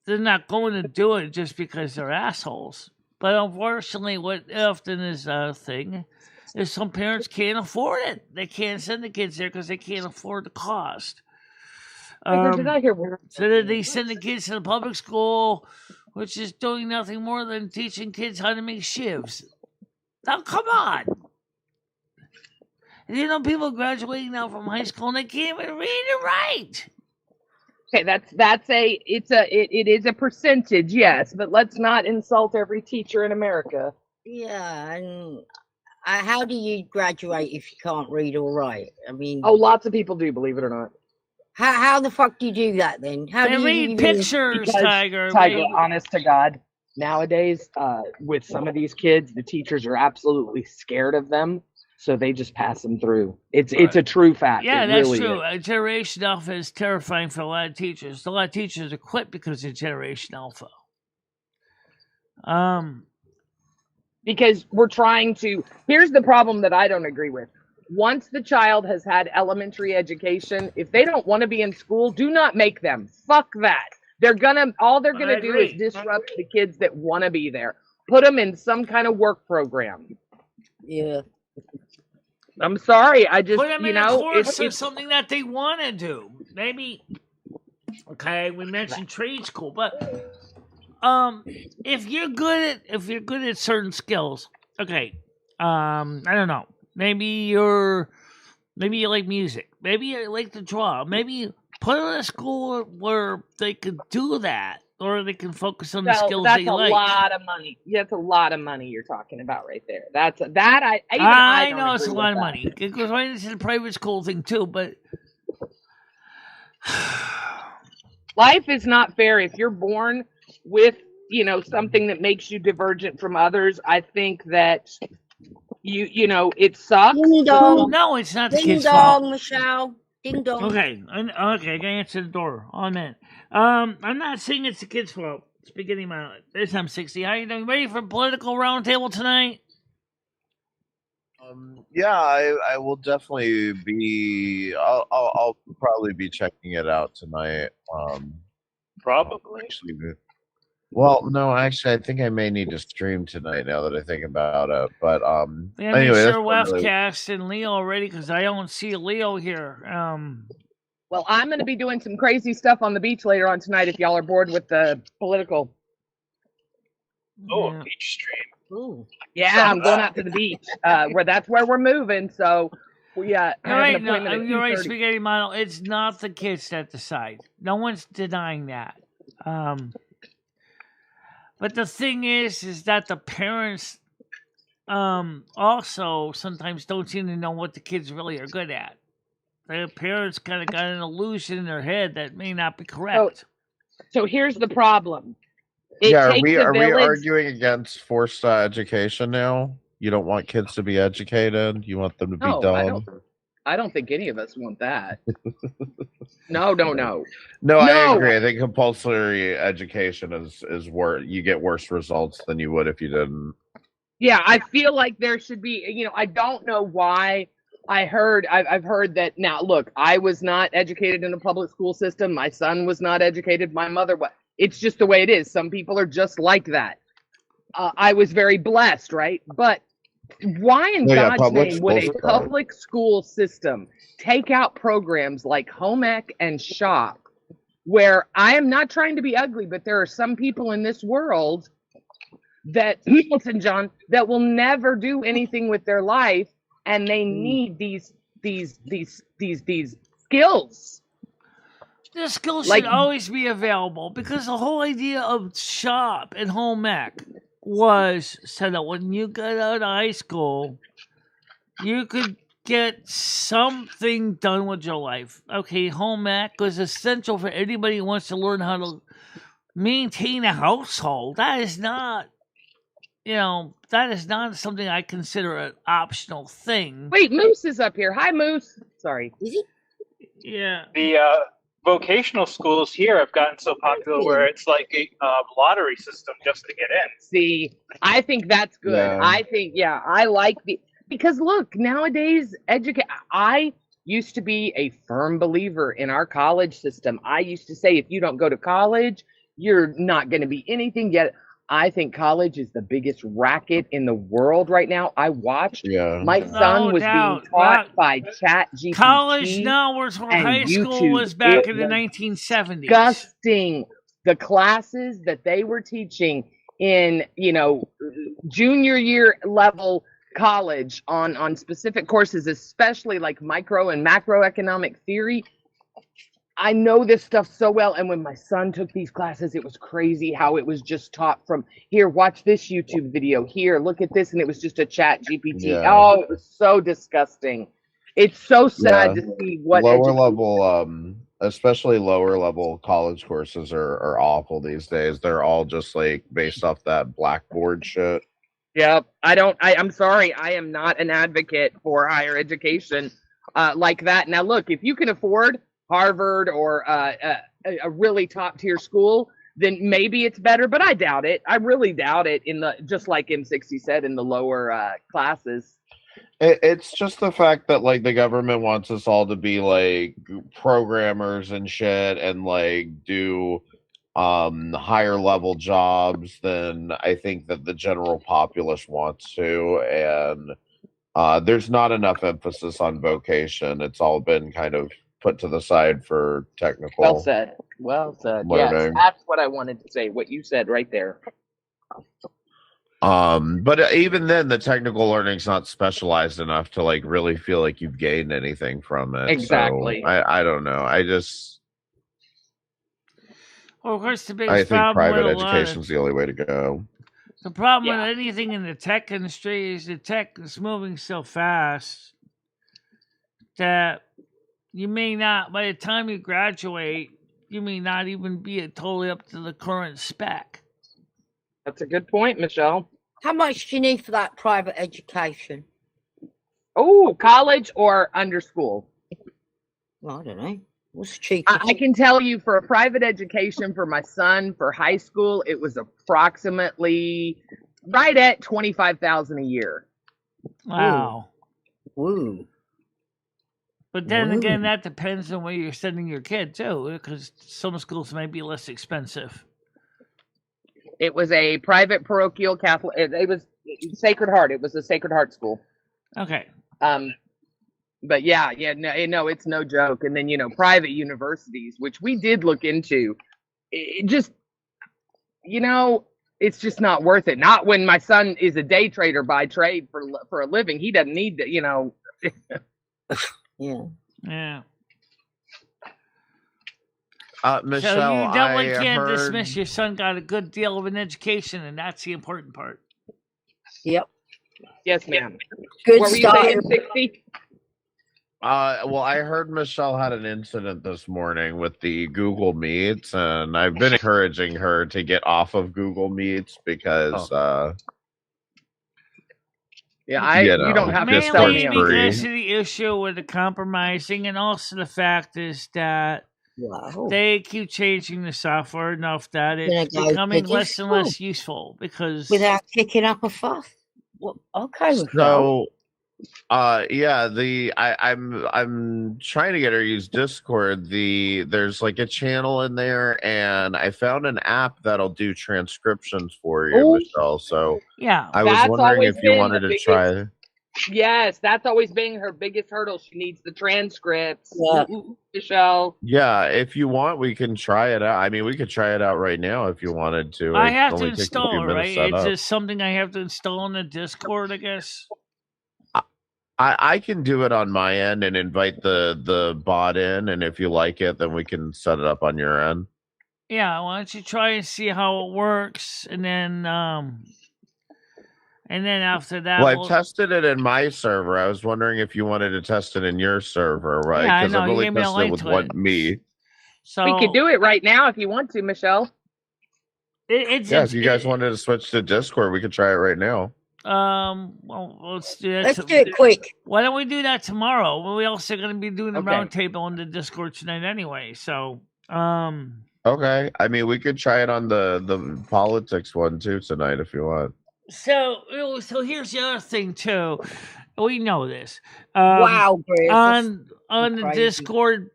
they're not going to do it just because they're assholes. But unfortunately, what often is a thing is some parents can't afford it. They can't send the kids there because they can't afford the cost. Did I hear word? So that they send the kids to the public school, which is doing nothing more than teaching kids how to make shivs. Now, come on. You know, people graduating now from high school and they can't even read or write. Okay, it is a percentage, yes, but let's not insult every teacher in America. Yeah, and how do you graduate if you can't read or write? I mean, lots of people do, believe it or not. How the fuck do you do that then? How They do you read even... pictures, Because, Tiger. honest to God, nowadays, with some of these kids, the teachers are absolutely scared of them, so they just pass them through. It's a true fact. Yeah, it that's really true. is. Generation Alpha is terrifying for a lot of teachers. A lot of teachers are quit because of Generation Alpha. Because we're trying to. Here's the problem that I don't agree with. Once the child has had elementary education, if they don't want to be in school, do not make them. Fuck that. All they're gonna do is disrupt the kids that want to be there. Put them in some kind of work program. Yeah. I'm sorry. I just, put them in a course or something that they want to do. Maybe. Okay, we mentioned trade school, but if you're good at certain skills, okay. I don't know. Maybe you like music. Maybe you like to draw. Maybe put them in a school where they could do that, or they can focus on the skills they like. That's a lot of money. That's a lot of money you're talking about right there. I know it's a lot of money. It goes right into the private school thing too, but life is not fair. If you're born with, something that makes you divergent from others, I think that it sucks. Ding dong. No, it's not the Ding kid's dong, fault. Michelle. Ding dong. Okay, I gotta answer the door. Oh man, I'm not saying it's the kid's fault. Spaghetti Mallet. This time 60. How you doing? Ready for political roundtable tonight? Yeah, I will definitely be. I'll probably be checking it out tonight. Probably. Well, no, actually, I think I may need to stream tonight. Now that I think about it, but yeah, anyway, make sure Wefcast and Leo are ready because I don't see Leo here. Well, I'm going to be doing some crazy stuff on the beach later on tonight. If y'all are bored with the political. Oh, a beach stream. Ooh. Yeah, I'm going out to the beach. That's where we're moving. So we have an appointment at you're right, 2:30. Spaghetti Model. It's not the kids that decide. No one's denying that. But the thing is that the parents also sometimes don't seem to know what the kids really are good at. The parents kind of got an illusion in their head that may not be correct. So here's the problem. Are we arguing against forced education now? You don't want kids to be educated? You want them to be dumb? I don't think any of us want that. No. No, I agree. I think compulsory education is where you get worse results than you would if you didn't. Yeah, I feel like there should be, I don't know why I've heard that. Now, look, I was not educated in a public school system. My son was not educated. My mother was. It's just the way it is. Some people are just like that. I was very blessed, right? But why in God's name would a public school system take out programs like home ec and shop, where I am not trying to be ugly, but there are some people in this world that will never do anything with their life, and they need these skills. The skills should always be available because the whole idea of shop and home ec was so that when you got out of high school, you could get something done with your life. Okay, home ec is essential for anybody who wants to learn how to maintain a household. That is not, that is not something I consider an optional thing. Wait, Moose is up here. Hi, Moose. Sorry. Yeah. The vocational schools here have gotten so popular where it's like a lottery system just to get in. See, I think that's good. Yeah. I think, I like because look, nowadays, I used to be a firm believer in our college system. I used to say, if you don't go to college, you're not going to be anything yet. I think college is the biggest racket in the world right now. I watched my son was being taught by ChatGPT. College now was where high school was back in the 1970s. Disgusting. The classes that they were teaching in, junior year level college on specific courses, especially like micro and macroeconomic theory. I know this stuff so well, and when my son took these classes, it was crazy how it was just taught from here, watch this YouTube video, here, look at this, and it was just a ChatGPT. Yeah. Oh, it was so disgusting. It's so sad to see what lower level, especially lower level college courses are awful these days. They're all just like based off that Blackboard shit. Yep. I'm sorry. I am not an advocate for higher education like that. Now, look, if you can afford Harvard or a really top tier school, then maybe it's better, but I doubt it. I really doubt it just like M60 said, in the lower classes. It's just the fact that like the government wants us all to be like programmers and shit and like do higher level jobs than I think that the general populace wants to, and there's not enough emphasis on vocation. It's all been kind of put to the side for technical. Well said. Yes, that's what I wanted to say. What you said right there. But even then, the technical learning's not specialized enough to like really feel like you've gained anything from it. Exactly. So, I don't know. Well, of course, the biggest I think problem private with education's the only way to go. The problem with anything in the tech industry is the tech is moving so fast that you may not, by the time you graduate, you may not even be totally up to the current spec. That's a good point, Michelle. How much do you need for that private education? Oh, college or under school? Well, I don't know. What's cheap? I can tell you for a private education for my son for high school, it was approximately right at $25,000 a year. Wow. Woo. But then again, that depends on where you're sending your kid too, because some schools may be less expensive. It was a private parochial Catholic. It was Sacred Heart. It was a Sacred Heart school. Okay. But no, it's no joke. And then private universities, which we did look into, it just, it's just not worth it. Not when my son is a day trader by trade for a living. He doesn't need to, Yeah. Michelle, so you definitely can't dismiss your son got a good deal of an education, and that's the important part. Yep. Yes, ma'am. Good what start. Were you saying, 60? Well, I heard Michelle had an incident this morning with the Google Meets, and I've been encouraging her to get off of Google Meets because, you don't have to tell me. Mainly because of the issue with the compromising, and also the fact is that they keep changing the software enough that it's becoming less and less useful because without kicking up a fuss. Well, okay. So, I'm trying to get her to use Discord. There's like a channel in there, and I found an app that'll do transcriptions for you, Michelle. So I was wondering if you wanted to try. Yes, that's always been her biggest hurdle. She needs the transcripts. Michelle. Yeah, if you want, we can try it out. I mean, we could try it out right now if you wanted to. I have to install it, right? It's just something I have to install in the Discord, I guess. I can do it on my end and invite the bot in, and if you like it, then we can set it up on your end. Yeah, why don't you try and see how it works, and then And then after that, Well, I've tested it in my server. I was wondering if you wanted to test it in your server, right? Yeah, I Because know. I've You only gave me a tested it link with to one it. me. So We could do it right now if you want to, Michelle. Yeah, if you guys wanted to switch to Discord, we could try it right now. Well, let's do that. Let's do it quick. Why don't we do that tomorrow? Well, we also going to be doing the Okay. roundtable on the Discord tonight anyway. So, Okay. I mean, we could try it on the politics one too tonight if you want. so here's the other thing too. We know this. Wow, Chris. On the crazy. Discord,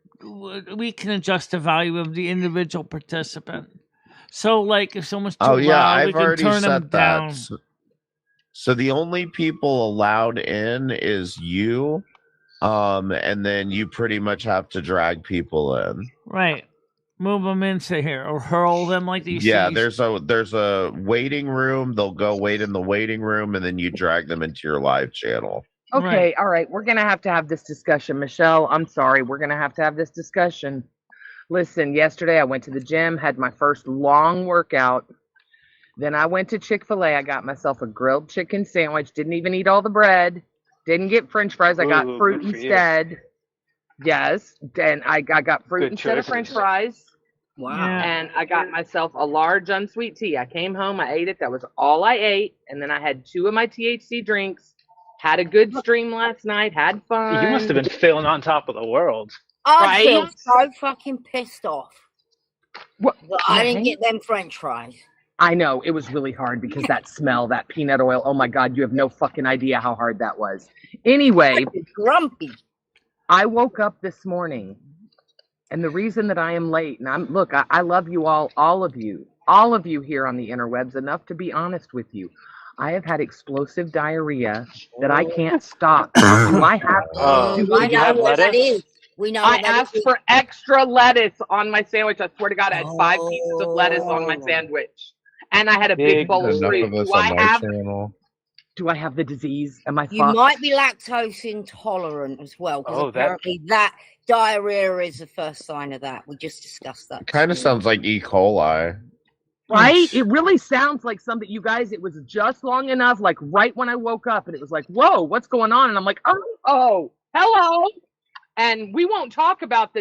we can adjust the value of the individual participant. So, like, if someone's too loud, I've we can already turn them set down. that. So the only people allowed in is you, and then you pretty much have to drag people in. Right. Move them into here or hurl them like these. Yeah, there's a waiting room. They'll go wait in the waiting room, and then you drag them into your live channel. Okay, Right. all right. We're going to have this discussion. Michelle, I'm sorry. We're going to have this discussion. Listen, yesterday I went to the gym, had my first long workout. Then I went to Chick-fil-A. I got myself a grilled chicken sandwich. Didn't even eat all the bread. Didn't get French fries. I got Ooh, fruit good for you. instead. Yes. Then I got fruit Good instead of French choices. fries. Wow. Yeah. And I got myself a large unsweet tea. I came home, I ate it. That was all I ate. And then I had 2 of my THC drinks. Had a good stream last night. Had fun. You must have been feeling on top of the world. I feel Right? so fucking pissed off What? that I didn't Right? get them French fries. I know. It was really hard because that smell, that peanut oil. Oh my God, you have no fucking idea how hard that was. Anyway, It's grumpy. I woke up this morning, and the reason that I am late, and look, I love you all of you here on the interwebs, enough to be honest with you. I have had explosive diarrhea that I can't stop. Do I have? Oh, do I did you know have what that lettuce? is. We know I what that asked is. for extra lettuce on my sandwich. I swear to God, I had 5 pieces of lettuce on my Oh. sandwich, and I had a big Big bowl of Enough fruit. of this Do on I my have? channel. Do I have the disease? Am I You fucked? might be lactose intolerant as well, because Oh, that- apparently that diarrhea is the first sign of that. We just discussed that. Kind of sounds like E. coli. Right? It really sounds like something, you guys, it was just long enough, like right when I woke up, and it was like, whoa, what's going on? And I'm like, oh, hello. And we won't talk about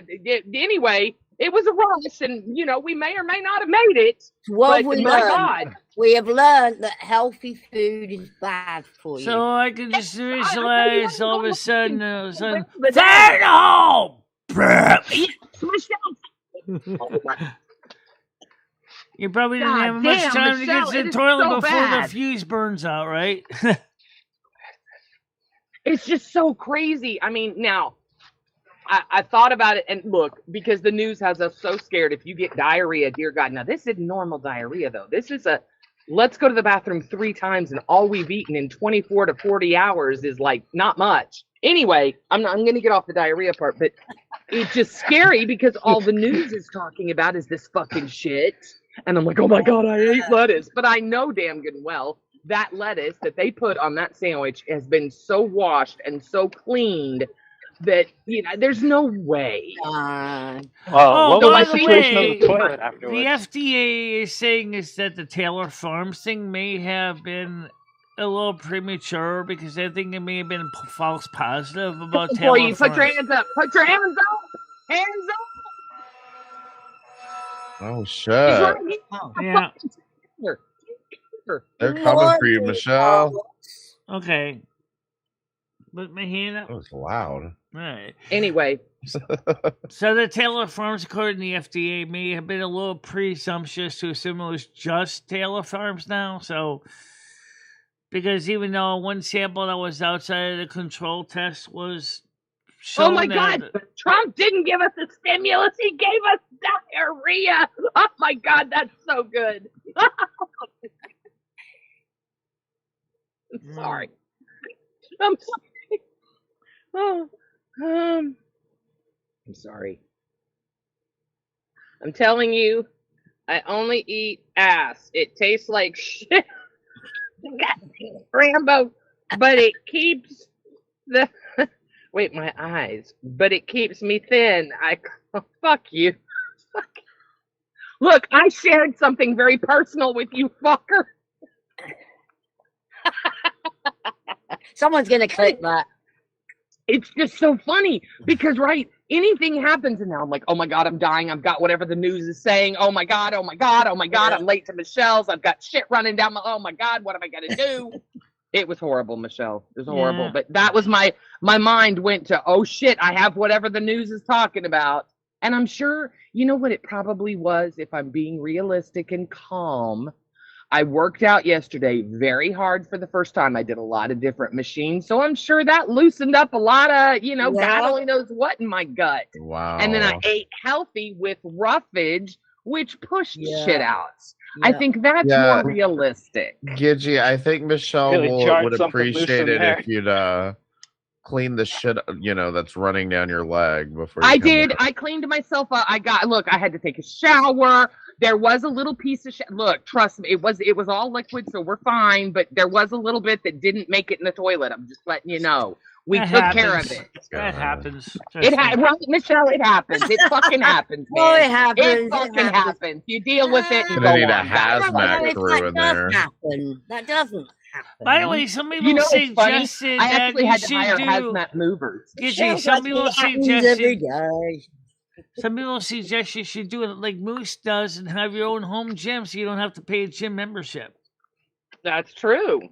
anyway, it was a rush, and, we may or may not have made it. What But we my learned, God. we have learned that healthy food is bad for you. So I could just okay, visualize yeah, all of a no, sudden, fire but in the hole! You probably didn't God have much damn, time to Michelle, get to it the is toilet so before bad. the fuse burns out, right? It's just so crazy. I mean, now, I thought about it, and look, because the news has us so scared. If you get diarrhea, dear God, now this isn't normal diarrhea, though. This is let's go to the bathroom 3 times, and all we've eaten in 24 to 40 hours is like not much. Anyway, I'm going to get off the diarrhea part, but it's just scary because all the news is talking about is this fucking shit. And I'm like, oh my God, I ate lettuce. But I know damn good and well that lettuce that they put on that sandwich has been so washed and so cleaned that, there's no way. What by was the the situation way, of the toilet the afterwards? FDA is saying is that the Taylor Farms thing may have been a little premature because I think it may have been false positive about Taylor Employee, Farms. put your hands up. Put your hands up. Hands up. Oh He's shit! right here. Oh. Yeah. They're coming for you, Michelle. Okay. Put my hand up. That was loud. All right. Anyway, So the Taylor Farms, according to the FDA, may have been a little presumptuous to assume it was just Taylor Farms now. So, because even though one sample that was outside of the control test was shown oh my that- God, Trump didn't give us a stimulus. He gave us diarrhea. Oh my God, that's so good. I'm sorry. I'm sorry. Oh, I'm sorry. I'm telling you, I only eat ass. It tastes like shit. Rambo, but it keeps the wait, my eyes. But it keeps me thin. Fuck you. Fuck. Look, I shared something very personal with you, fucker. Someone's gonna click that. It's just so funny because, right, anything happens and now I'm like, oh my God, I'm dying. I've got whatever the news is saying. Oh my God, oh my God, oh my God. I'm late to Michelle's. I've got shit running down my, oh my God, what am I going to do? It was horrible, Michelle. It was horrible. Yeah. But that was my mind went to, oh shit, I have whatever the news is talking about. And I'm sure, you know what it probably was, if I'm being realistic and calm. I worked out yesterday very hard for the first time. I did a lot of different machines. So I'm sure that loosened up a lot of, God only knows what in my gut. Wow. And then I ate healthy with roughage, which pushed shit out. Yeah. I think that's more realistic. Gidgey, I think Michelle Really jarred would something loose appreciate in it there. if you'd clean the shit, that's running down your leg before you I come did. out. I cleaned myself up. I had to take a shower. There was a little piece of look, trust me, it was all liquid, so we're fine, but there was a little bit that didn't make it in the toilet. I'm just letting you know. We took care of it. That happens. Right, Michelle, it happens. It fucking happens, man. Oh, it happens. It fucking happens. You deal with it and Gonna go need a on. guys. hazmat crew in there. That doesn't happen. By the way, some people You know what's funny? suggested I that actually you had to should hire do. hazmat movers. Gidgey, Sounds some like people it happens every suggest day. some people suggest you should do it like Moose does and have your own home gym, so you don't have to pay a gym membership. That's true.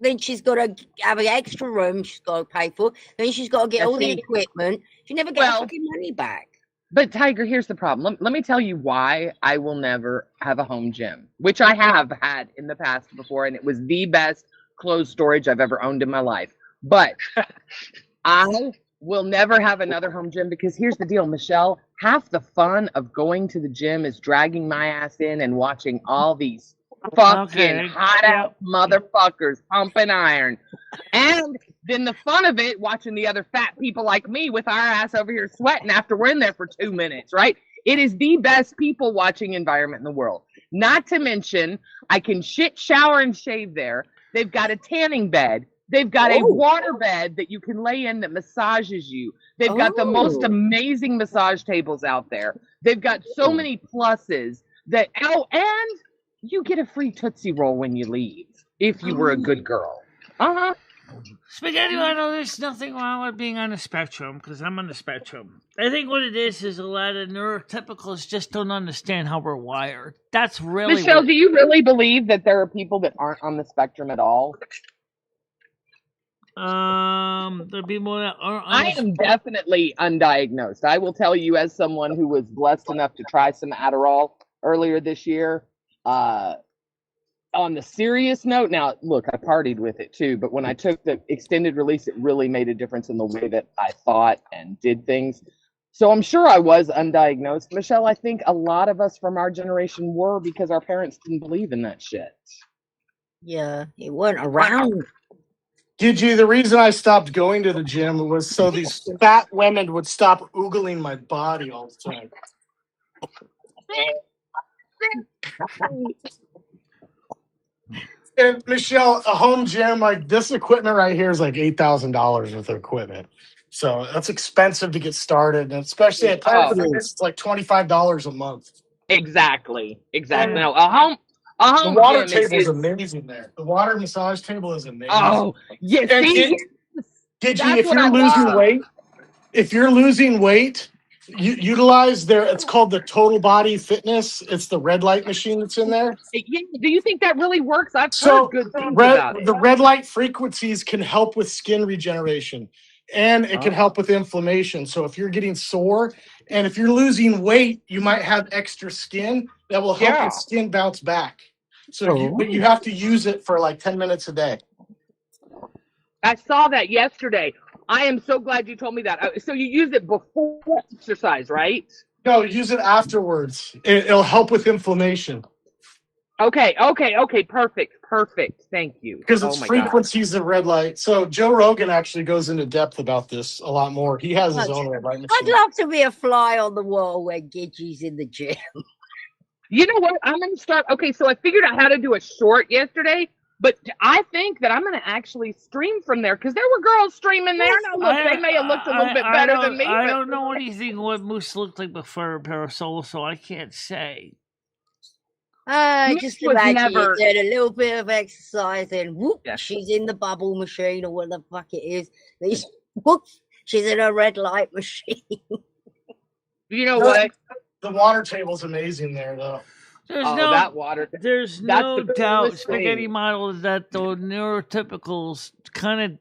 Then she's got to have an extra room she's got to pay for. Then she's got to get all the equipment. She never gets her fucking money back. But Tiger, here's the problem. Let me tell you why I will never have a home gym, which I have had in the past before, and it was the best clothes storage I've ever owned in my life. But I will never have another home gym because here's the deal, Michelle. Half the fun of going to the gym is dragging my ass in and watching all these fucking hot out motherfuckers pumping iron. And then the fun of it, watching the other fat people like me with our ass over here sweating after we're in there for 2 minutes, right? It is the best people watching environment in the world. Not to mention, I can shit, shower, and shave there. They've got a tanning bed. They've got a water bed that you can lay in that massages you. They've got the most amazing massage tables out there. They've got so many pluses that, and you get a free Tootsie Roll when you leave if you were a good girl. Spaghetti, I know there's nothing wrong with being on the spectrum because I'm on the spectrum. I think what it is a lot of neurotypicals just don't understand how we're wired. That's really Michelle, do you really believe that there are people that aren't on the spectrum at all? There'd be more that aren't. I am definitely undiagnosed. I will tell you, as someone who was blessed enough to try some Adderall earlier this year, on the serious note, now, look, I partied with it too, but when I took the extended release, it really made a difference in the way that I thought and did things. So I'm sure I was undiagnosed. Michelle, I think a lot of us from our generation were because our parents didn't believe in that shit. Yeah, it wasn't around. Gidgey, the reason I stopped going to the gym was so these fat women would stop oogling my body all the time. And Michelle, a home gym, like this equipment right here is like $8,000 worth of equipment. So that's expensive to get started. And especially at Planet it's like $25 a month. Exactly. No, a home the water gym table is amazing there. The water massage table is amazing. Oh, yeah. Gidgey, if you're losing weight, you utilize it's called the Total Body Fitness. It's the red light machine that's in there. Yeah, do you think that really works? I've heard good things about it. The red light frequencies can help with skin regeneration, and it can help with inflammation. So if you're getting sore and if you're losing weight, you might have extra skin that will help your skin bounce back. So but you have to use it for like 10 minutes a day. I saw that yesterday. I am so glad you told me that. So you use it before exercise, right? No, use it afterwards. It'll help with inflammation. Okay. Perfect. Thank you. Because it's frequencies of red light. So Joe Rogan actually goes into depth about this a lot more. He has his own red light machine. I'd love to be a fly on the wall when Gidgey's in the gym. You know what? I'm going to start. Okay, so I figured out how to do a short yesterday. But I think that I'm going to actually stream from there because there were girls streaming there. Now, look, they may have looked a little bit better than me. I don't know anything what Moose looked like before Parasol, so I can't say. Mitch Just was imagine never- you're doing a little bit of exercise, and whoop, Yeah. she's in the bubble machine or what the fuck it is. Whoop, she's in a red light machine. You know what? The water table's amazing there, though. There's That water. There's That's no the doubt, coolest spaghetti thing. model, that the neurotypicals kind of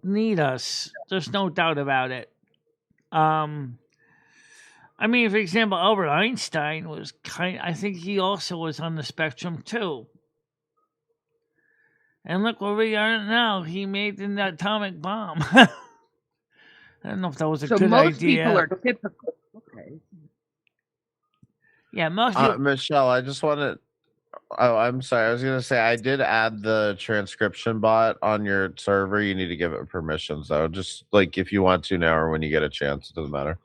need us. There's no doubt about it. I mean, for example, Albert Einstein was I think he also was on the spectrum too. And look where we are now. He made an atomic bomb. I don't know if that was a So good most idea. people are typical. Okay. Yeah, most people. Michelle, I just wanted. Oh, I'm sorry. I was gonna say I did add the transcription bot on your server. You need to give it permissions though. Just like if you want to now or when you get a chance, it doesn't matter.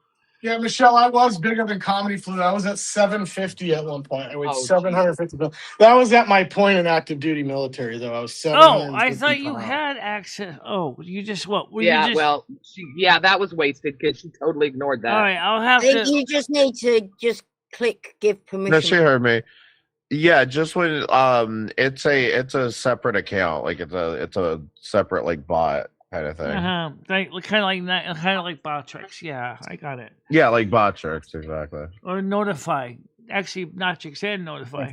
Yeah, Michelle, I was bigger than Comedy Flu. I was at 750 at one point. I weighed 750 pounds. That was at my point in active duty military, though. I was 750 Oh, I thought you pounds. had access. Oh, you just what? Were Yeah, you just... well, that was wasted because she totally ignored that. All right, I'll have I think to. you just need to just click give permission. No, she heard me. Yeah, just when it's a separate account, like it's a separate like bot kind of thing. Kind of like bot tricks. Yeah, I got it. Yeah, like bot tricks, exactly. Or notify. Actually, not tricks and notify.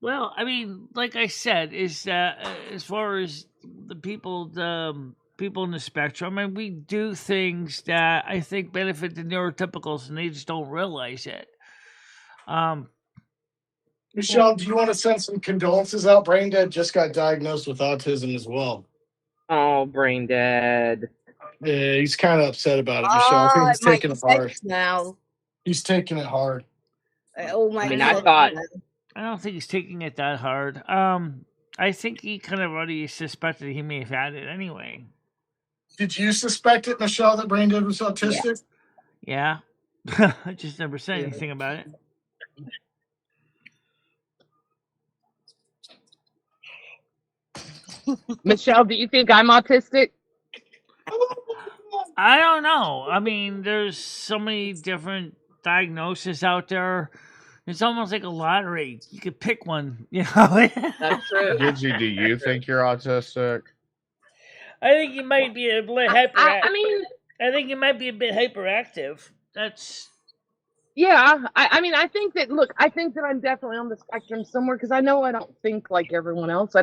Well, I mean, like I said, is that as far as the people in the spectrum, and we do things that I think benefit the neurotypicals, and they just don't realize it. Michelle, do you want to send some condolences out? Brain Dead just got diagnosed with autism as well. Oh, Brain Dead. Yeah, he's kind of upset about it, Michelle. I think he's taking it hard. Now. He's taking it hard. Oh my God. I don't think he's taking it that hard. I think he kind of already suspected he may have had it anyway. Did you suspect it, Michelle, that Brain Dead was autistic? Yeah. I just never said anything about it. Michelle, do you think I'm autistic? I don't know. I mean, there's so many different diagnoses out there. It's almost like a lottery. You could pick one, you know. That's true. Gidgey, do you think you're autistic? I think you might be a bit hyperactive. I think you might be a bit hyperactive. That's. Yeah, I mean, I think that I'm definitely on the spectrum somewhere because I know I don't think like everyone else. I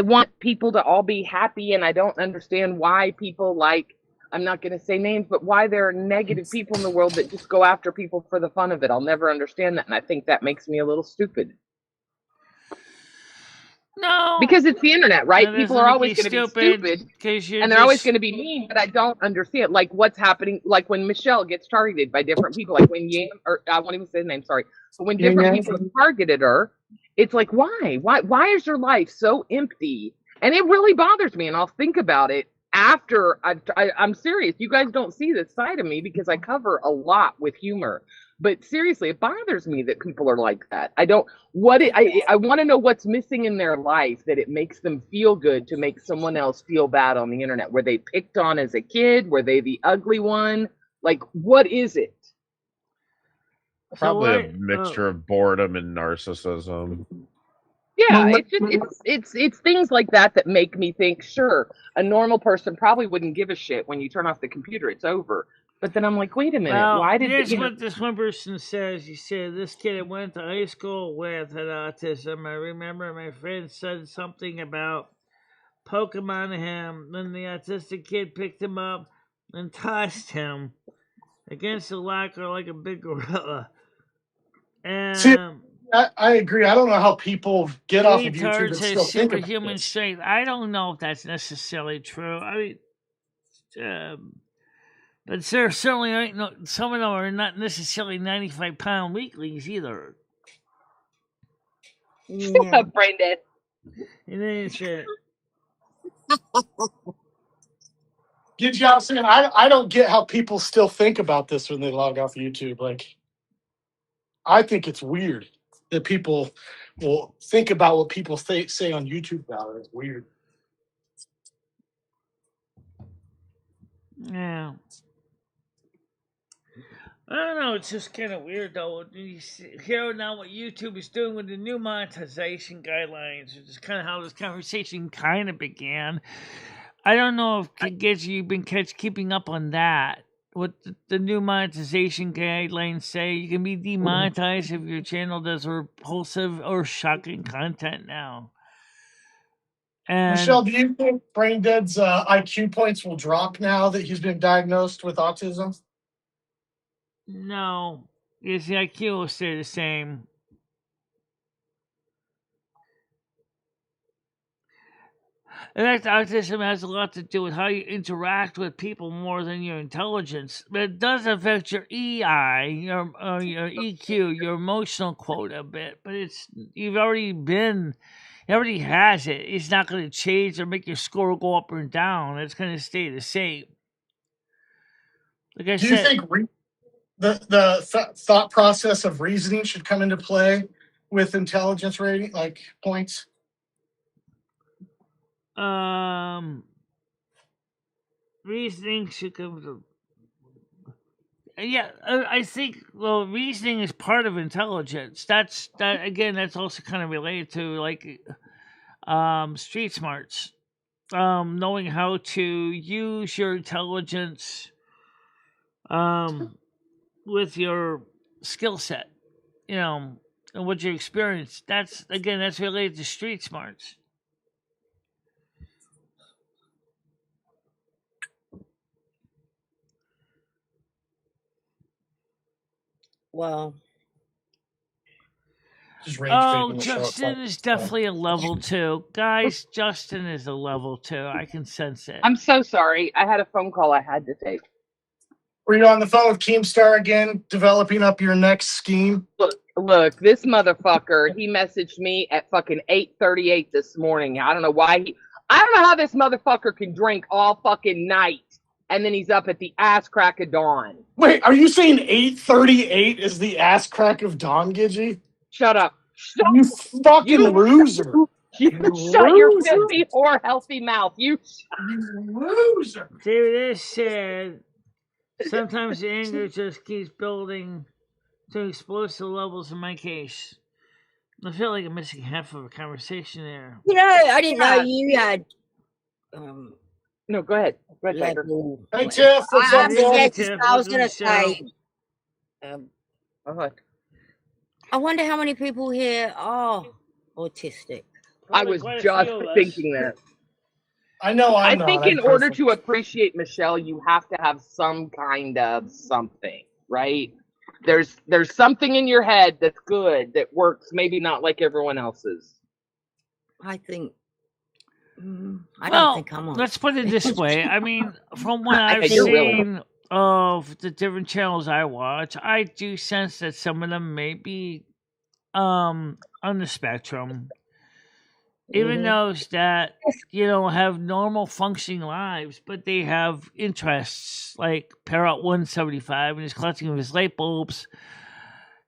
want people to all be happy, and I don't understand why people I'm not going to say names, but why there are negative people in the world that just go after people for the fun of it. I'll never understand that, and I think that makes me a little stupid. No. Because it's the internet, right? People are always going to be stupid, and they're always going to be mean, but I don't understand, like, what's happening, like when Michelle gets targeted by different people, like when I won't even say the name, sorry, but when different people have targeted her, it's like, why is your life so empty? And it really bothers me, and I'll think about it after I'm serious. You guys don't see this side of me because I cover a lot with humor. But seriously, it bothers me that people are like that. I want to know what's missing in their life that it makes them feel good to make someone else feel bad on the internet. Were they picked on as a kid? Were they the ugly one? Like, what is it? Probably a mixture of boredom and narcissism. Yeah, it's things like that that make me think, sure, a normal person probably wouldn't give a shit when you turn off the computer, it's over. But then I'm like, wait a minute, why did here's what this one person says. He said, this kid I went to high school with had autism. I remember my friend said something about Pokemon to him. Then the autistic kid picked him up and tossed him against the locker like a big gorilla. And see, I agree. I don't know how people get off of YouTube and still think about superhuman this. strength. I don't know if that's necessarily true. I mean, but there certainly ain't some of them are not necessarily 95-pound weaklings either. Yeah. Brain dead. And then it's Get you out saying I don't get how people still think about this when they log off YouTube. Like, I think it's weird that people will think about what people say on YouTube about it. It's weird. Yeah. I don't know. It's just kind of weird, though. Hear now what YouTube is doing with the new monetization guidelines, which is kind of how this conversation kind of began. I don't know if you've been keeping up on that. What the new monetization guidelines say? You can be demonetized if your channel does repulsive or shocking content now. And Michelle, do you think Braindead's IQ points will drop now that he's been diagnosed with autism? no, his IQ will stay the same. In fact, autism has a lot to do with how you interact with people more than your intelligence. But it does affect your EI, your EQ, your emotional quota a bit. But it already has it. It's not going to change or make your score go up or down. It's going to stay the same. Like I Do said, you think the thought process of reasoning should come into play with intelligence rating, like points? Reasoning should come to. Yeah, I think. Well, reasoning is part of intelligence. That's also kind of related to like, street smarts. Knowing how to use your intelligence, with your skill set, and what you experience. That's related to street smarts. Well, Justin is definitely a level 2. Guys, Justin is a level 2. I can sense it. I'm so sorry. I had a phone call I had to take. Were you on the phone with Keemstar again, developing up your next scheme? Look, this motherfucker, he messaged me at fucking 8:38 this morning. I don't know why I don't know how this motherfucker can drink all fucking night. And then he's up at the ass crack of dawn. Wait, are you saying 8:38 is the ass crack of dawn, Gidgey? Shut up. You fucking loser. You shut your filthy whore healthy mouth. You loser. David is said, sometimes the anger just keeps building to explosive levels in my case. I feel like I'm missing half of a conversation there. I didn't know you had... No, go ahead. Hey, Tiff, what's up, I was going to say... I wonder how many people here are autistic. I was just thinking that. I know I think in order to appreciate Michelle, you have to have some kind of something, right? There's something in your head that's good, that works, maybe not like everyone else's. I think... I don't think I'm on. Let's put it this way. I mean, from what I've seen of the different channels I watch, I do sense that some of them may be on the spectrum. Even those that, have normal functioning lives, but they have interests, like Parrot 175 and his collecting of his light bulbs.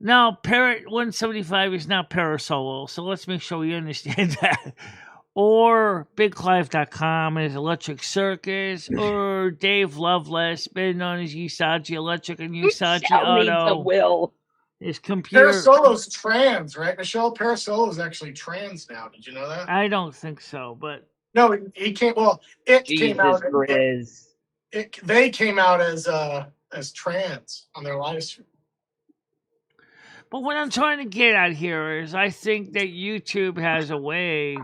Now, Parrot 175 is not Parasolo, so let's make sure we understand that. Or BigClive.com and his Electric Circus, or Dave Loveless, better known as Usagi Electric and Usagi Auto. His computer. Parasolo's trans, right, Michelle? Parasolo's actually trans now. Did you know that? I don't think so, but no, he came. Well, it came out. They came out as trans on their live stream. But what I'm trying to get at here is, I think that YouTube has a way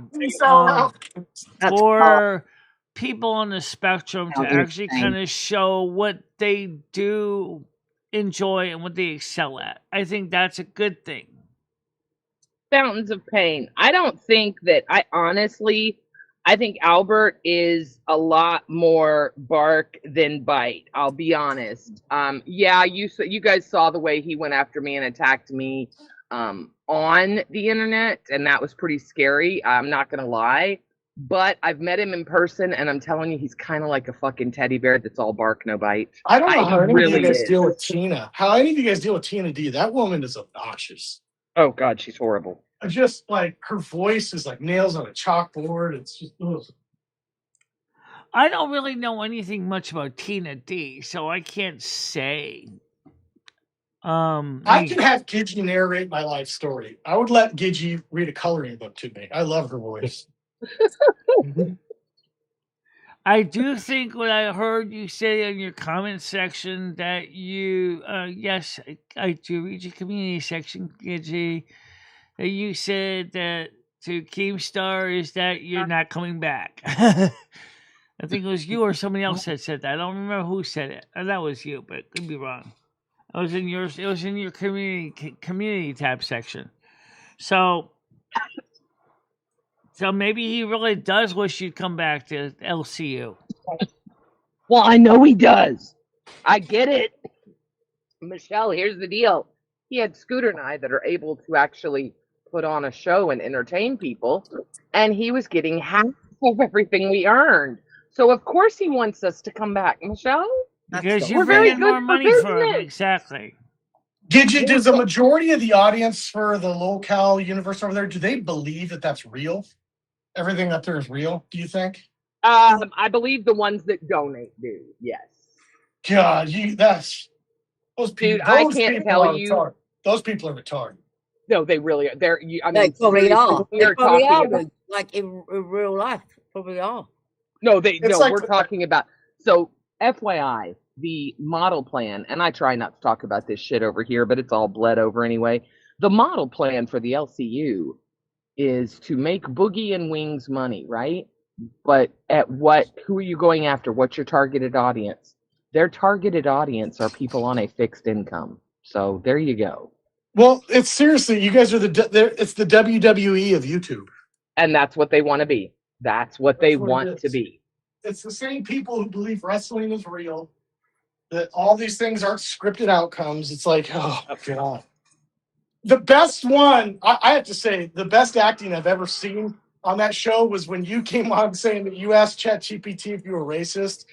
for people on the spectrum to actually kind of show what they do enjoy and what they excel at. I think that's a good thing. Fountains of pain. I don't think that I think Albert is a lot more bark than bite. I'll be honest. You guys saw the way he went after me and attacked me on the internet, and that was pretty scary. I'm not gonna lie. But I've met him in person, and I'm telling you, he's kind of like a fucking teddy bear that's all bark, no bite. I don't know how any of you guys deal with Tina. How any of you guys deal with Tina D? That woman is obnoxious. Oh, God, she's horrible. Just like her voice is like nails on a chalkboard. It's just... I don't really know anything much about Tina D, so I can't say. I can have Gidgey narrate my life story. I would let Gidgey read a coloring book to me. I love her voice. I do think what I heard you say in your comment section that you, yes, I do read your community section, Gidgey, that you said that to Keemstar is that you're not coming back. I think it was you or somebody else that said that. I don't remember who said it. That was you, but could be wrong. It was in yours. It was in your community tab section. So maybe he really does wish you'd come back to LCU. Well, I know he does. I get it. Michelle, here's the deal. He had Scooter and I that are able to actually put on a show and entertain people, and he was getting half of everything we earned. So of course he wants us to come back, Michelle. Because We're you're very bringing good more for money for him. business. Exactly. Gidget, does the majority of the audience for the locale universe over there, do they believe that that's real? Everything up there is real, do you think? I believe the ones that donate do, yes. God, that's those people. Dude, I can't tell you. Retarded. Those people are retarded. No, they really are. I mean, They probably are. We They are probably talking are, about, like in real life. Probably are. No, like, we're talking about. So, FYI, the model plan, and I try not to talk about this shit over here, but it's all bled over anyway. The model plan for the LCU is to make Boogie and Wings money, right? But at what? Who are you going after? What's your targeted audience? Their targeted audience are people on a fixed income. So there you go. Well, it's seriously, you guys are it's the WWE of YouTube. And that's what they want to be. That's what they want to be. It's the same people who believe wrestling is real, that all these things aren't scripted outcomes. It's like, oh, God. The best one, I have to say, the best acting I've ever seen on that show was when you came on saying that you asked ChatGPT if you were racist.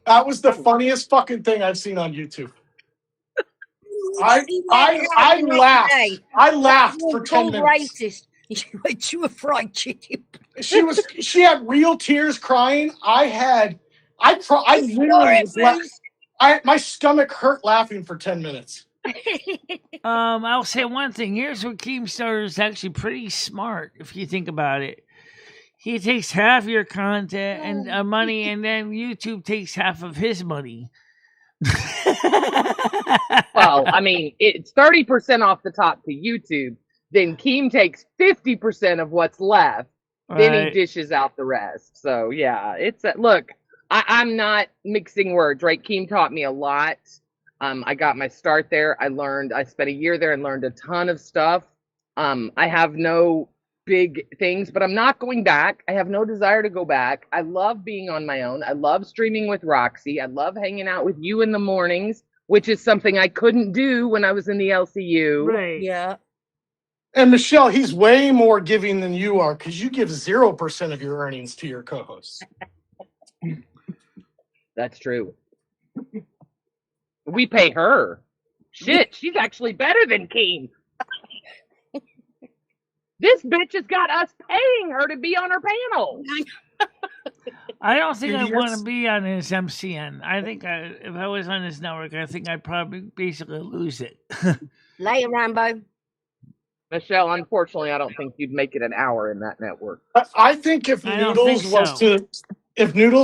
That was the funniest fucking thing I've seen on YouTube. I laughed. I laughed for 10 minutes. Racist. You were fried chicken. She had real tears crying. I literally was my stomach hurt laughing for 10 minutes. I'll say one thing. Here's where Keemstar is actually pretty smart if you think about it. He takes half your content and money, and then YouTube takes half of his money. Well, I mean, it's 30% off the top to YouTube. Then Keem takes 50% of what's left. Then he dishes out the rest. So yeah, it's look. I'm not mixing words, right? Keem taught me a lot. I got my start there. I spent a year there and learned a ton of stuff. I have no big things, but I'm not going back. I have no desire to go back. I love being on my own. I love streaming with Roxy. I love hanging out with you in the mornings, which is something I couldn't do when I was in the LCU. Right. Yeah. And Michelle, he's way more giving than you are because you give 0% of your earnings to your co-hosts. That's true. We pay her. Shit, she's actually better than Keem. This bitch has got us paying her to be on her panel. I don't think I want to be on his MCN. I think if I was on his network, I think I'd probably basically lose it. Later, Rambo. Michelle, unfortunately, I don't think you'd make it an hour in that network. I think if Noodles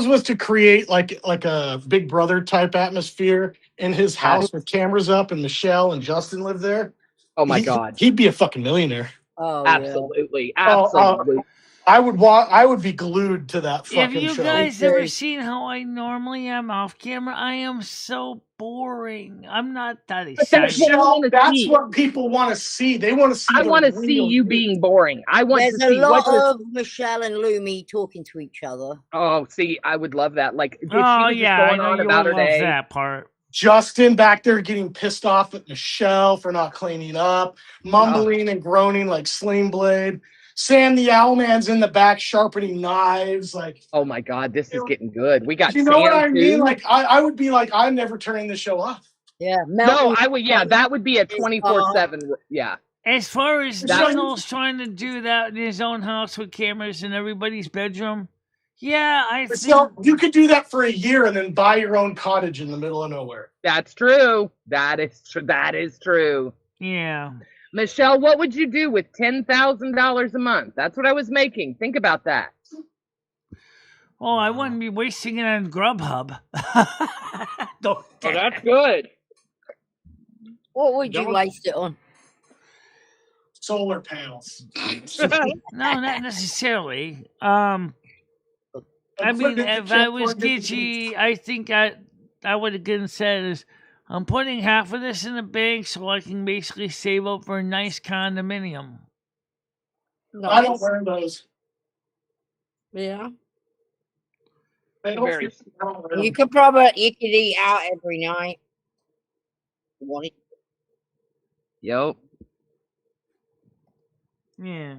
was to create like a Big Brother type atmosphere in his house with cameras up and Michelle and Justin live there, oh my God, he'd be a fucking millionaire. Oh, absolutely, yeah. Absolutely. I would be glued to that fucking show. Have you guys ever seen how I normally am off camera? I am so boring. I'm not that excited. That's what people want to see. They want to see. I want to see you being boring. I want There's to see a lot of Michelle and Lumi talking to each other. Oh, see, I would love that. Like, if oh she was yeah, just going I know on you about would her love day. that part. Justin back there getting pissed off at Michelle for not cleaning up, mumbling and groaning like Sling Blade. Sam the Owlman's in the back sharpening knives. Like, oh my God, this is getting good. We got. You know what I mean? Like, I would be like, I'm never turning the show off. Yeah, no, I would. Yeah, that would be a 24/7. Yeah. As far as Noodles trying to do that in his own house with cameras in everybody's bedroom, Yeah, I think. So you could do that for a year and then buy your own cottage in the middle of nowhere. That's true. That is true. Yeah. Michelle, what would you do with $10,000 a month? That's what I was making. Think about that. Oh, I wouldn't be wasting it on Grubhub. Oh, that's good. What would you waste it on? Solar panels. No, not necessarily. I mean, if I was Gigi, I think I would again said is, I'm putting half of this in the bank so I can basically save up for a nice condominium. Nice. I don't wear those. Yeah. Very. You could eat out every night. What? Yep. Yeah.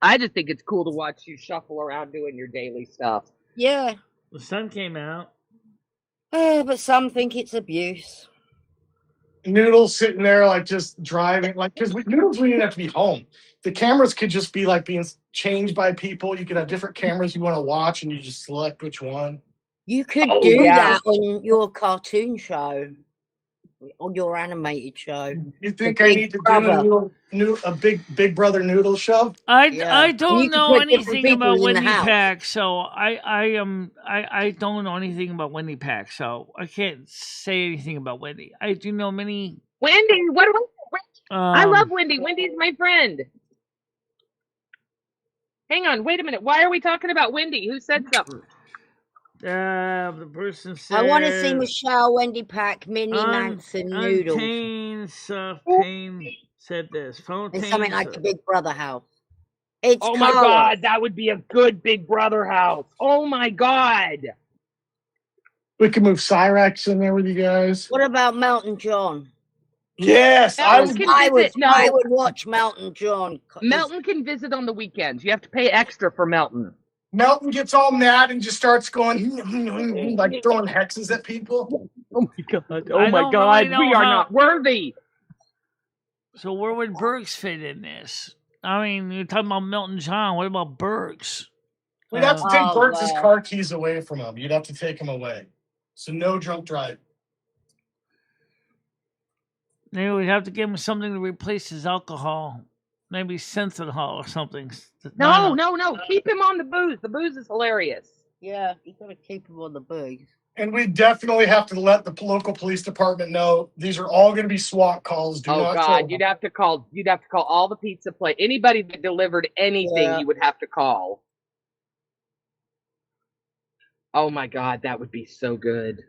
I just think it's cool to watch you shuffle around doing your daily stuff. Yeah. The sun came out. But some think it's abuse. Noodles sitting there like just driving, like because Noodles we didn't have to be home. The cameras could just be like being changed by people. You could have different cameras you want to watch, and you just select which one. You could do that on your cartoon show, on your animated show. You think I need to do a Big Brother Noodle show? I don't know anything about in the Wendy house. Pack, so I don't know anything about Wendy Pack, so I can't say anything about Wendy. I do know many. Wendy, what do I love Wendy. Wendy's my friend. Hang on, wait a minute. Why are we talking about Wendy? Who said something? The person said. I want to see Michelle, Wendy Pack, Minnie Manson, Noodles. Payne said this. It's something like the Big Brother house. It's my God, that would be a good Big Brother house. Oh my God. We could move Cyrax in there with you guys. What about Melton John? Yes, I would watch Melton John. Melton can visit on the weekends. You have to pay extra for Melton. Melton gets all mad and just starts going like throwing hexes at people. Oh my God! Oh my God! We are not worthy. So where would Bergs fit in this? I mean, you're talking about Melton John. What about Bergs? We'd have to take Bergs' car keys away from him. You'd have to take him away. So no drunk driving. Maybe we'd have to give him something to replace his alcohol. Maybe Sentinel or something. No. Keep him on the booze. The booze is hilarious. Yeah, you gotta keep him on the booze. And we definitely have to let the local police department know these are all going to be SWAT calls. You'd have to call all the pizza place. Anybody that delivered anything, you would have to call. Oh my God, that would be so good.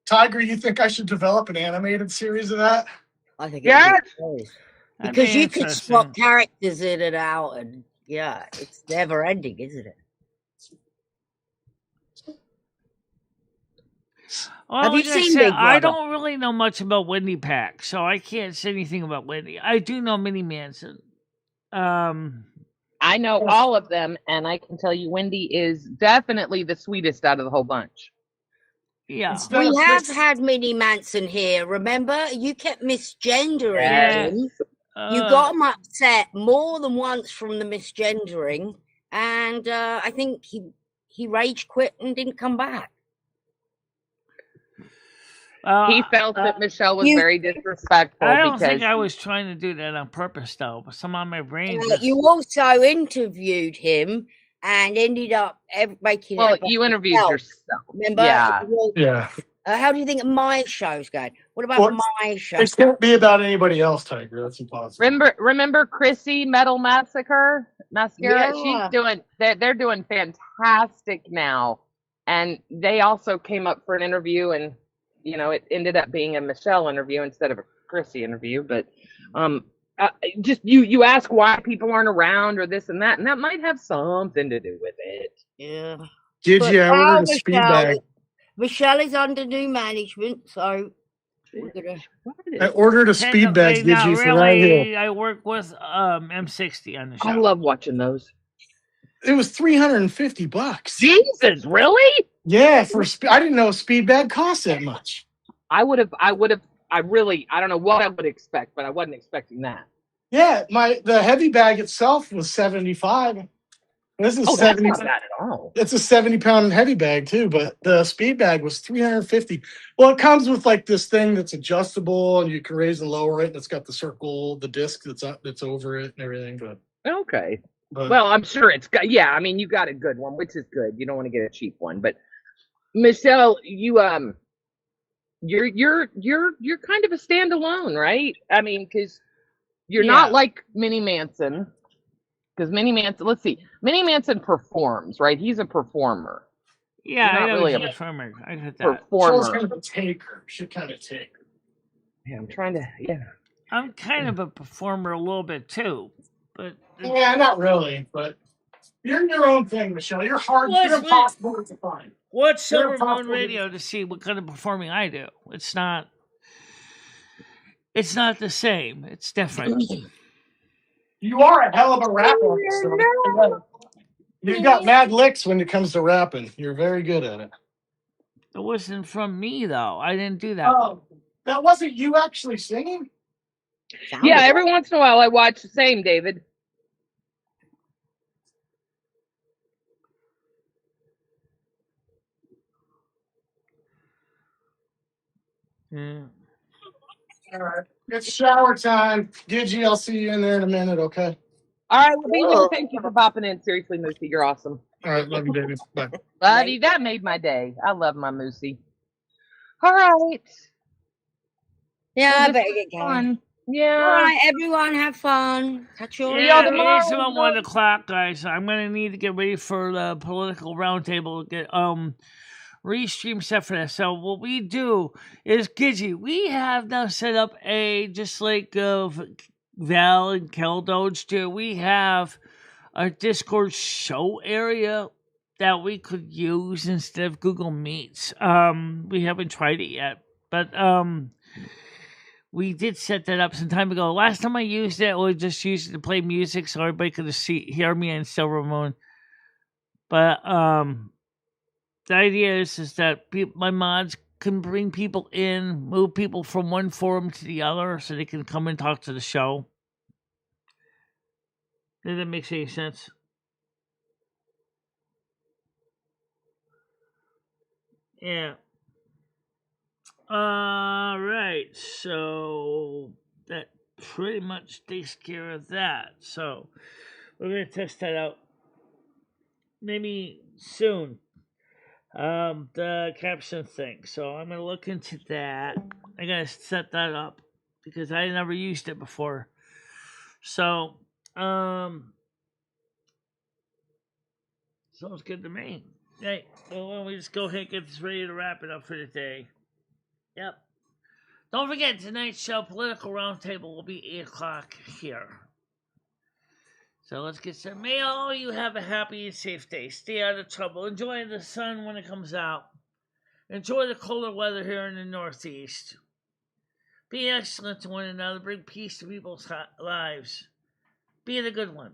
Tiger, you think I should develop an animated series of that? I think because you could swap characters in and out, and it's never ending, isn't it? Well, have you seen Big Brother? I don't really know much about Wendy Pack, so I can't say anything about Wendy. I do know Minnie Manson. I know all of them, and I can tell you Wendy is definitely the sweetest out of the whole bunch. Yeah. We have had Minnie Manson here, remember? You kept misgendering him. You got him upset more than once from the misgendering, and I think he rage quit and didn't come back. He felt that Michelle was very disrespectful. I don't think I was trying to do that on purpose, though. But some of my brain. You also interviewed him and ended up making. Well, you interviewed yourself. Remember? Yeah. How do you think my show's going? What about my show? It can't be about anybody else, Tiger. That's impossible. Remember Chrissy Metal Mascara? Yeah. She's doing. They're doing fantastic now, and they also came up for an interview and. It ended up being a Michelle interview instead of a Chrissy interview. But just you ask why people aren't around or this and that might have something to do with it. Yeah. Gigi, I ordered a speed bag. Michelle is under new management, so we're gonna. I ordered a speed bag, Gigi, for right here. I work with M60 on the show. I love watching those. It was $350. Jesus, really? Yeah, I didn't know a speed bag cost that much. I don't know what I would expect, but I wasn't expecting that. Yeah, the heavy bag itself was 75. This is Oh, 70. that's not bad at all. It's a 70-pound heavy bag too, but the speed bag was 350. Well, it comes with like this thing that's adjustable, and you can raise and lower it. And it's got the circle, the disc that's over it, and everything. Okay. But Well, I'm sure it's got. Yeah, I mean, you got a good one, which is good. You don't want to get a cheap one, but Michele, you're kind of a standalone, right? I mean, because you're not like Minnie Manson. Because Minnie Manson, let's see, Minnie Manson performs, right? He's a performer. Yeah, You're not I know really he's a a performer. I get that. Show's performer. kind of a taker. She kind of take. Yeah, I'm trying to. Yeah. I'm kind of a performer a little bit too, but Yeah, not really, but you're your own thing, Michele. You're hard. What's You're impossible to find. watch You're Silvermoon impossible Radio to see what kind of performing I do. It's not the same. It's different. You are a hell of a rapper. So you've got mad licks when it comes to rapping. You're very good at it. It wasn't from me though. I didn't do that. Oh, that wasn't you actually singing? Yeah, every once in a while I watch the same, David. Yeah. All right. It's shower time. Gigi, I'll see you in there in a minute, okay? All right, well, Bingo, thank you for popping in. Seriously, Moosey, you're awesome. All right, love you, baby. Bye. Love you. That made my day. I love my Moosey. All right. Yeah, Well, I this better was get going. fun. Yeah. All right, everyone, have fun. Catch you all Yeah, later. it's about 1 o'clock, guys. I'm gonna need to get ready for the political roundtable. Get restream set for that. So what we do is, Gigi, we have now set up a just like Val and Kel Doge do. We have a Discord show area that we could use instead of Google Meets. We haven't tried it yet, but we did set that up some time ago. Last time I used it, we just used it to play music so everybody could hear me in Silvermoon. But the idea is that my mods can bring people in, move people from one forum to the other so they can come and talk to the show. Does that make any sense? Yeah. All right. So that pretty much takes care of that. So we're going to test that out maybe soon. The caption thing. So I'm going to look into that. I got to set that up because I never used it before. So, sounds good to me. Hey, well, why don't we just go ahead and get this ready to wrap it up for the day? Yep. Don't forget, tonight's show, Political Roundtable, will be 8 o'clock here. So let's get started. May all you have a happy and safe day. Stay out of trouble. Enjoy the sun when it comes out. Enjoy the colder weather here in the Northeast. Be excellent to one another. Bring peace to people's lives. Be the good one.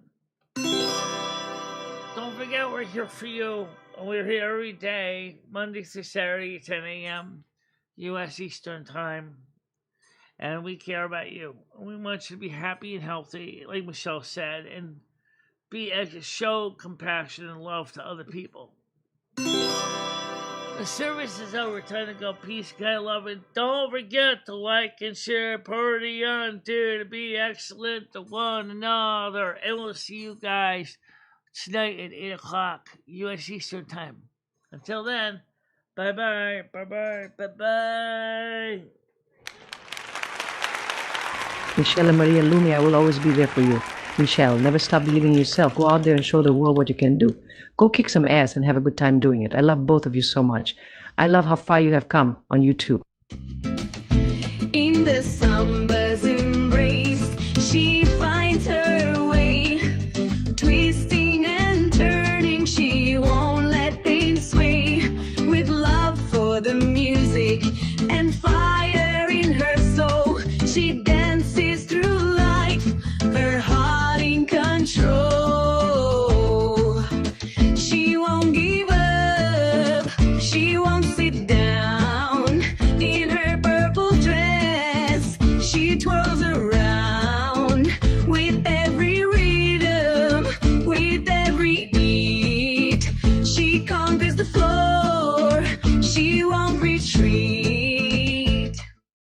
Don't forget, we're here for you. We're here every day, Monday through Saturday, 10 a.m. U.S. Eastern Time. And we care about you. We want you to be happy and healthy, like Michele said, and show compassion and love to other people. The service is over. Time to go. Peace, God, love, and don't forget to like and share. Party on, to be excellent to one another. And we'll see you guys tonight at 8 o'clock U.S. Eastern Time. Until then, bye-bye, bye-bye, bye-bye. Michele Marie Dalene, I will always be there for you. Michele, never stop believing in yourself. Go out there and show the world what you can do. Go kick some ass and have a good time doing it. I love both of you so much. I love how far you have come on YouTube.